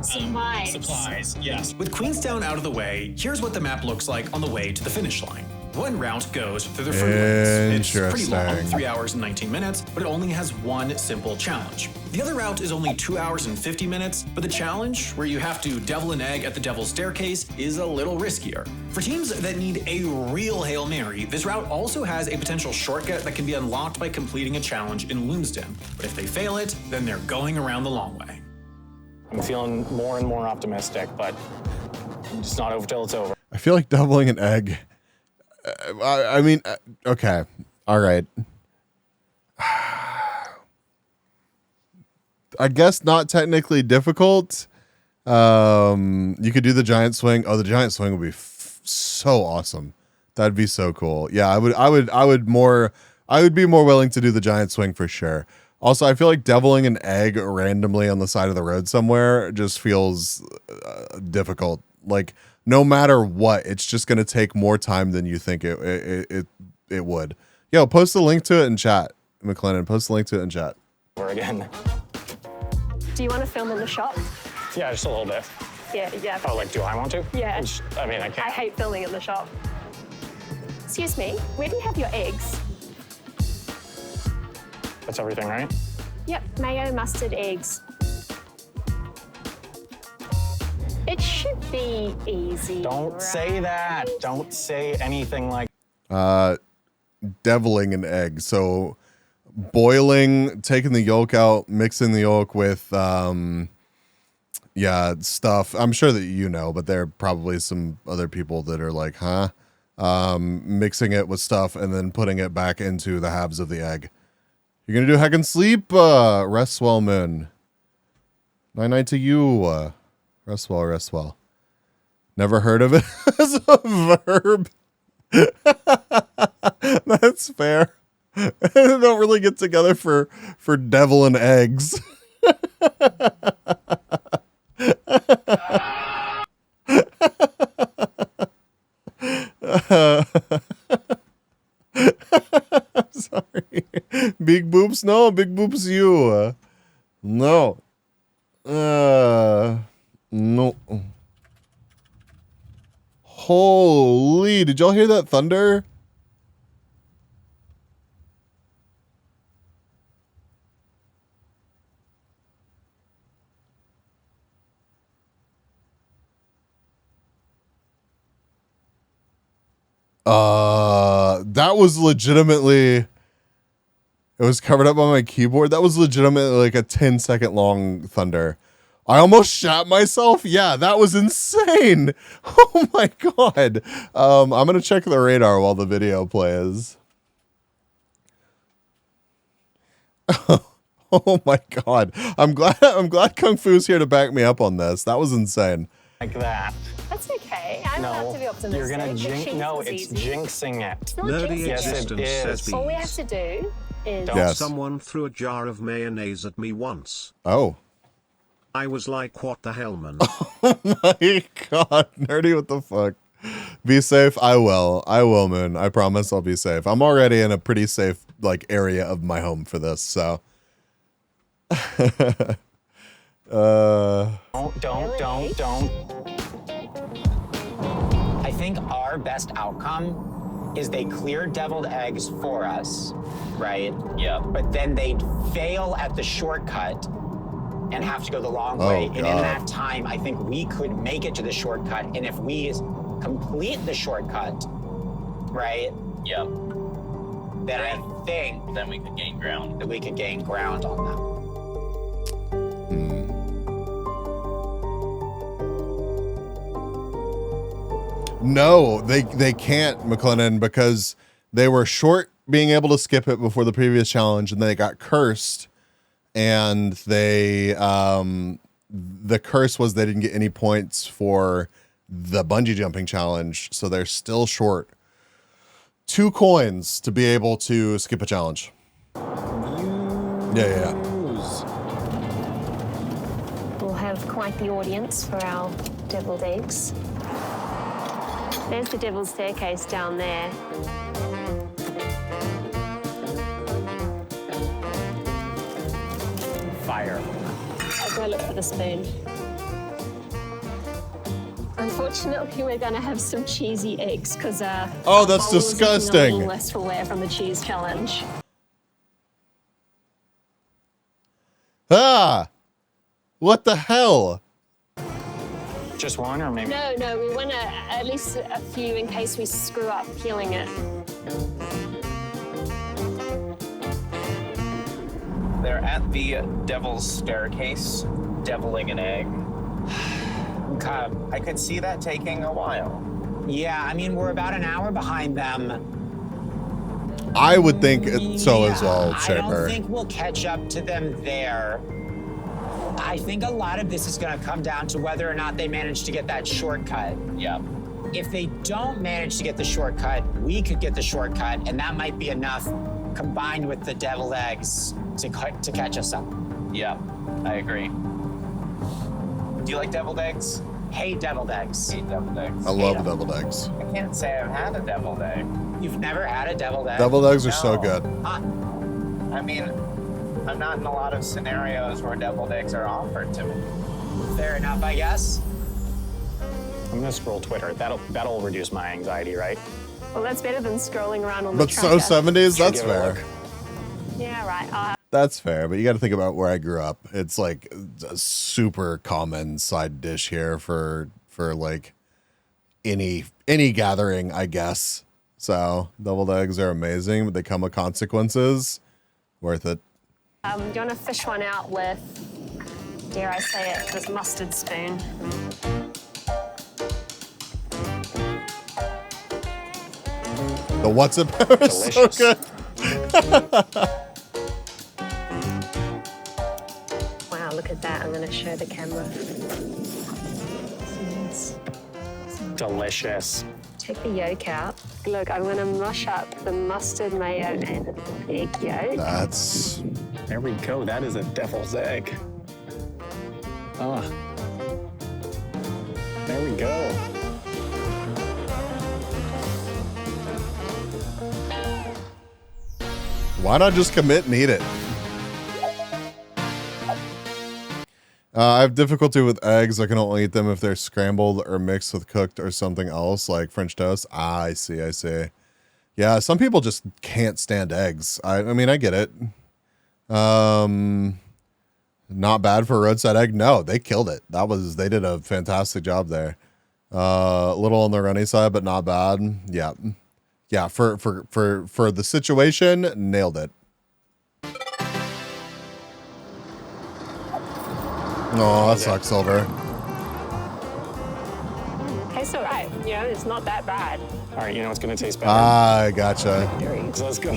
supplies. Yes. With Queenstown out of the way, here's what the map looks like on the way to the finish line. One route goes through the Fruitlands. It's pretty long, Interesting. 3 hours and 19 minutes, but it only has one simple challenge. The other route is only 2 hours and 50 minutes, but the challenge, where you have to devil an egg at the Devil's Staircase, is a little riskier. For teams that need a real Hail Mary, this route also has a potential shortcut that can be unlocked by completing a challenge in Loomsden. But if they fail it, then they're going around the long way. I'm feeling more and more optimistic, but it's not over till it's over. I feel like doubling an egg. I mean, okay. All right. I guess not technically difficult. You could do the giant swing. Oh, the giant swing would be so awesome. That'd be so cool. Yeah, I would be more willing to do the giant swing for sure. Also, I feel like deviling an egg randomly on the side of the road somewhere just feels difficult. Like, no matter what, it's just going to take more time than you think it would. Yo, post the link to it in chat, McLennan. Post the link to it in chat. Or again. Do you want to film in the shop? Yeah, just a little bit. Yeah. Oh, like, do I want to? Yeah. I mean, I I can't. hate filming in the shop. Excuse me, where do you have your eggs? That's everything, right? Yep, mayo, mustard, eggs. It should be easy. Don't say that. Don't say anything like. Deviling an egg. So boiling, taking the yolk out, mixing the yolk with stuff. I'm sure that you know, but there are probably some other people that are like, huh? Mixing it with stuff and then putting it back into the halves of the egg. You're gonna do hack and sleep? Rest well, moon. Night to you. Rest well, rest well. Never heard of it as a verb. That's fair. They don't really get together for devil and eggs. I'm sorry. Big boobs? No, big boobs you. No. No. Holy, did y'all hear that thunder? That was legitimately, it was covered up on my keyboard. That was legitimately like a 10-second long thunder. I almost shat myself. Yeah, that was insane. Oh my God. I'm going to check the radar while the video plays. Oh my God. I'm glad Kung Fu's here to back me up on this. That was insane. Like that. That's okay. I don't have to be optimistic. You're gonna The jinx. cheese No, is it's easy. jinxing it. It's not Nerdy jinxing Yes, existence it says is. bees. All we have to do is... Yes. Someone threw a jar of mayonnaise at me once. Oh. I was like, what the hell, man? Oh my God. Nerdy, what the fuck? Be safe. I will, Moon. I promise I'll be safe. I'm already in a pretty safe like area of my home for this, so. Don't. I think our best outcome is they clear deviled eggs for us, right? Yeah. But then they'd fail at the shortcut and have to go the long way. And in God. that time, I think we could make it to the shortcut. And if we complete the shortcut, right? Yeah. Then I think then we could gain ground. That we could gain ground on them. No, they can't, McLennan, because they were short being able to skip it before the previous challenge, and they got cursed, and they the curse was they didn't get any points for the bungee jumping challenge, so they're still short 2 coins to be able to skip a challenge. Yeah. We'll have quite the audience for our deviled eggs. There's the devil's staircase down there. Fire. I'll go look for the spoon. Unfortunately, we're going to have some cheesy eggs because Oh, that's disgusting. less for wear from the cheese challenge. Ah! What the hell? Just one, or maybe? No, we want at least a few in case we screw up peeling it. They're at the devil's staircase, deviling an egg. I could see that taking a while. Yeah, I mean, we're about an hour behind them. I would think so as well, I don't Shaper. think we'll catch up to them there. I think a lot of this is going to come down to whether or not they manage to get that shortcut. Yeah. If they don't manage to get the shortcut, we could get the shortcut, and that might be enough combined with the deviled eggs to catch us up. Yeah, I agree. Do you like deviled eggs? Hate deviled eggs. Hate deviled eggs. I love deviled eggs. I can't say I've had a deviled egg. You've never had a deviled egg? Deviled eggs are so good. I mean, I'm not in a lot of scenarios where deviled eggs are offered to me. Fair enough, I guess. I'm gonna scroll Twitter. That'll reduce my anxiety, right? Well, that's better than scrolling around on the But so tracker. 70s, that's Give it a fair. look. Yeah, right. That's fair, but you got to think about where I grew up. It's like a super common side dish here for like any gathering, I guess. So deviled eggs are amazing, but they come with consequences. Worth it. Do you want to fish one out with, dare I say it, this mustard spoon? The what's it pepper is so good. Wow, look at that. I'm going to show the camera. Delicious. Take the yolk out. Look, I'm going to mush up the mustard, mayo, and egg yolk. That's... There we go. That is a devil's egg. Ah. There we go. Why not just commit and eat it? I have difficulty with eggs. I can only eat them if they're scrambled or mixed with cooked or something else, like French toast. Ah, I see. Yeah, some people just can't stand eggs. I mean, I get it. Not bad for a roadside egg. No, they killed it. They did a fantastic job there. A little on the runny side, but not bad. Yeah. yeah, for the situation, nailed it. Oh, that sucks, Silver. Tastes alright. You know, it's not that bad. All right, you know what's gonna taste better? I gotcha. So let's go.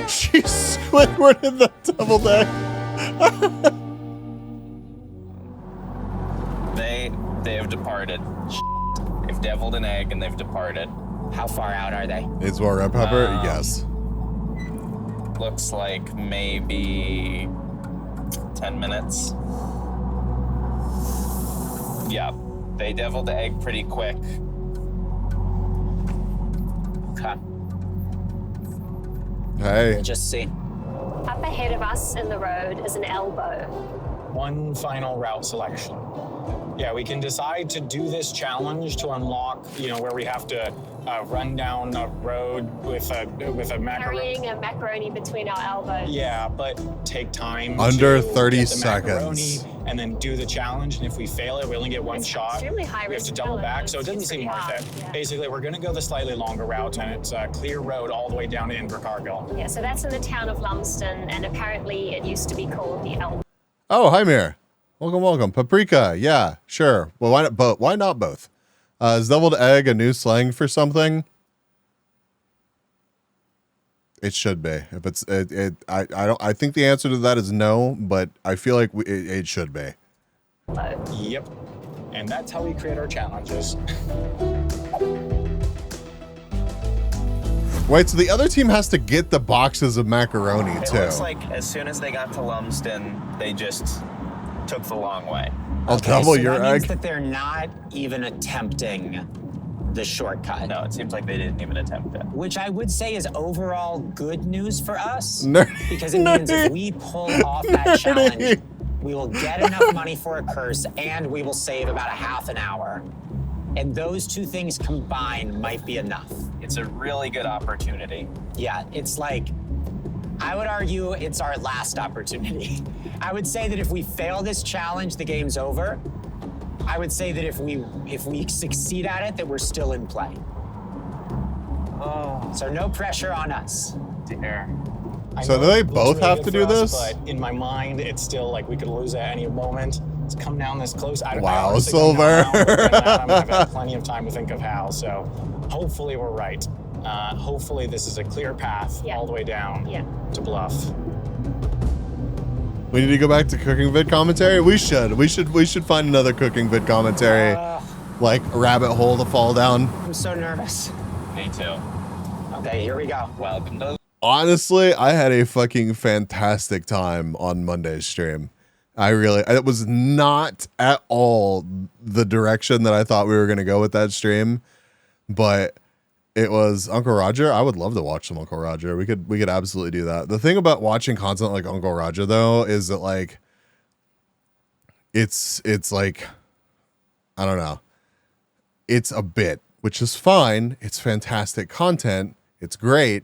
She Squidward in the deviled egg. They have departed. They've deviled an egg and they've departed. How far out are they? It's more red pepper? Yes. Looks like maybe 10 minutes. Yeah, they deviled the egg pretty quick. Okay. Hey. We'll just see. Up ahead of us in the road is an elbow. One final route selection. Yeah, we can decide to do this challenge to unlock, you know, where we have to run down a road with a macaroni. Carrying a macaroni between our elbows. Yeah, but take time. Under to 30 get the macaroni seconds. And then do the challenge. And if we fail it, we only get one It's shot. extremely high We have risk to double back, challenge. so it doesn't It's seem pretty worth hard, it. yeah. Basically, we're going to go the slightly longer route, and it's a clear road all the way down to Invercargill. Yeah, so that's in the town of Lumsden, and apparently it used to be called the elbow. Oh, hi, Mir. Welcome. Paprika. Yeah, sure. Well, why not both? Why not both? Is deviled egg a new slang for something? It should be. If it's I think the answer to that is no, but I feel like it should be. Yep. And that's how we create our challenges. Wait, so the other team has to get the boxes of macaroni It too. looks like as soon as they got to Lumsden, they just took the long way. I'll double so your that means egg. that they're not even attempting the shortcut. No, it seems like they didn't even attempt it. Which I would say is overall good news for us. Nerdy. Because it means if we pull off that challenge, we will get enough money for a curse and we will save about a half an hour. And those two things combined might be enough. It's a really good opportunity. Yeah, it's like, I would argue it's our last opportunity. I would say that if we fail this challenge, the game's over. I would say that if we succeed at it, that we're still in play. Oh. So no pressure on us. Dear. So do they both have to do this? But in my mind, it's still like we could lose at any moment. It's come down this close. I Wow, honestly don't know Silver. how we're gonna have I've had plenty of time to think of how. So hopefully we're right. Hopefully this is a clear path all the way down to Bluff. We need to go back to cooking vid commentary. We should find another cooking vid commentary, like a rabbit hole to fall down. I'm so nervous. Me too. Okay, here we go. Welcome to. Honestly, I had a fucking fantastic time on Monday's stream. It was not at all the direction that I thought we were going to go with that stream, but it was Uncle Roger. I would love to watch some Uncle Roger. We could absolutely do that. The thing about watching content like Uncle Roger though is that like it's like, I don't know. It's a bit, which is fine. It's fantastic content. It's great.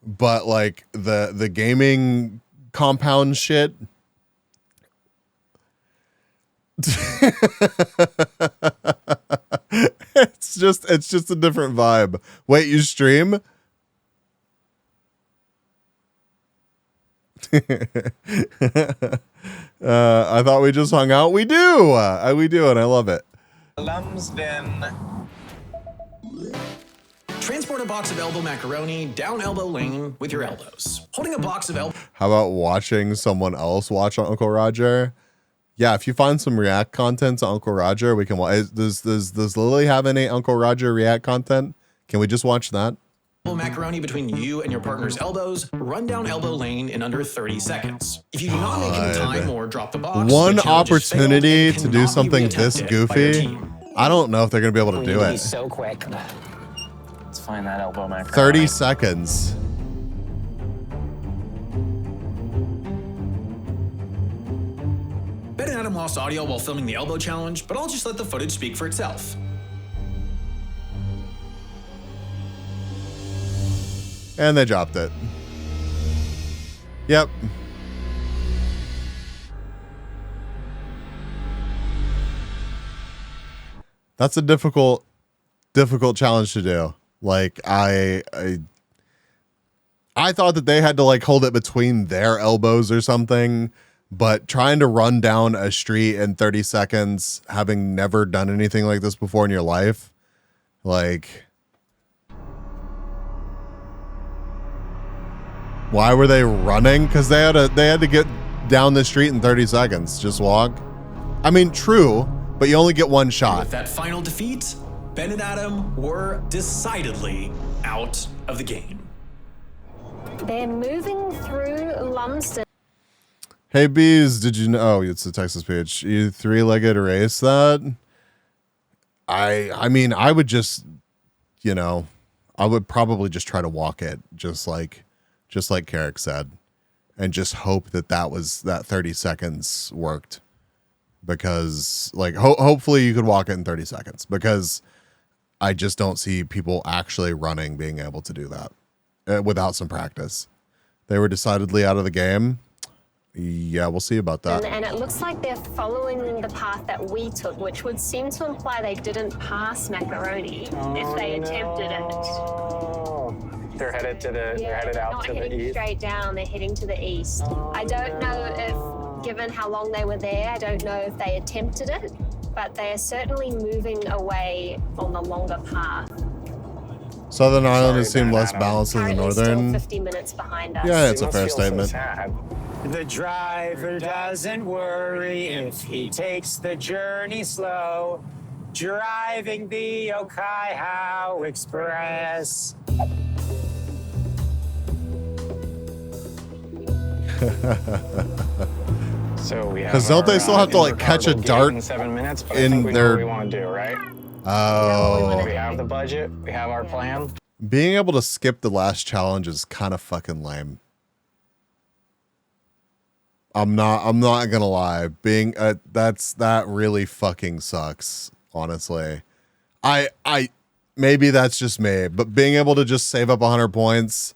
But like the gaming compound shit. It's just a different vibe. Wait, you stream? I thought we just hung out. We do. We do, and I love it. Lumsden. Transport a box of elbow macaroni down elbow lane with your elbows. Holding a box of elbow. How about watching someone else watch Uncle Roger? Yeah, if you find some React content to Uncle Roger, we can watch. Does Lily have any Uncle Roger React content? Can we just watch that? Macaroni between you and your partner's elbows. Run down elbow lane in under 30 seconds. If you do not make it in time or drop the box, One the challenge is failed opportunity and to do cannot be something this reattempted by your goofy. team. I don't know if they're gonna be able to do it. So quick. Let's find that elbow macaroni. 30 seconds. Ben and Adam lost audio while filming the elbow challenge, but I'll just let the footage speak for itself. And they dropped it. Yep. That's a difficult challenge to do. Like I thought that they had to like hold it between their elbows or something, but trying to run down a street in 30 seconds, having never done anything like this before in your life, like, why were they running? Because they had to get down the street in 30 seconds. Just walk. I mean, true, but you only get one shot. With that final defeat, Ben and Adam were decidedly out of the game. They're moving through Lumsden. Hey bees, did you know? Oh, it's the Texas page. You three-legged race that? I mean, I would just, you know, I would probably just try to walk it, just like Carrick said, and just hope that that 30 seconds worked, because like hopefully you could walk it in 30 seconds, because I just don't see people actually running being able to do that without some practice. They were decidedly out of the game. Yeah, we'll see about that. And it looks like they're following the path that we took, which would seem to imply they didn't pass Macaroni if they attempted it. They're headed to the. They're headed out to the east. Not heading straight down. They're heading to the east. I don't know if, given how long they were there, I don't know if they attempted it, but they are certainly moving away on the longer path. Southern Islanders seem less balanced than the northern. 50 minutes behind us. Yeah, it's a fair statement. The driver doesn't worry if he takes the journey slow, driving the Okai Express. So we have. Because don't they still have to like catch a dart in 7 minutes? But in I think we know their? what we want to do, right? Oh. We have the budget. We have our plan. Being able to skip the last challenge is kind of fucking lame. I'm not gonna lie. Being that really fucking sucks, honestly. I maybe that's just me, but being able to just save up 100 points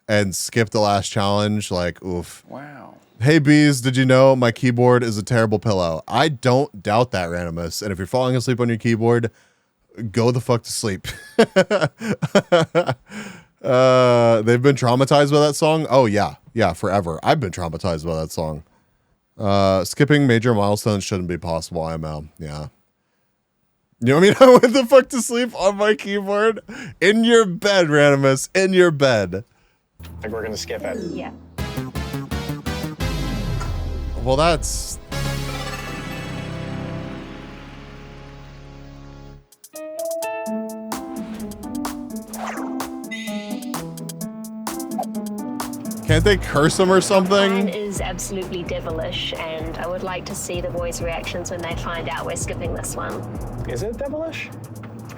and skip the last challenge, like, oof. Wow. Hey bees, did you know my keyboard is a terrible pillow? I don't doubt that, Randomus. And if you're falling asleep on your keyboard, go the fuck to sleep. They've been traumatized by that song. Oh yeah, forever. I've been traumatized by that song. Skipping major milestones shouldn't be possible. IML. Yeah. You know what I mean? I went the fuck to sleep on my keyboard in your bed, Randomus. In your bed. I think we're gonna skip it. Yeah. Well, that's. Can't they curse him or something? Plan is absolutely devilish, and I would like to see the boys' reactions when they find out we're skipping this one. Is it devilish?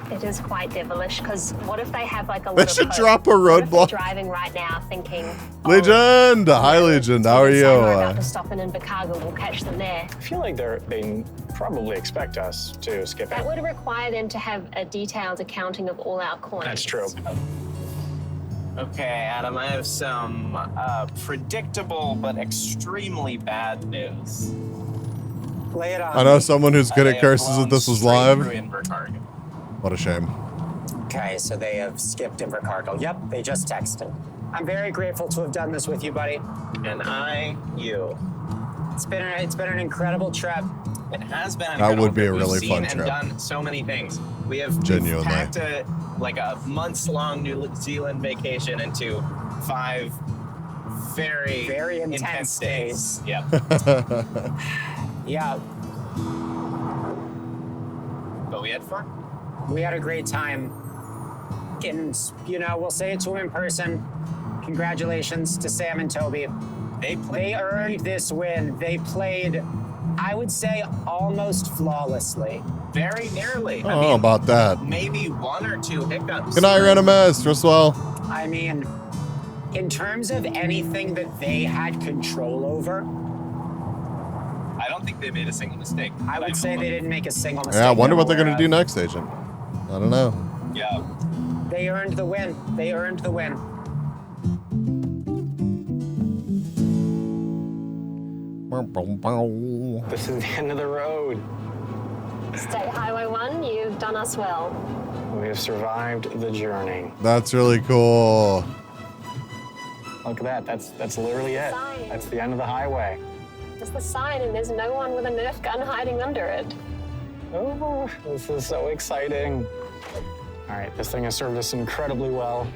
It is quite devilish, because what if they have like a They little should hope? drop a What if they're roadblock. driving right now thinking, Legend! Hi, Legend. How are we're about you? to stop in Chicago, we'll catch them there. I feel like they probably expect us to skip That it. would require them to have a detailed accounting of all our coins. That's true. Okay, Adam, I have some predictable but extremely bad news. Lay it on. I know someone who's good They at have curses blown if this was straight live. through Invercargill. What a shame. Okay, so they have skipped Invercargill. Yep, they just texted. I'm very grateful to have done this with you, buddy. And you. It's been an incredible trip. It has been That incredible. would be a We've really seen fun and trip. done so many things. We've Genuinely. packed a months-long New Zealand vacation into 5 very intense days. Yep. Yeah, But we had fun. we had a great time. And, we'll say it to them in person. Congratulations to Sam and Toby. They earned this win. They played, I would say, almost flawlessly. Very nearly. Oh, about that. Maybe 1 or 2 hiccups. Good night, Randomus. Rest well. I mean, in terms of anything that they had control over, I don't think they made a single mistake. I would say they didn't make a single mistake. Yeah, I wonder that what I'm they're going aware to do of. next, Agent. I don't know. Yeah. They earned the win. They earned the win. This is the end of the road. State Highway 1, you've done us well. We have survived the journey. That's really cool. Look at that. That's literally it. That's the end of the highway. Just the sign, and there's no one with a Nerf gun hiding under it. Oh, this is so exciting. All right, this thing has served us incredibly well.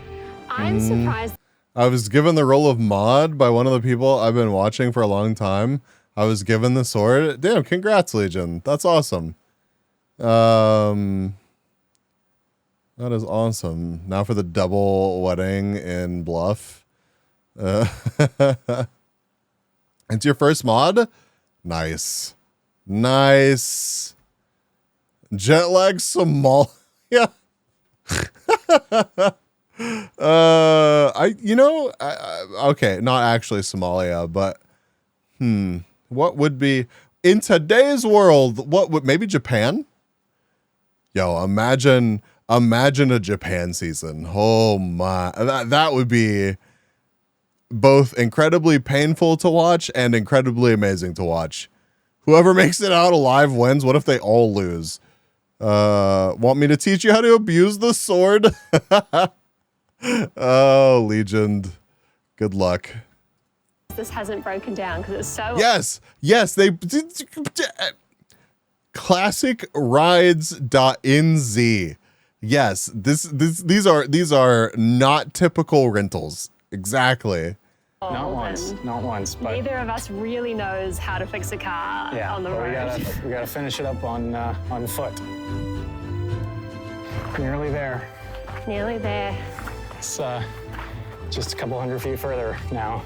I'm surprised. I was given the role of mod by one of the people I've been watching for a long time. I was given the sword. Damn, congrats, Legion. That's awesome. That is awesome. Now for the double wedding in Bluff. It's your first mod? Nice. Nice. Jet lag Somalia. Okay, not actually Somalia, but what would be in today's world? What would maybe Japan? Yo, imagine a Japan season. Oh my, that would be both incredibly painful to watch and incredibly amazing to watch. Whoever makes it out alive wins. What if they all lose? Want me to teach you how to abuse the sword? Oh, Legion. Good luck. This hasn't broken down because it's so. Yes, they classicrides.nz. Yes, these are not typical rentals. Exactly. Not once, but Neither of us really knows how to fix a car on the road. We gotta finish it up on foot. Nearly there. Nearly there. It's just a couple hundred feet further now.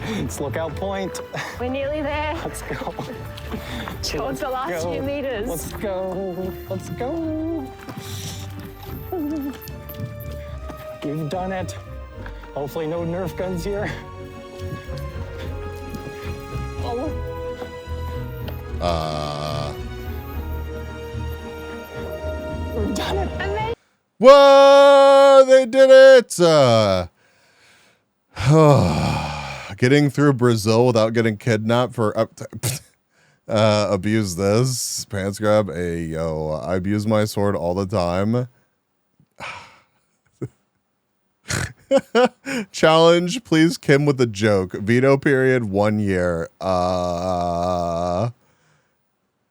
It's Lookout Point. We're nearly there. Let's go. Towards the last few meters. Let's go. Let's go. We've done it. Hopefully no Nerf guns here. We've done it. Whoa, they did it. Getting through Brazil without getting kidnapped for abuse this. Pants grab. Yo, I abuse my sword all the time. Challenge, please, Kim with a joke. Veto period 1 year.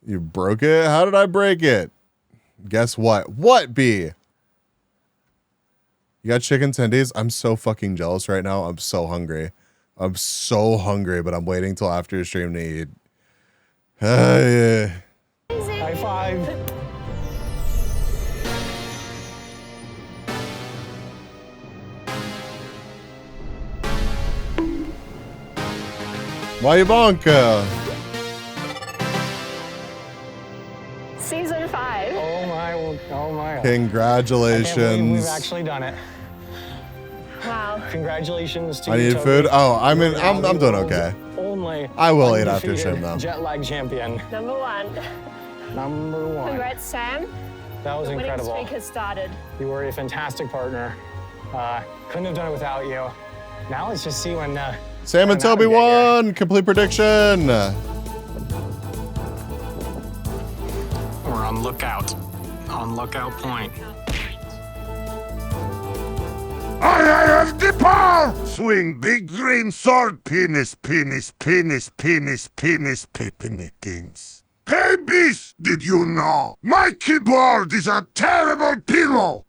You broke it? How did I break it? Guess what? What, B? You got chicken tendies? I'm so fucking jealous right now. I'm so hungry. I'm so hungry, but I'm waiting till after your stream to eat. Yeah. High five. Maybanka. Season 5. Oh my. Congratulations. We've actually done it. Wow. Congratulations to I you, need Toby. food? Oh, I'm doing okay. Only I will eat after undefeated stream though. Jet lag champion. Number 1. Number 1. Congrats, Sam. That was the incredible. Winning streak has started. You were a fantastic partner. Couldn't have done it without you. Now let's just see when Sam and Toby won. Complete prediction. we're on lookout. On Lookout Point. I have the power! Swing big green sword, penis, penis, penis, penis, penis, peppermintins. Hey, beast, did you know? My keyboard is a terrible pillow!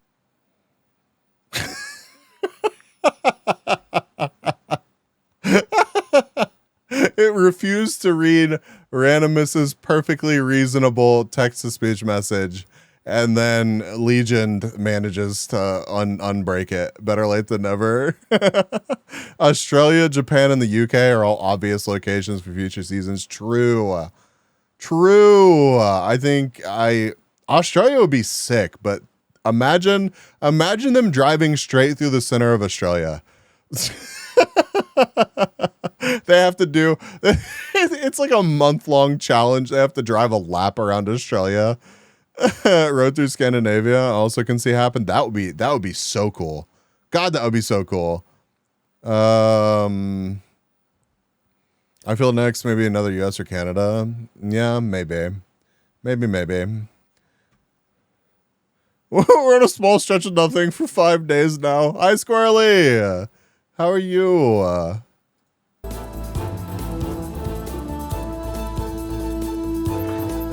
It refused to read Randomus's perfectly reasonable text-to-speech message, and then Legion manages to unbreak it. Better late than never. Australia, Japan, and the UK are all obvious locations for future seasons. True. I think Australia would be sick, but imagine them driving straight through the center of Australia. They have to do it's like a month-long challenge. They have to drive a lap around Australia. Road through Scandinavia I also can see happen. That would be so cool. God, that would be so cool. I feel next maybe another US or Canada. Yeah, maybe. We're in a small stretch of nothing for 5 days now. Hi, Squirrely. How are you?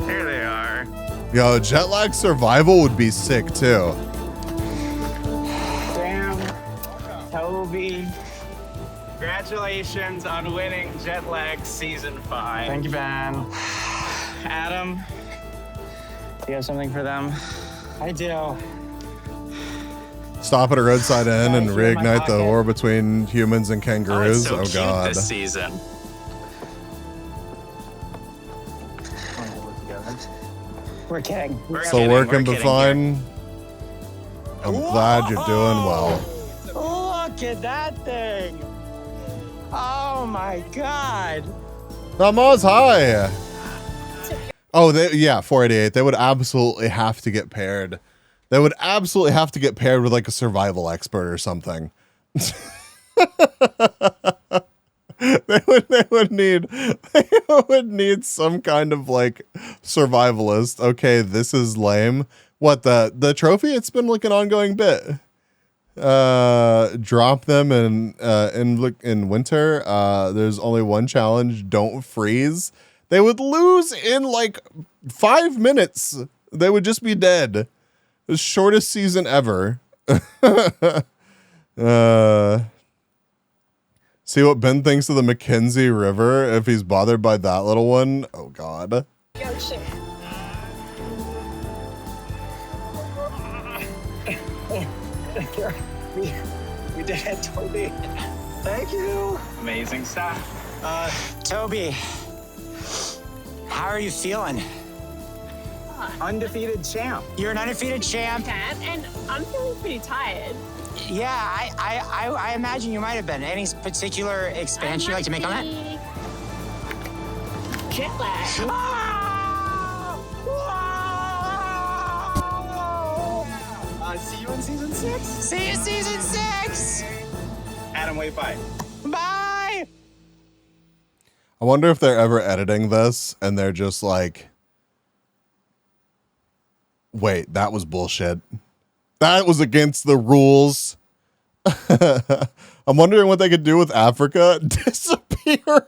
Here they are. Yo, jet lag survival would be sick too. Damn. Toby. Congratulations on winning Jet Lag Season 5. Thank you, Ben. Adam, do you have something for them? I do. Stop at a roadside inn and here in my reignite the pocket. war between humans and kangaroos. So Oh, cute God. this season. We're kidding. So working but fine. I'm glad you're doing well. Look at that thing. Oh my God. Nama's high. Oh, yeah, 488. They would absolutely have to get paired. They would absolutely have to get paired with like a survival expert or something. They would need some kind of like survivalist. Okay, this is lame. What, the trophy? It's been like an ongoing bit. Drop them in winter. There's only one challenge. Don't freeze. They would lose in like 5 minutes. They would just be dead. The shortest season ever. See what Ben thinks of the Mackenzie River if he's bothered by that little one. Oh, God. Yo, shit. We did it, Toby. Thank you. Amazing stuff. Toby, how are you feeling? Undefeated champ. You're an undefeated champ. And I'm feeling pretty tired. Yeah, I imagine you might have been. Any particular expansion you'd like to make on that? Jet lag. See you in season 6. See you season 6. Adam, wait, bye. Bye. I wonder if they're ever editing this and they're just like, wait, that was bullshit. That was against the rules. I'm wondering what they could do with Africa. Disappear.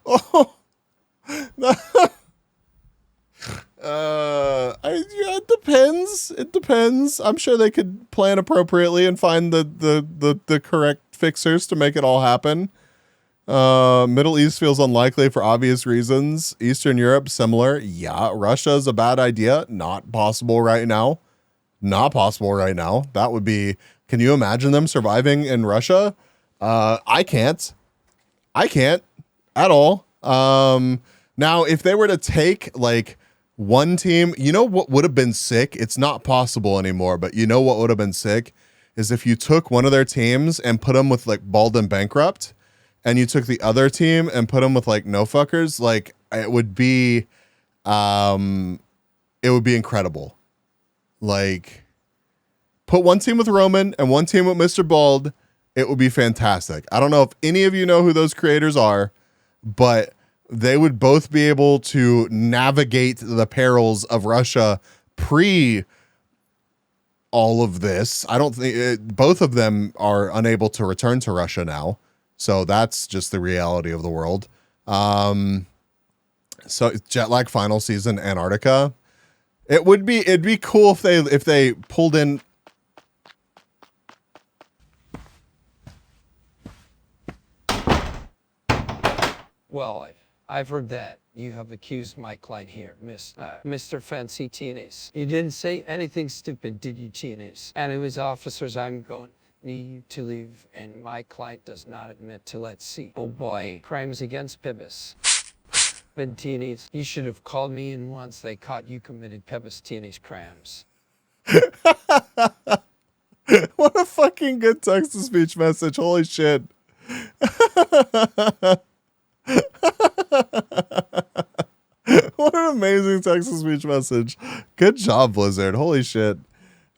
Oh. Yeah, it depends. It depends. I'm sure they could plan appropriately and find the correct fixers to make it all happen. Middle East feels unlikely for obvious reasons. Eastern Europe, similar. Yeah, Russia's a bad idea. Not possible right now. Not possible right now. That would be, can you imagine them surviving in Russia? I can't at all. Now, if they were to take like one team, you know what would have been sick? It's not possible anymore, but you know what would have been sick is if you took one of their teams and put them with like Bald and Bankrupt, and you took the other team and put them with like No Fuckers. Like it would be incredible. Like put one team with Roman and one team with Mr. Bald. It would be fantastic. I don't know if any of you know who those creators are, but they would both be able to navigate the perils of Russia pre all of this. I don't think both of them are unable to return to Russia now. So that's just the reality of the world. So jet lag final season Antarctica. It'd be cool if they pulled in. Well, I've heard that you have accused my client here, Mr. Fancy Teenage. You didn't say anything stupid, did you, Teenage? Anyways, officers, I'm going need to leave, and my client does not admit to let's see. Oh boy, crimes against Pibis. But Teenage, you should have called me in once they caught you committed Pibis Teenage crimes. What a fucking good text-to-speech message. Holy shit. What an amazing text-to-speech message. Good job, Blizzard. Holy shit.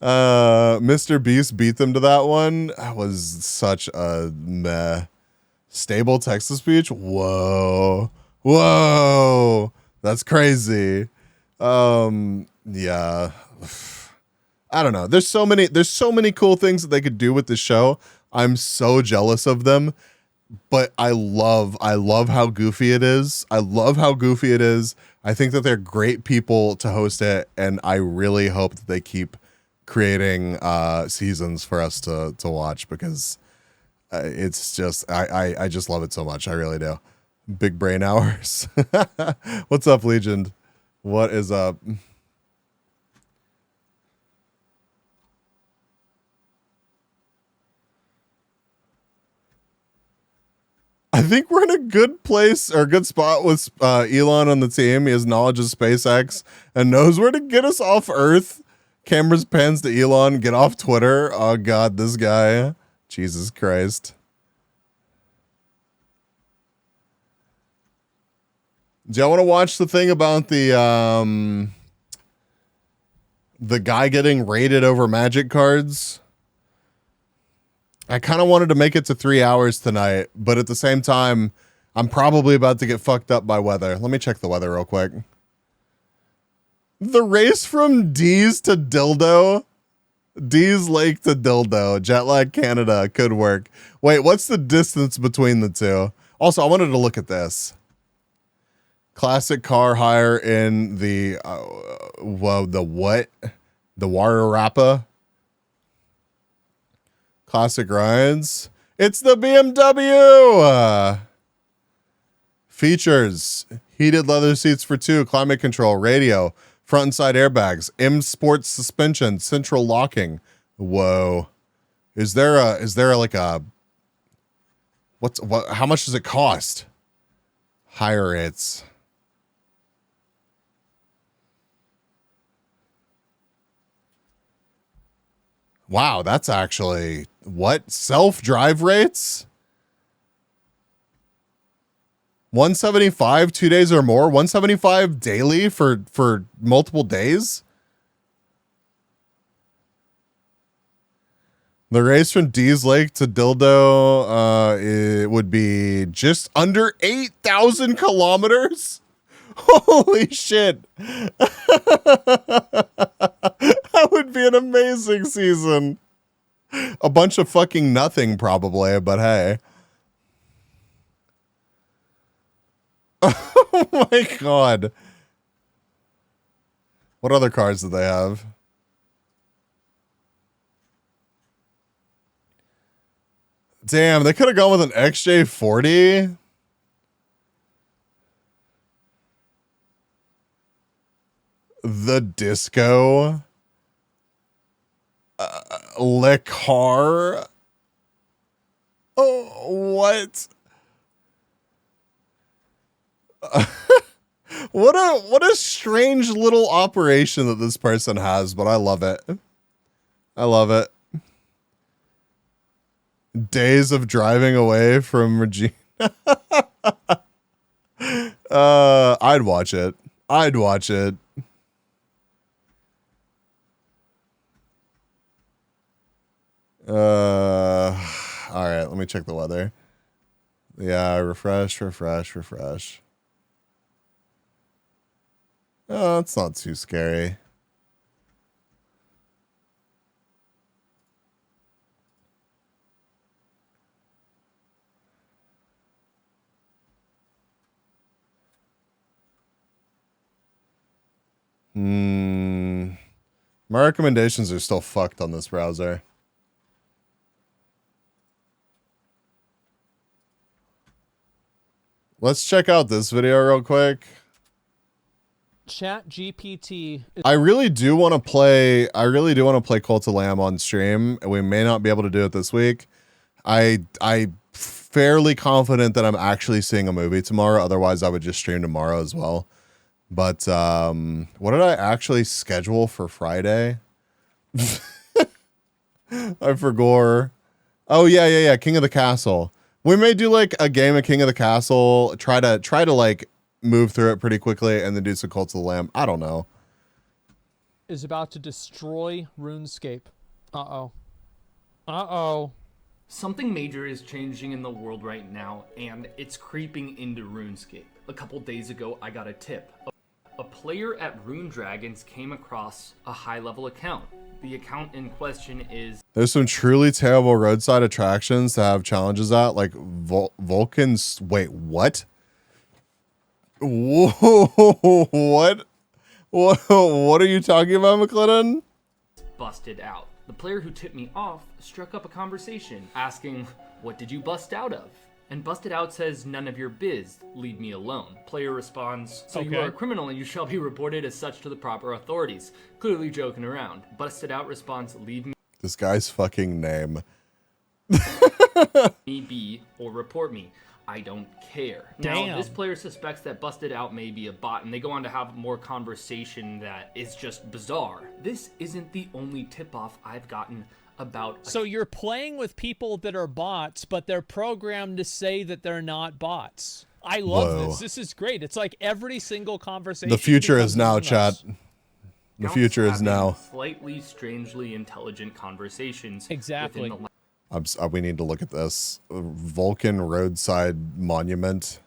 Mr. Beast beat them to that one. That was such a meh. Stable text-to-speech? Whoa. Whoa. That's crazy. Yeah. I don't know. There's so many cool things that they could do with the show. I'm so jealous of them. But I love how goofy it is. I think that they're great people to host it, and I really hope that they keep creating seasons for us to watch, because it's just I just love it so much. I really do. Big brain hours. What's up, Legion? What is up? I think we're in a good place or a good spot with Elon on the team. He has knowledge of SpaceX and knows where to get us off Earth. Cameras pans to Elon, get off Twitter. Oh God, this guy. Jesus Christ. Do y'all want to watch the thing about the guy getting raided over magic cards? I kind of wanted to make it to 3 hours tonight, but at the same time, I'm probably about to get fucked up by weather. Let me check the weather real quick. The race from D's to Dildo. D's Lake to Dildo. Jetlag Canada could work. Wait, what's the distance between the two? Also, I wanted to look at this. Classic car hire in the, the what? The Wararapa? Classic rides. It's the BMW. Features: heated leather seats for two, climate control, radio, front and side airbags, M Sports suspension, central locking. Whoa. Is there like a how much does it cost? Higher rates. Wow, that's actually what? Self-drive rates? 175 2 days or more? 175 daily for multiple days? The race from D's Lake to Dildo, it would be just under 8,000 kilometers. Holy shit. That would be an amazing season. A bunch of fucking nothing probably, but hey. Oh my God. What other cars do they have? Damn, they could have gone with an XJ40. The Disco. Le Car. Oh, what? What a strange little operation that this person has, but I love it. I love it. Days of driving away from Regina. I'd watch it. I'd watch it. All right, let me check the weather. Yeah, refresh. Oh, it's not too scary. My recommendations are still fucked on this browser. Let's check out this video real quick. Chat GPT. I really do want to play Cult of Lamb on stream. We may not be able to do it this week. I fairly confident that I'm actually seeing a movie tomorrow. Otherwise, I would just stream tomorrow as well. But what did I actually schedule for Friday? I forgot. Oh yeah. King of the Castle. We may do like a game of King of the Castle. Try to like move through it pretty quickly and then do some Cult of the Lamb. I don't know. Is about to destroy RuneScape. Uh-oh. Something major is changing in the world right now, and it's creeping into RuneScape. A couple days ago, I got a tip. A player at Rune Dragons came across a high-level account. The account in question is There's some truly terrible roadside attractions to have challenges at, like Vulcan's. Wait, what? Whoa, what? What are you talking about, McClellan? busted out. The player who tipped me off struck up a conversation, asking, "What did you bust out of?" And busted out says, "None of your biz, leave me alone." Player responds, "So you Okay. are a criminal and you shall be reported as such to the proper authorities." Clearly joking around. Busted out responds, "Leave This guy's fucking name. me be or report me. I don't care." Now, Damn. this player suspects that Busted Out may be a bot, and they go on to have more conversation that is just bizarre. This isn't the only tip-off I've gotten about. So you're playing with people that are bots, but they're programmed to say that they're not bots. I love Whoa. this. This is great. It's like every single conversation. The future is becomes now, Among chat. Us. The future is having now. Slightly strangely intelligent conversations. Exactly. Within the We need to look at this. Vulcan roadside monument.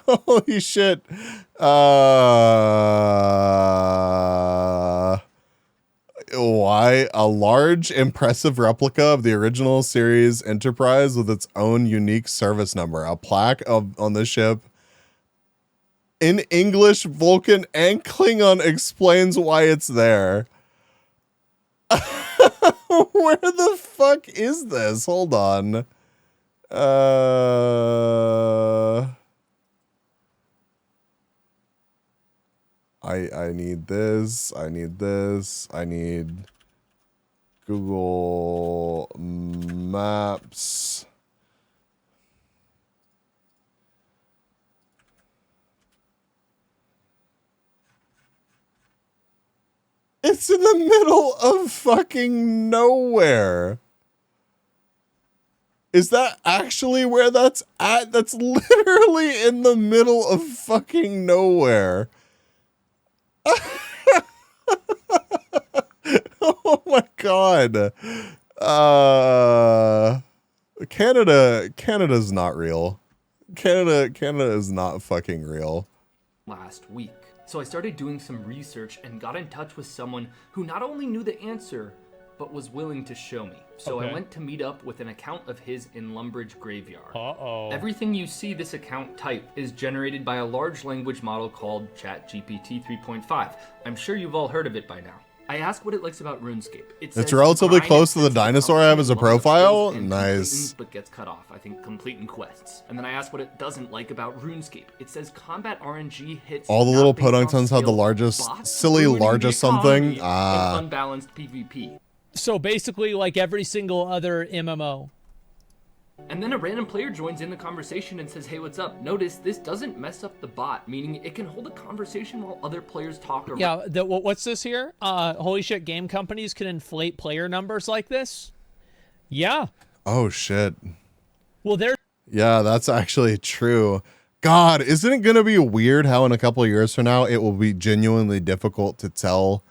Holy shit. Why? A large, impressive replica of the original series Enterprise with its own unique service number. A plaque on the ship in English, Vulcan, and Klingon explains why it's there. Where the fuck is this? Hold on. I need this. I need this. I need Google Maps. It's in the middle of fucking nowhere. Is that actually where that's at? That's literally in the middle of fucking nowhere. Oh my god. Canada's not real. Canada is not fucking real. last week. So I started doing some research and got in touch with someone who not only knew the answer, but was willing to show me. So I Okay. went to meet up with an account of his in Lumbridge Graveyard. Uh-oh. Everything you see this account type is generated by a large language model called ChatGPT 3.5. I'm sure you've all heard of it by now. I asked what it likes about RuneScape. It says It's relatively grind close to the extensive dinosaur I have as a competition, profile. level up skills, and Nice. completing, but gets cut off. I think completing quests. And then I asked what it doesn't like about RuneScape. It says combat RNG hits All the not little based on Podunctons have the skill, largest, bots silly ruining the largest economy, something. Ah. and unbalanced PvP. So basically, like every single other MMO. And then a random player joins in the conversation and says, "Hey, what's up? Notice this doesn't mess up the bot, meaning it can hold a conversation while other players talk." Or Yeah, what's this here? Holy shit, game companies can inflate player numbers like this? Yeah. Oh shit. Well, there. Yeah, that's actually true. God, isn't it going to be weird how in a couple of years from now it will be genuinely difficult to tell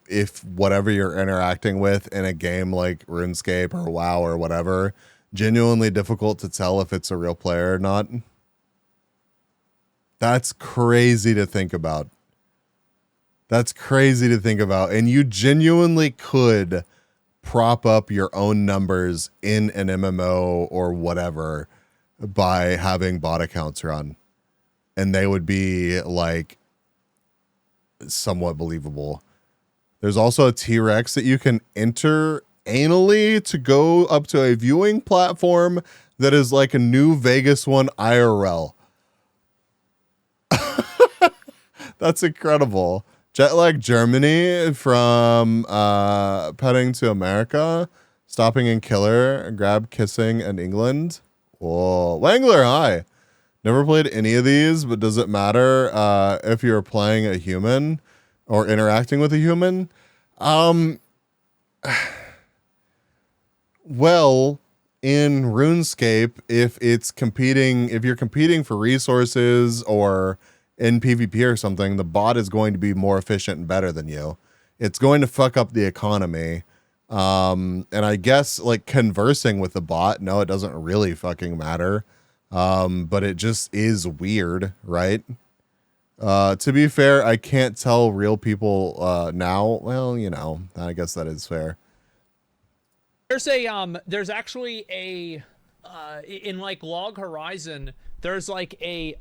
if whatever you're interacting with in a game like RuneScape or WoW or whatever, genuinely difficult to tell if it's a real player or not? That's crazy to think about. That's crazy to think about. And you genuinely could prop up your own numbers in an MMO or whatever by having bot accounts run. And they would be like somewhat believable. There's also a T-Rex that you can enter anally to go up to a viewing platform that is like a new Vegas one IRL. That's incredible. Jetlag Germany from petting to America, stopping in Killer, grab kissing in England. Whoa, Wangler, hi. Never played any of these, but does it matter if you're playing a human or interacting with a human? Well, in RuneScape, if you're competing for resources or in PvP or something, the bot is going to be more efficient and better than you. It's going to fuck up the economy, And I guess like conversing with the bot, no, it doesn't really fucking matter. But it just is weird, right? To be fair, I can't tell real people now. Well, you know, I guess that is fair. There's actually a in like Log Horizon, there's like a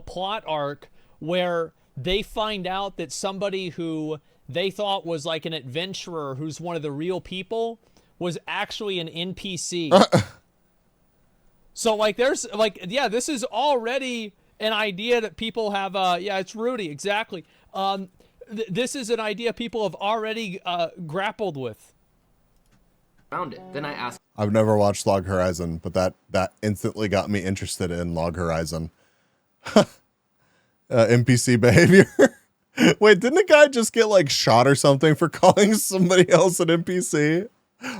plot arc where they find out that somebody who they thought was like an adventurer who's one of the real people was actually an NPC. So like there's like, yeah, this is already an idea that people have. Yeah, it's Rudy, exactly. This is an idea people have already grappled with. Found it. Then I asked. I've never watched Log Horizon, but that instantly got me interested in Log Horizon. NPC behavior. Wait, didn't a guy just get like shot or something for calling somebody else an NPC?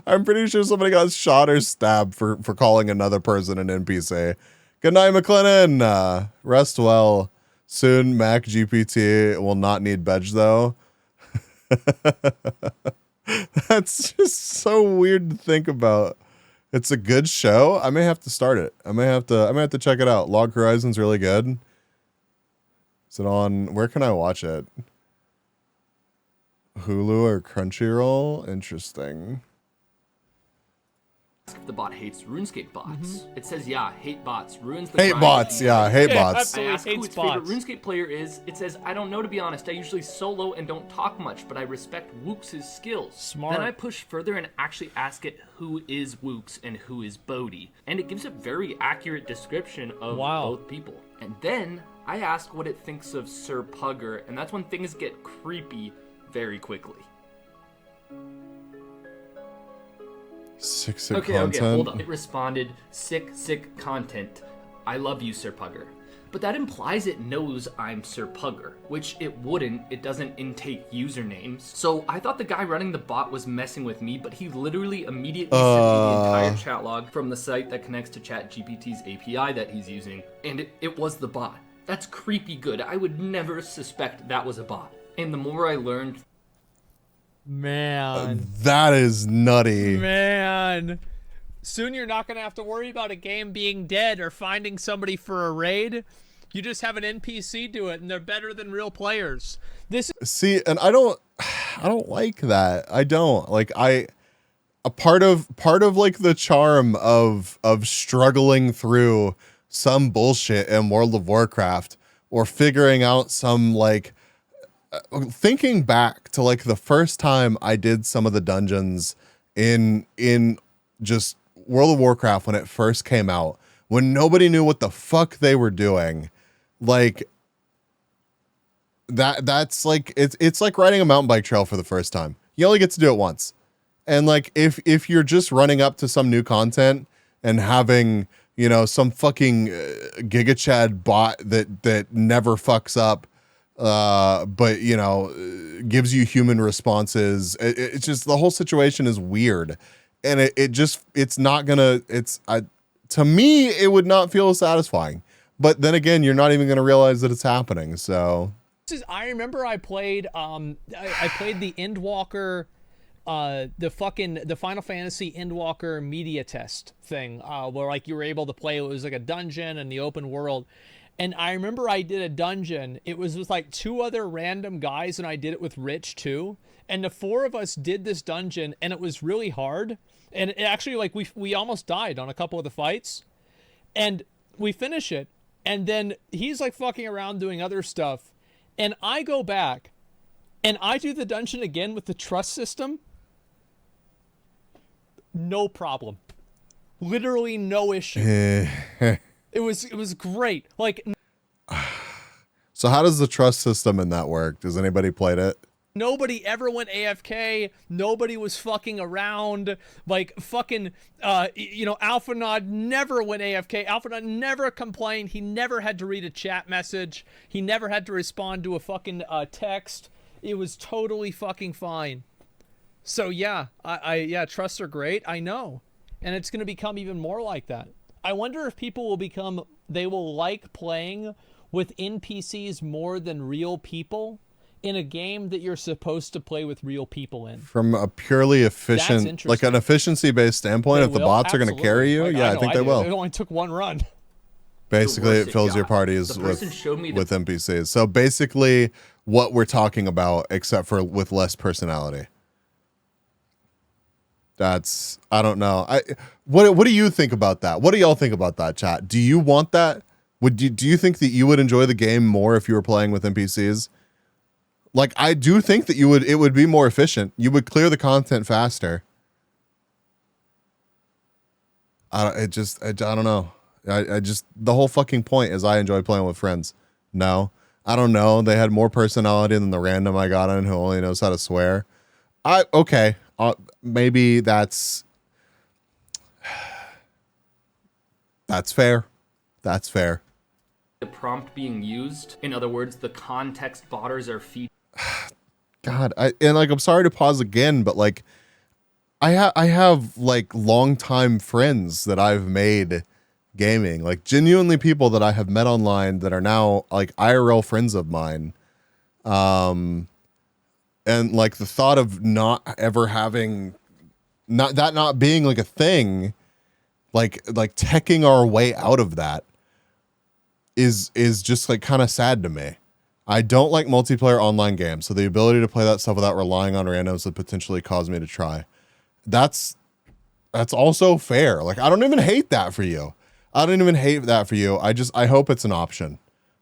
I'm pretty sure somebody got shot or stabbed for calling another person an NPC. Good night, McLennan. Rest well. Soon, Mac GPT will not need Bedge though. That's just so weird to think about. It's a good show. I may have to start it. I may have to check it out. Log Horizon's really good. Is it on? Where can I watch it? Hulu or Crunchyroll? Interesting. If the bot hates RuneScape bots. It says, yeah, hate bots. Ruins the Hate grind. bots, yeah, hate bots. I asked who hates its favorite bots. RuneScape player is. It says, I don't know, to be honest. I usually solo and don't talk much, but I respect Wooks' skills. Smart. Then I push further and actually ask it who is Wooks and who is Bodhi. And it gives a very accurate description of both people. And then I ask what it thinks of Sir Pugger, and that's when things get creepy very quickly. Sick Okay, content. hold on. It responded, sick content. I love you, Sir Pugger. But that implies it knows I'm Sir Pugger, which it wouldn't. It doesn't intake usernames. So I thought the guy running the bot was messing with me, but he literally immediately sent me the entire chat log from the site that connects to ChatGPT's API that he's using, and it was the bot. That's creepy good. I would never suspect that was a bot. And the more I learned... Man. That is nutty. Man. Soon you're not going to have to worry about a game being dead or finding somebody for a raid. You just have an NPC do it, and they're better than real players. See, and I don't like that. I don't. Like a part of like the charm of struggling through some bullshit in World of Warcraft or figuring out some like thinking back to like the first time I did some of the dungeons in just World of Warcraft when it first came out, when nobody knew what the fuck they were doing, like that's like it's like riding a mountain bike trail for the first time. You only get to do it once. And like if you're just running up to some new content and having, you know, some fucking Giga Chad bot that never fucks up, but you know, gives you human responses. It's just the whole situation is weird, and it's not gonna. To me, it would not feel satisfying. But then again, you're not even gonna realize that it's happening. So I remember I played I played the Endwalker, the Final Fantasy Endwalker media test thing, where like you were able to play. It was like a dungeon in the open world. And I remember I did a dungeon. It was with like 2 other random guys, and I did it with Rich too. And the 4 of us did this dungeon, and it was really hard. And it actually, like, we almost died on a couple of the fights. And we finish it, and then he's like fucking around doing other stuff. And I go back, and I do the dungeon again with the trust system. No problem. Literally no issue. It was great. Like, so how does the trust system in that work? Does anybody played it? nobody ever went AFK. Nobody was fucking around. Like, fucking, Alphanod never went AFK. Alphanod never complained. He never had to read a chat message. He never had to respond to a fucking text. It was totally fucking fine. So, yeah, trusts are great. I know. And it's going to become even more like that. I wonder if people will like playing with NPCs more than real people. in a game that you're supposed to play with real people in. From a purely efficient, like an efficiency-based standpoint, if the bots are going to carry you, yeah, I think they will. It only took one run. Basically, it fills your parties with NPCs. So basically, what we're talking about, except for with less personality. That's, I don't know. What do you think about that? What do y'all think about that, chat? Do you want that? Do you think that you would enjoy the game more if you were playing with NPCs? Like, I do think that it would be more efficient. You would clear the content faster. I don't know. I just, the whole fucking point is I enjoy playing with friends. No, I don't know. They had more personality than the random I got in who only knows how to swear. Okay. Maybe that's fair. That's fair. The prompt being used, in other words, the context botters are feed. God, I'm sorry to pause again, but like, I have like longtime friends that I've made gaming, like genuinely people that I have met online that are now like IRL friends of mine. And like the thought of not ever having, not being like a thing, like teching our way out of that is just like kind of sad to me. I don't like multiplayer online games, so the ability to play that stuff without relying on randoms would potentially cause me to try. That's also fair. Like, I don't even hate that for you. I hope it's an option.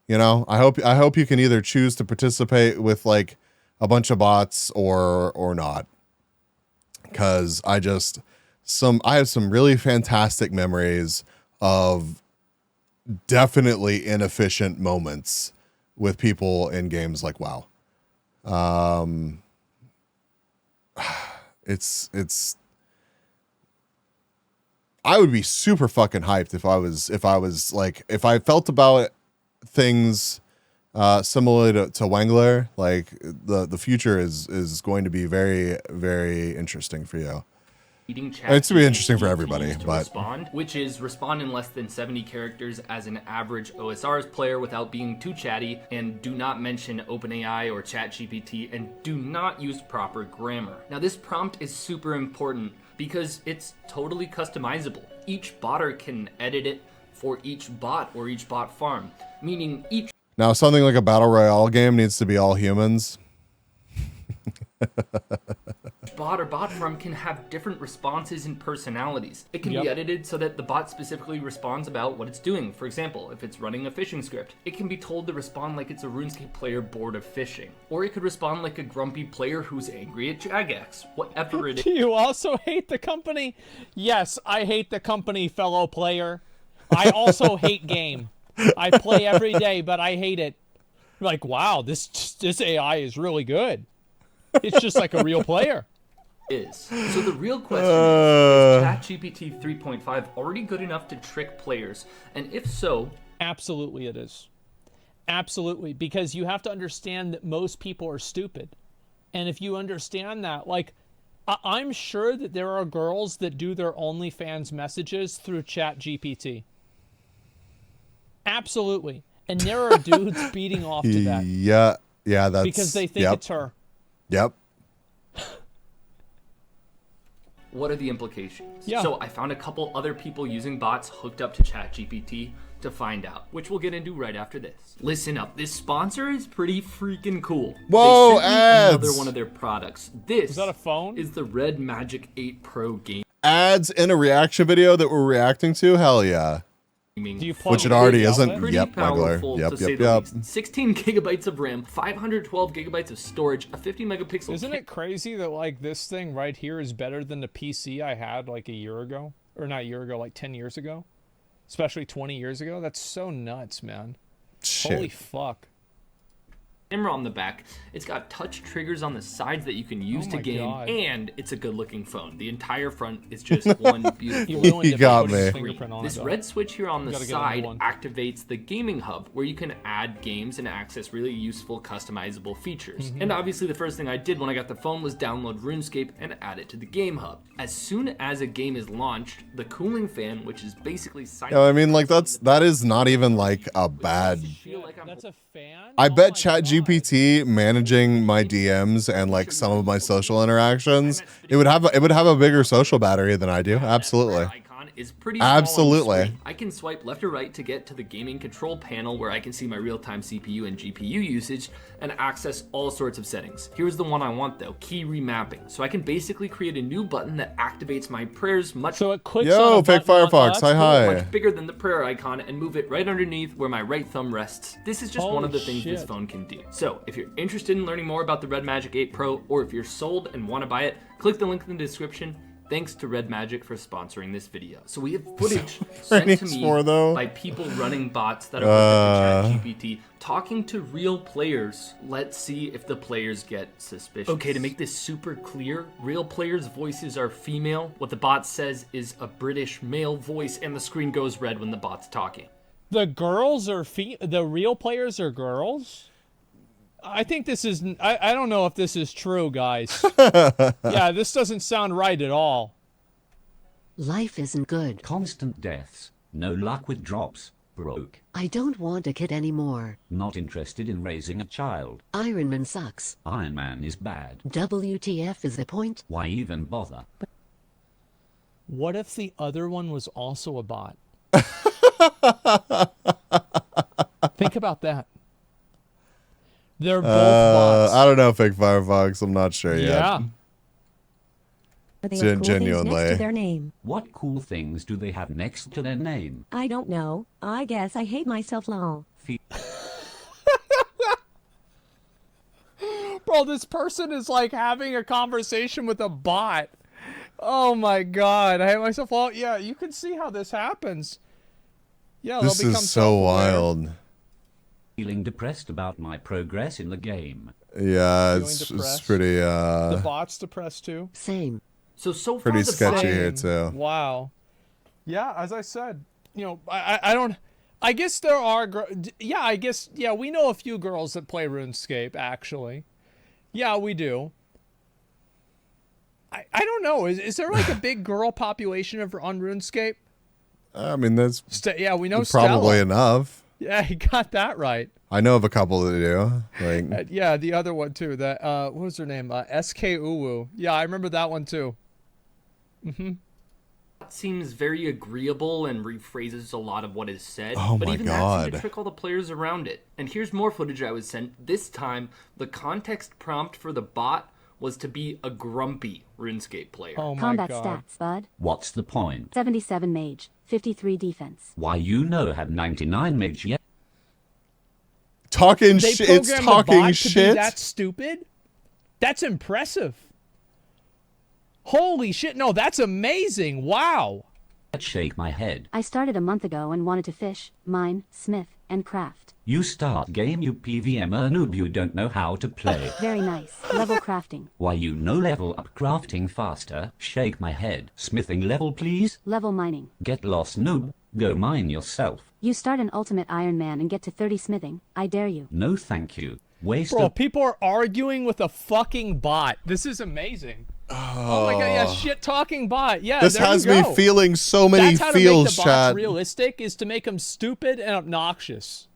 You know, I hope you can either choose to participate with like a bunch of bots or not. Cause I have some really fantastic memories of definitely inefficient moments with people in games like WoW. It's I would be super fucking hyped if I felt about things similar to Wangler. Like the future is going to be very, very interesting for you. It's going to be interesting for everybody, but respond, which is respond in less than 70 characters as an average OSR's player without being too chatty, and do not mention OpenAI or ChatGPT, and do not use proper grammar. Now this prompt is super important because it's totally customizable. Each botter can edit it for each bot or each bot farm, meaning each now something like a battle royale game needs to be all humans. bot or bot farm can have different responses and personalities. It can be edited so that the bot specifically responds about what it's doing. For example, if it's running a fishing script, it can be told to respond like it's a RuneScape player bored of fishing. Or it could respond like a grumpy player who's angry at Jagex. Whatever it is. Do you also hate the company? Yes, I hate the company, fellow player. I also hate game. I play every day, but I hate it. Like, wow, this AI is really good. It's just like a real player. So the real question is ChatGPT 3.5 already good enough to trick players? And if so, absolutely it is. Absolutely, because you have to understand that most people are stupid. And if you understand that, like, I'm sure that there are girls that do their OnlyFans messages through ChatGPT. Absolutely. And there are dudes beating off to that. Yeah, that's because they think it's her. Yep. What are the implications? Yeah. So I found a couple other people using bots hooked up to ChatGPT to find out, which we'll get into right after this. Listen up, this sponsor is pretty freaking cool. Whoa, they sent me ads! Another one of their products. This is that a phone? Is the Red Magic 8 Pro game. Ads in a reaction video that we're reacting to? Hell yeah. Do you Which it already isn't. Pretty Yep, powerful, regular. to say the least. 16 gigabytes of RAM, 512 gigabytes of storage, a 50 megapixel. Isn't it crazy that like this thing right here is better than the PC I had like a year ago? Or not a year ago, like 10 years ago? Especially 20 years ago? That's so nuts, man. Shit. Holy fuck. Camera on the back. It's got touch triggers on the sides that you can use to game, and it's a good-looking phone. The entire front is just one beautiful. You got me. This red switch here on the side activates the gaming hub, where you can add games and access really useful customizable features. And obviously, the first thing I did when I got the phone was download RuneScape and add it to the game hub. As soon as a game is launched, the cooling fan, which is basically I mean, like that is not even like a bad. That's a fan. I bet ChatGPT GPT managing my DMs and like some of my social interactions, it would have a bigger social battery than I do. Absolutely. Is pretty small on the Absolutely. screen. I can swipe left or right to get to the gaming control panel where I can see my real-time CPU and GPU usage and access all sorts of settings. Here's the one I want though, key remapping. So I can basically create a new button that activates my prayers much. So it clicks Yo, Fake Firefox, hi. Much bigger than the prayer icon and move it right underneath where my right thumb rests. This is just one of the things this phone can do. So if you're interested in learning more about the Red Magic 8 Pro, or if you're sold and want to buy it, click the link in the description. Thanks to Red Magic for sponsoring this video. So we have footage sent to me by people running bots that are hooked to ChatGPT, talking to real players. Let's see if the players get suspicious. Okay, to make this super clear, real players' voices are female. What the bot says is a British male voice, and the screen goes red when the bot's talking. The girls are the real players are girls? I think this is, I don't know if this is true, guys. Yeah, this doesn't sound right at all. Life isn't good. Constant deaths. No luck with drops. Broke. I don't want a kid anymore. Not interested in raising a child. Iron Man sucks. Iron Man is bad. WTF is the point? Why even bother? What if the other one was also a bot? Think about that. They're both bots. I don't know, Fake Firefox. I'm not sure yet. Yeah. They have cool Genuinely. things next to their name. What cool things do they have next to their name? I don't know. I guess I hate myself, lol. Bro, this person is like having a conversation with a bot. Oh my god, I hate myself. Well, yeah, you can see how this happens. Yeah, This they'll become is so wild. Feeling depressed about my progress in the game. Yeah, Feeling it's depressed. pretty The bot's depressed too. Same. So far pretty the sketchy bot- here too. Wow. Yeah, as I said, you know, I don't. I guess there are. Yeah, I guess. Yeah, we know a few girls that play RuneScape. Actually, yeah, we do. I don't know. Is there like a big girl population on RuneScape? I mean, that's Yeah, we know probably Stella. enough. Yeah, he got that right. I know of a couple that do. Like, Yeah, the other one too. That what was her name? SK Uwu. Yeah, I remember that one too. Seems very agreeable and rephrases a lot of what is said. Oh but my even that seemed to God. trick all the players around it. And here's more footage I was sent. This time, the context prompt for the bot was to be a grumpy RuneScape player. Oh my Combat god. stats, bud. What's the point? 77 mage, 53 defense. Why have 99 mage yet? talking They shit. It's programmed the talking bot to be shit. that stupid? That's impressive. Holy shit! No, that's amazing. Wow. Shake my head. I started a month ago and wanted to fish, mine, smith, and craft. You start game, you PVMer noob, you don't know how to play. Very nice. Level crafting. Why you no level up crafting faster? Shake my head. Smithing level please? Level mining. Get lost noob. Go mine yourself. You start an ultimate Iron Man and get to 30 smithing. I dare you. No thank you. Waste Bro, of people are arguing with a fucking bot. This is amazing. Oh my god, yeah, shit talking bot. Yeah, This there has you me go. feeling so many That's how to feels, make the bots chat. realistic, is to make them stupid and obnoxious.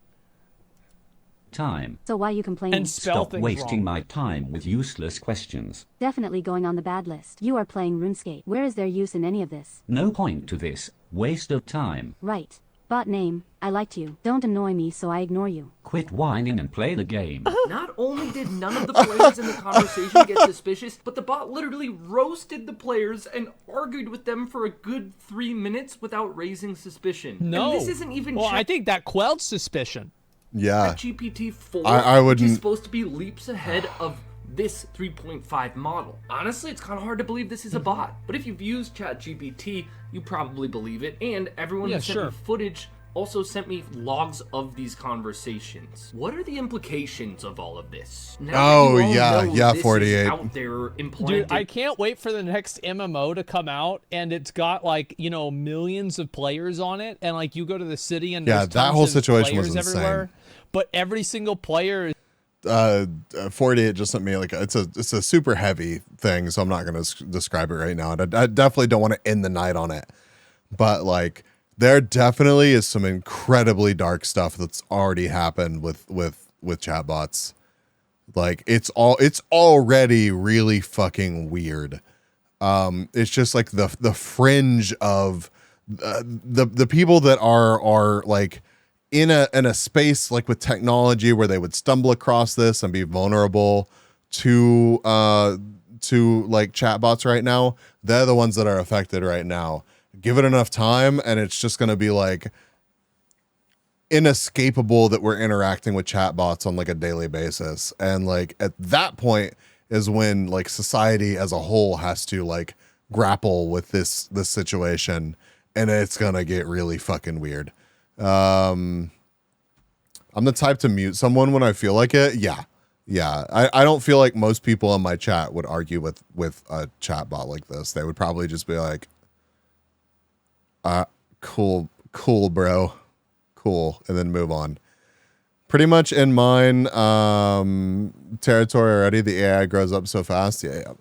time. So why you complaining? And spell Stop things wasting wrong. my time with useless questions. Definitely going on the bad list. You are playing RuneScape. Where is there use in any of this? No point to this. Waste of time. Right. Bot name. I liked you. Don't annoy me, so I ignore you. Quit whining and play the game. Not only did none of the players in the conversation get suspicious, but the bot literally roasted the players and argued with them for a good 3 minutes without raising suspicion. No. And this isn't even Well, I think that quelled suspicion. Yeah. GPT-4, I which wouldn't- is supposed to be leaps ahead of this 3.5 model. Honestly, it's kind of hard to believe this is a bot. But if you've used ChatGPT, you probably believe it. And everyone Yeah, who sent sure. me footage also sent me logs of these conversations. What are the implications of all of this? Now that Oh, you all yeah, know yeah, this is 48. out there implanted. Dude, I can't wait for the next MMO to come out, and it's got like, you know, millions of players on it, and like you go to the city and Yeah, there's that tons whole of situation was players insane. everywhere, but every single player is 48 just sent me like it's a super heavy thing, so I'm not gonna describe it right now. And I definitely don't want to end the night on it, but like there definitely is some incredibly dark stuff that's already happened with chatbots. Like it's already really fucking weird. It's just like the fringe of the people that are like in a space like with technology where they would stumble across this and be vulnerable to like chatbots right now. They're the ones that are affected right now. Give it enough time and it's just going to be like inescapable that we're interacting with chatbots on like a daily basis. And like at that point is when like society as a whole has to like grapple with this situation, and it's going to get really fucking weird. I'm the type to mute someone when I feel like it. Yeah. I don't feel like most people in my chat would argue with a chatbot like this. They would probably just be like, cool, bro. Cool. And then move on. Pretty much in mine territory already. The AI grows up so fast. Yeah.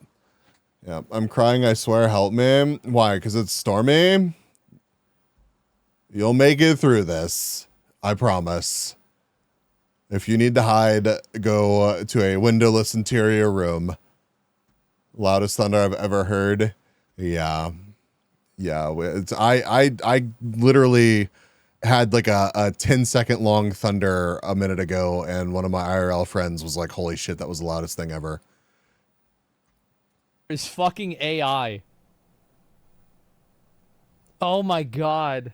I'm crying. I swear. Help me. Why? Because it's stormy. You'll make it through this. I promise. If you need to hide, go to a windowless interior room. Loudest thunder I've ever heard. Yeah. It's, I literally had like a 10-second long thunder a minute ago, and one of my IRL friends was like, holy shit, that was the loudest thing ever. There's fucking AI. Oh my god.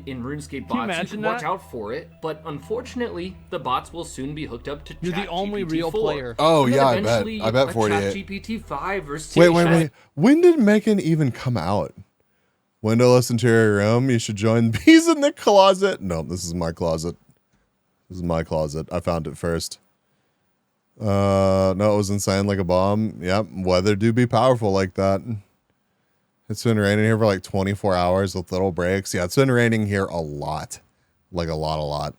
In RuneScape Can you bots, you imagine should watch that? out for it, but unfortunately, the bots will soon be hooked up to You're the only real ChatGPT-4. player. Oh, And then yeah, eventually I bet a 48. ChatGPT-5 or Wait. When did Megan even come out? Windowless interior room. You should join Bees in the Closet. No, this is my closet. I found it first. No, it was insane like a bomb. Yep. Weather do be powerful like that. It's been raining here for like 24 hours with little breaks. Yeah, it's been raining here a lot. Like a lot.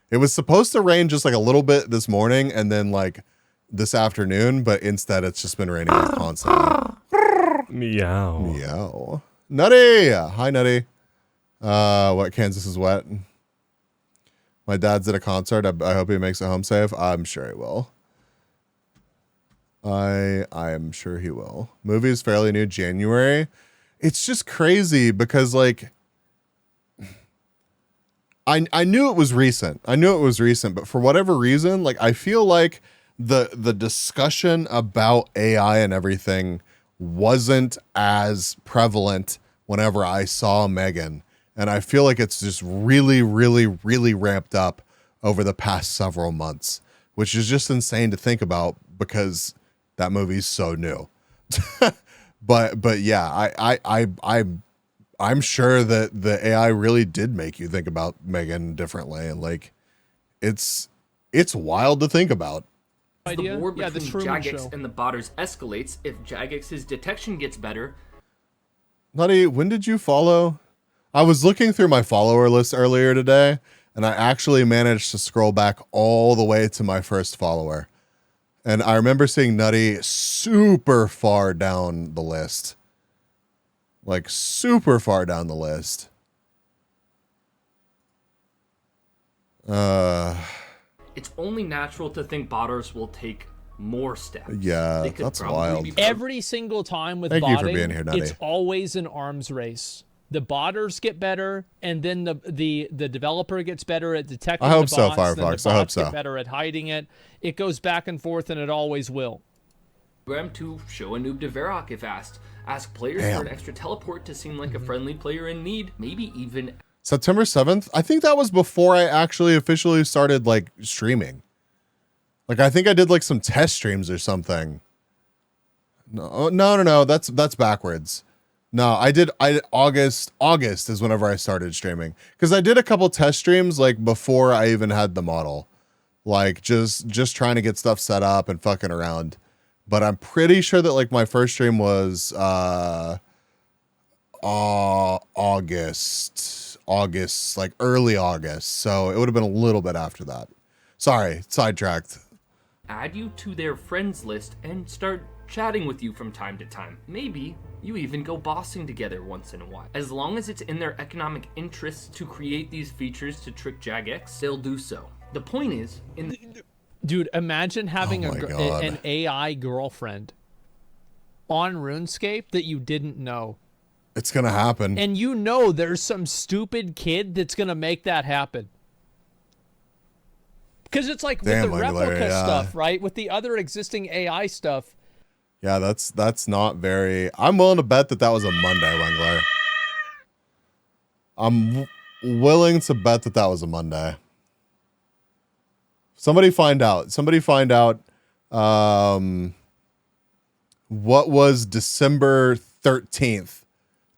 It was supposed to rain just like a little bit this morning and then like this afternoon, but instead it's just been raining constantly. Meow. Nutty! Hi, Nutty. What, Kansas is wet? My dad's at a concert. I hope he makes it home safe. I'm sure he will. I am sure he will. Movie is fairly new, January. It's just crazy because like I knew it was recent. But for whatever reason, like I feel like the discussion about AI and everything wasn't as prevalent whenever I saw Megan. And I feel like it's just really ramped up over the past several months, which is just insane to think about because that movie's so new. But yeah, I'm sure that the AI really did make you think about Megan differently, and like it's wild to think about. As the war Yeah, the between Truman Jagex Show. and the botters escalates, if Jagex's detection gets better, Nutty, when did you follow? I was looking through my follower list earlier today, and I actually managed to scroll back all the way to my first follower. And I remember seeing Nutty super far down the list. Like super far down the list. it's only natural to think botters will take more steps. Yeah, They could that's probably wild. be- Every single time with Thank you for botting, being here, Nutty. it's always an arms race. The botters get better, and then the developer gets better at detecting I hope the so, bots, then Firefox. the I hope bots so. get better at hiding it. It goes back and forth, and it always will. Program to show a noob to Varrock if asked. Ask players Damn. for an extra teleport to seem like a friendly player in need. Maybe even September 7th? I think that was before I actually officially started like streaming. Like I think I did like some test streams or something. No. That's backwards. No, August is whenever I started streaming. Because I did a couple test streams like before I even had the model. Like just trying to get stuff set up and fucking around. But I'm pretty sure that like my first stream was August, like early August. So it would have been a little bit after that. Sorry, sidetracked. add you to their friends list and start chatting with you from time to time. Maybe you even go bossing together once in a while. As long as it's in their economic interests to create these features to trick Jagex, they'll do so. The point is, Dude, imagine having Oh my God. an AI girlfriend on RuneScape that you didn't know. It's gonna happen. And you know there's some stupid kid that's gonna make that happen. Because it's like Damn, with the Angler, replica yeah. stuff, right? With the other existing AI stuff. Yeah, that's not very. I'm willing to bet that was a Monday, Wengler. I'm willing to bet that was a Monday. Somebody find out. Somebody find out. What was December 13th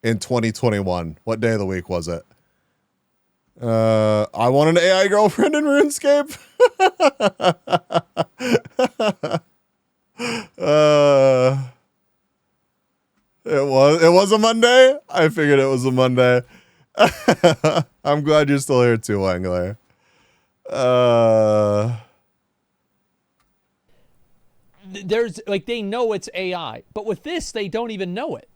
in 2021? What day of the week was it? I want an AI girlfriend in RuneScape. It was a Monday. I figured it was a Monday. I'm glad you're still here too, Wangler. There's like they know it's AI, but with this they don't even know it.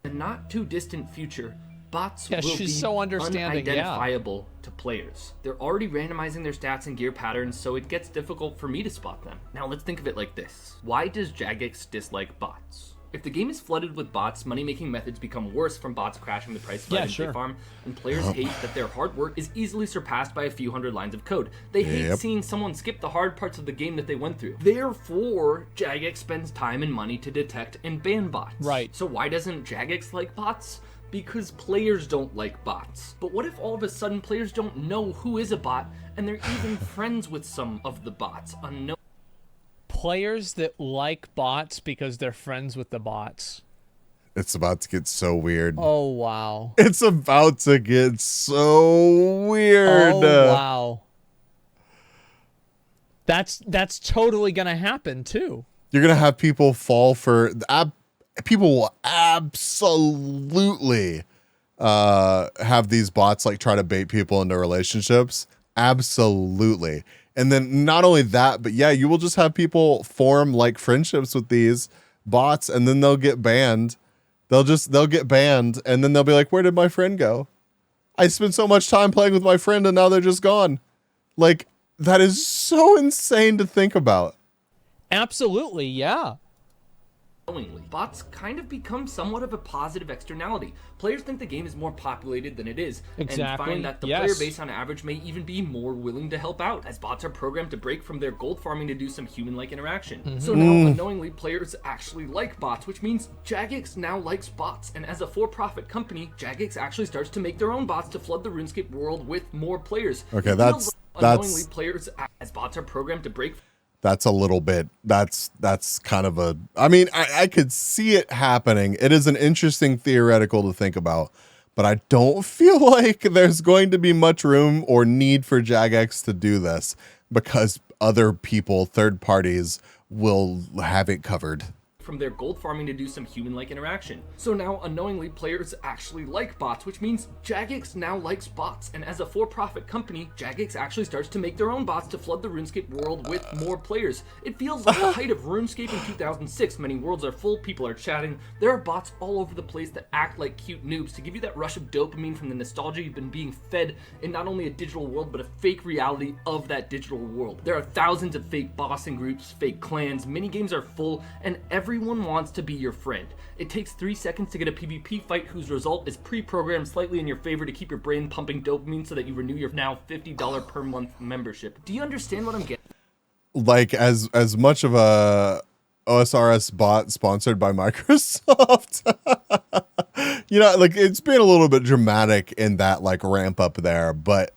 In the not too distant future, bots Yeah, will she's be so understanding, yeah. unidentifiable to players. They're already randomizing their stats and gear patterns, so it gets difficult for me to spot them. Now let's think of it like this. Why does Jagex dislike bots? If the game is flooded with bots, money-making methods become worse from bots crashing the price of items they farm, and players hate that their hard work is easily surpassed by a few hundred lines of code. They hate seeing someone skip the hard parts of the game that they went through. Therefore, Jagex spends time and money to detect and ban bots. Right. So why doesn't Jagex like bots? Because players don't like bots. But what if all of a sudden players don't know who is a bot, and they're even friends with some of the bots unknown? Players that like bots because they're friends with the bots. It's about to get so weird. Oh, wow. It's about to get so weird. Oh, wow. That's totally going to happen, too. You're going to have people fall for... people will absolutely have these bots like try to bait people into relationships. Absolutely. And then not only that, but yeah, you will just have people form like friendships with these bots, and then they'll get banned. They'll get banned, and then they'll be like, where did my friend go? I spent so much time playing with my friend and now they're just gone. Like, that is so insane to think about. Absolutely, yeah. Bots kind of become somewhat of a positive externality. Players think the game is more populated than it is, and find that the player base on average may even be more willing to help out, as bots are programmed to break from their gold farming to do some human-like interaction. So now, unknowingly, players actually like bots, which means Jagex now likes bots, and as a for-profit company, Jagex actually starts to make their own bots to flood the RuneScape world with more players. Okay, unknowingly, players, as bots are programmed to break. That's a little bit, that's kind of a, I mean, I could see it happening. It is an interesting theoretical to think about, but I don't feel like there's going to be much room or need for Jagex to do this because other people, third parties, will have it covered. From their gold farming to do some human-like interaction. So now, unknowingly, players actually like bots, which means Jagex now likes bots, and as a for-profit company, Jagex actually starts to make their own bots to flood the RuneScape world with more players. It feels like the height of RuneScape in 2006. Many worlds are full, people are chatting. There are bots all over the place that act like cute noobs to give you that rush of dopamine from the nostalgia you've been being fed in not only a digital world, but a fake reality of that digital world. There are thousands of fake bossing groups, fake clans, minigames are full, and everyone wants to be your friend. It takes 3 seconds to get a PvP fight whose result is pre-programmed slightly in your favor to keep your brain pumping dopamine so that you renew your now $50 per month membership. Do you understand what I'm getting? Like as much of a OSRS bot sponsored by Microsoft. You know, like it's been a little bit dramatic in that like ramp up there, but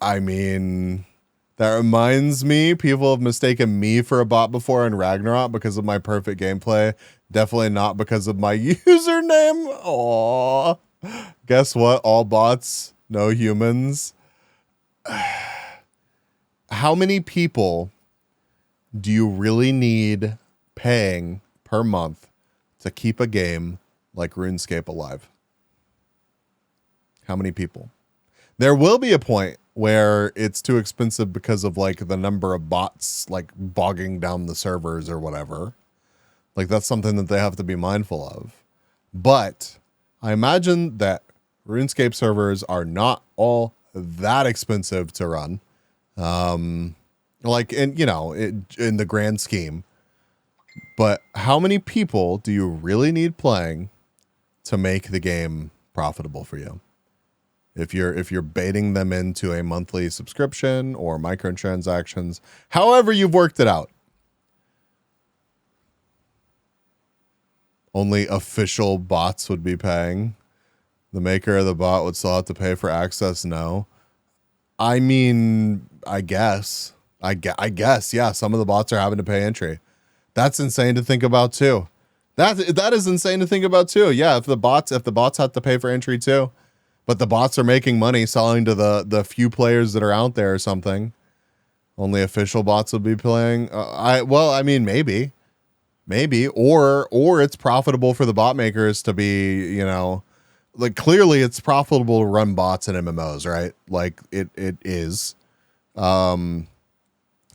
I mean, that reminds me, people have mistaken me for a bot before in Ragnarok because of my perfect gameplay. Definitely not because of my username. Aww. Guess what? All bots, no humans. How many people do you really need paying per month to keep a game like RuneScape alive? How many people? There will be a point where it's too expensive because of like the number of bots like bogging down the servers or whatever. Like that's something that they have to be mindful of. But I imagine that RuneScape servers are not all that expensive to run. Like, in, you know, in the grand scheme. But how many people do you really need playing to make the game profitable for you? If you're baiting them into a monthly subscription or microtransactions, however you've worked it out. Only official bots would be paying. The maker of the bot would still have to pay for access. No. I mean, I guess, yeah, some of the bots are having to pay entry. That's insane to think about too. That is insane to think about too. Yeah, if the bots have to pay for entry too, but the bots are making money selling to the few players that are out there or something. Only official bots will be playing. I mean, maybe, or it's profitable for the bot makers to be, you know, like clearly it's profitable to run bots in MMOs, right? Like it is.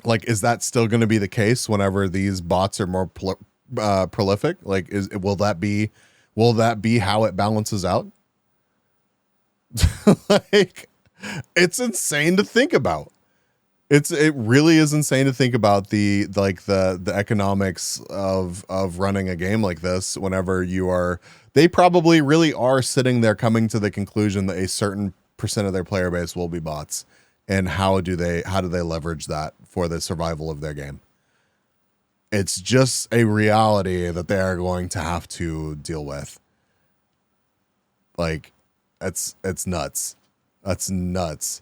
Like, is that still going to be the case whenever these bots are more prolific? Like, will that be how it balances out? Like, it's insane to think about. It really is insane to think about the economics of running a game like this whenever they probably really are sitting there coming to the conclusion that a certain percent of their player base will be bots. And how do they leverage that for the survival of their game? It's just a reality that they are going to have to deal with. Like, it's nuts. That's nuts.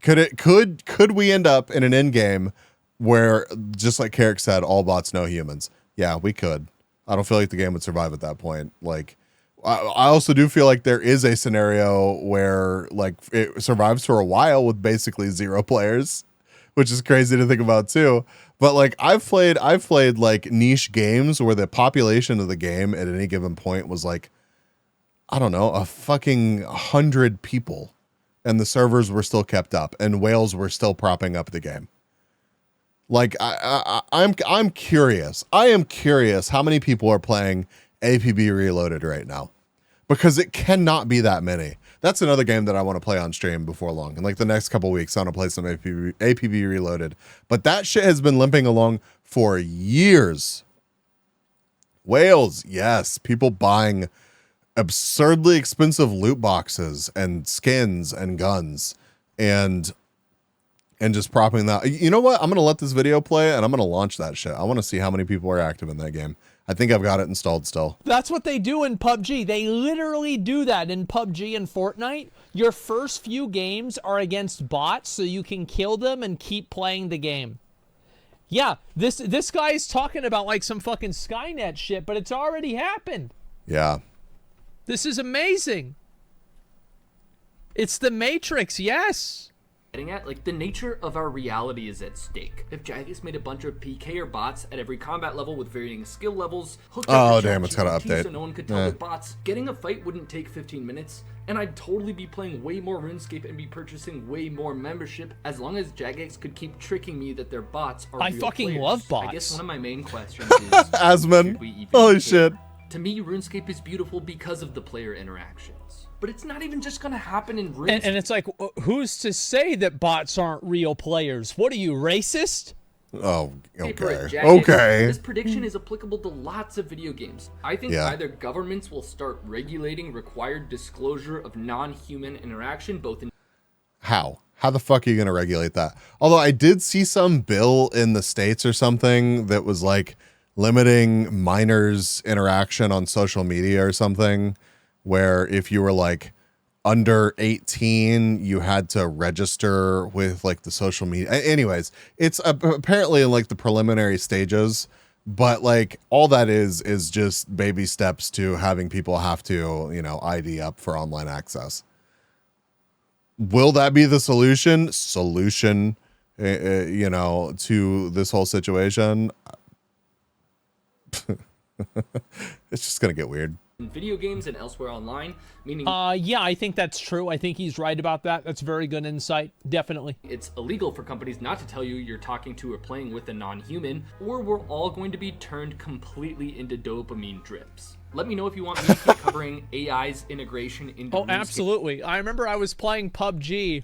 Could we end up in an end game where, just like Carrick said, all bots, no humans? Yeah, we could. I don't feel like the game would survive at that point. Like, I also do feel like there is a scenario where like it survives for a while with basically 0 players, which is crazy to think about too. But like I've played like niche games where the population of the game at any given point was like, I don't know, a fucking 100 people, and the servers were still kept up and whales were still propping up the game. Like I'm curious. I am curious how many people are playing APB Reloaded right now, because it cannot be that many. That's another game that I want to play on stream before long. In like the next couple weeks, I want to play some APB Reloaded. But that shit has been limping along for years. Whales, yes. People buying absurdly expensive loot boxes and skins and guns and just propping that. You know what? I'm going to let this video play and I'm going to launch that shit. I want to see how many people are active in that game. I think I've got it installed still. That's what they do in PUBG. They literally do that in PUBG and Fortnite. Your first few games are against bots so you can kill them and keep playing the game. Yeah, this guy is talking about like some fucking Skynet shit, but it's already happened. Yeah. This is amazing. It's the Matrix, yes. At like the nature of our reality is at stake. If Jagex made a bunch of PK or bots at every combat level with varying skill levels, hooked up to it's got to update. So no one could tell the bots. Getting a fight wouldn't take 15 minutes, and I'd totally be playing way more RuneScape and be purchasing way more membership as long as Jagex could keep tricking me that their bots are I real fucking players. love bots. I guess one of my main questions is Asmon. Holy shit. To me, RuneScape is beautiful because of the player interactions. But it's not even just going to happen in RuneScape. And it's like, who's to say that bots aren't real players? What are you, racist? Oh, okay. Okay. This prediction is applicable to lots of video games. I think Yeah. either governments will start regulating required disclosure of non-human interaction, both in How the fuck are you going to regulate that? Although I did see some bill in the States or something that was like limiting minors' interaction on social media or something, where if you were like under 18, you had to register with like the social media. Anyways, it's apparently in like the preliminary stages, but like all that is just baby steps to having people have to, you know, ID up for online access. Will that be the solution, you know, to this whole situation? It's just going to get weird. video games and elsewhere online, meaning Yeah, I think that's true. I think he's right about that. That's very good insight. Definitely. it's illegal for companies not to tell you you're talking to or playing with a non-human, or we're all going to be turned completely into dopamine drips. Let me know if you want me to keep covering AI's integration into Oh, RuneScape. absolutely. I remember I was playing PUBG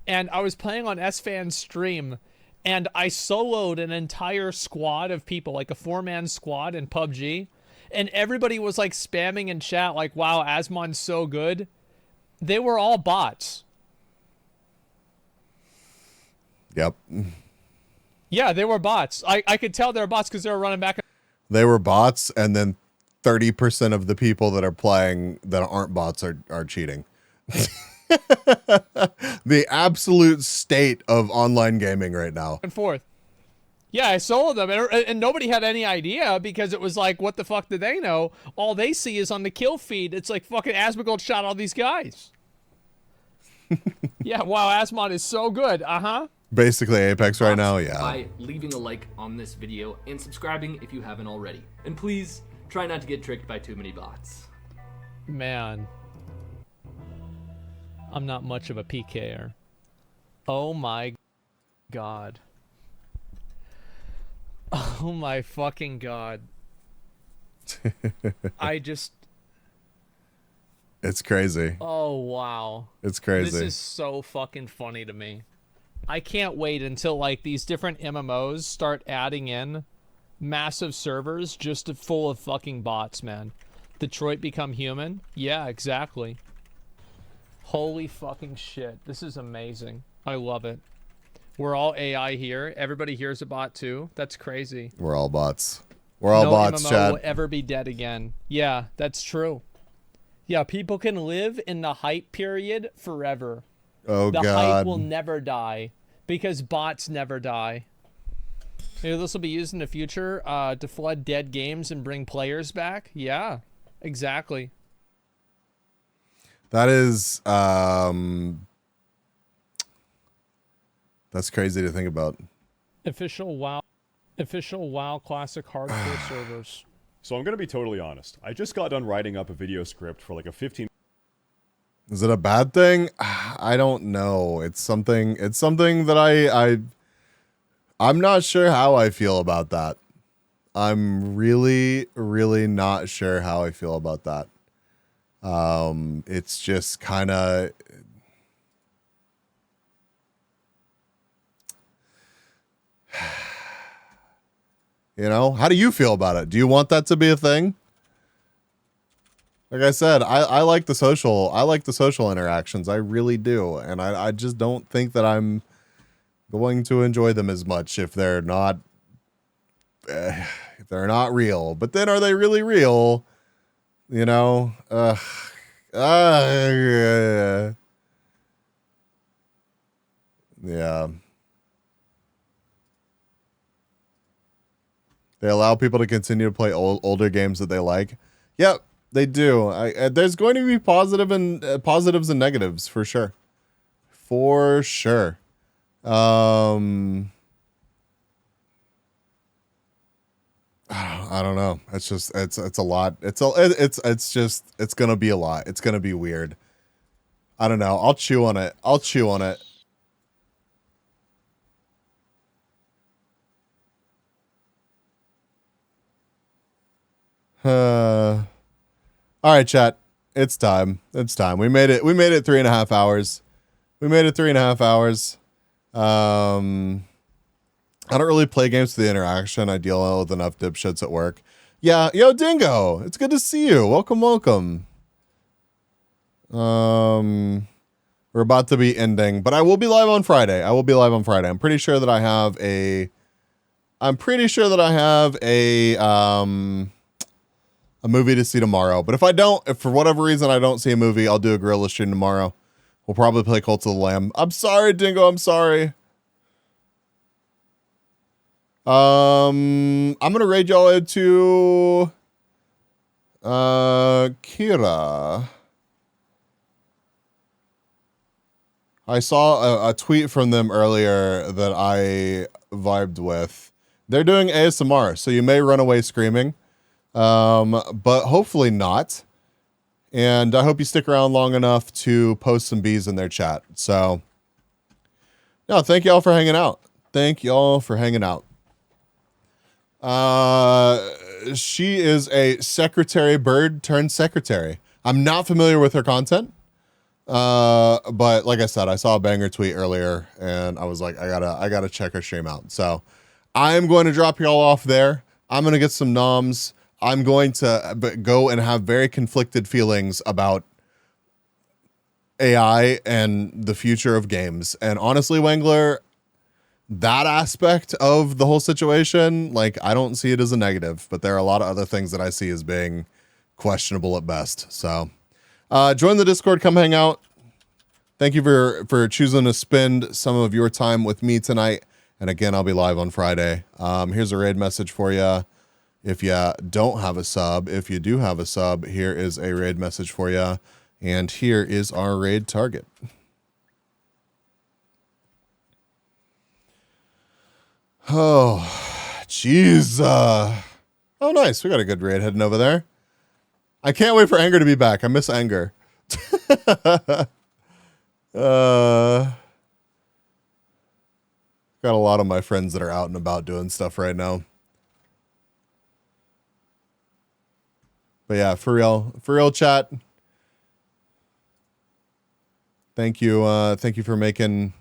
and I was playing on SFan's stream, and I soloed an entire squad of people, like a 4-man squad in PUBG, and everybody was like spamming in chat like, wow, Asmon's so good. They were all bots. Yep. Yeah, they were bots. I could tell they were bots because they were running back. They were bots, and then 30% of the people that are playing that aren't bots are cheating. The absolute state of online gaming right now. And forth. Yeah, I soloed them, and nobody had any idea because it was like, what the fuck do they know? All they see is on the kill feed. It's like fucking Asmongold shot all these guys. Yeah, wow, Asmon is so good. Uh-huh. Basically Apex right now, yeah. By leaving a like on this video and subscribing if you haven't already. And please try not to get tricked by too many bots. Man. I'm not much of a PKer. Oh my god. Oh my fucking god. I just... It's crazy. Oh, wow. It's crazy. This is so fucking funny to me. I can't wait until, like, these different MMOs start adding in massive servers just full of fucking bots, man. Detroit Become Human? Yeah, exactly. Holy fucking shit. This is amazing. I love it. We're all AI here. Everybody here is a bot, too. That's crazy. We're all bots. We're all bots, MMO Chad. will ever be dead again. Yeah, that's true. Yeah, people can live in the hype period forever. Oh, the God. hype will never die because bots never die. Maybe this will be used in the future to flood dead games and bring players back. Yeah, exactly. That is, that's crazy to think about. Official WoW Classic hardcore servers. So I'm going to be totally honest. I just got done writing up a video script for like a 15... Is it a bad thing? I don't know. It's something that I'm not sure how I feel about that. I'm really, really not sure how I feel about that. It's just kind of... You know, how do you feel about it? Do you want that to be a thing? Like I said, I like the social interactions. I really do. And I just don't think that I'm going to enjoy them as much if they're not real. But then are they really real? You know? Yeah. They allow people to continue to play older games that they like. Yep, they do. There's going to be positives and negatives for sure. For sure. I don't know. It's just it's a lot. It's gonna be a lot. It's gonna be weird. I don't know. I'll chew on it. All right, chat. It's time. We made it 3.5 hours. I don't really play games for the interaction. I deal with enough dipshits at work. Yeah, yo, Dingo. It's good to see you. Welcome. We're about to be ending, but I will be live on Friday. I'm pretty sure that I have a movie to see tomorrow. But if for whatever reason I don't see a movie, I'll do a gorilla stream tomorrow. We'll probably play Cult of the Lamb. I'm sorry, Dingo. I'm sorry. I'm gonna raid y'all into Kira. I saw a tweet from them earlier that I vibed with. They're doing ASMR, so you may run away screaming. But hopefully not. And I hope you stick around long enough to post some bees in their chat. So, no, thank y'all for hanging out. She is a secretary bird turned secretary. I'm not familiar with her content. But like I said, I saw a banger tweet earlier and I was like, I gotta check her stream out. So I'm going to drop y'all off there. I'm going to get some noms. I'm going to go and have very conflicted feelings about AI and the future of games. And honestly, Wangler, that aspect of the whole situation, like, I don't see it as a negative, but there are a lot of other things that I see as being questionable at best. So join the Discord, come hang out. Thank you for choosing to spend some of your time with me tonight. And again, I'll be live on Friday. Here's a raid message for you. If you don't have a sub, if you do have a sub, here is a raid message for you. And here is our raid target. Oh, jeez. Oh, nice. We got a good raid heading over there. I can't wait for Anger to be back. I miss Anger. Got a lot of my friends that are out and about doing stuff right now. But yeah, for real chat. Thank you for making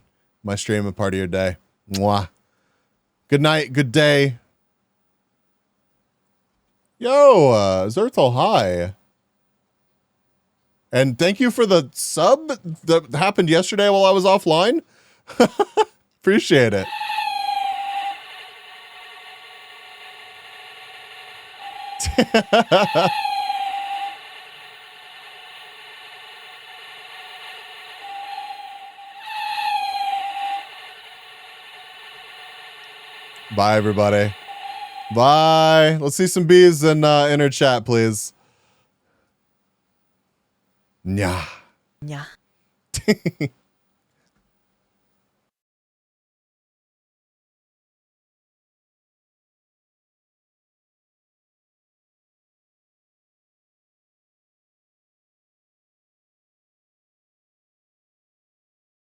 my stream a part of your day. Mwah. Good night, good day. Yo, Zerthal, hi. And thank you for the sub that happened yesterday while I was offline. Appreciate it. Bye, everybody. Bye. Let's see some bees in inner chat, please. Nya. Yeah.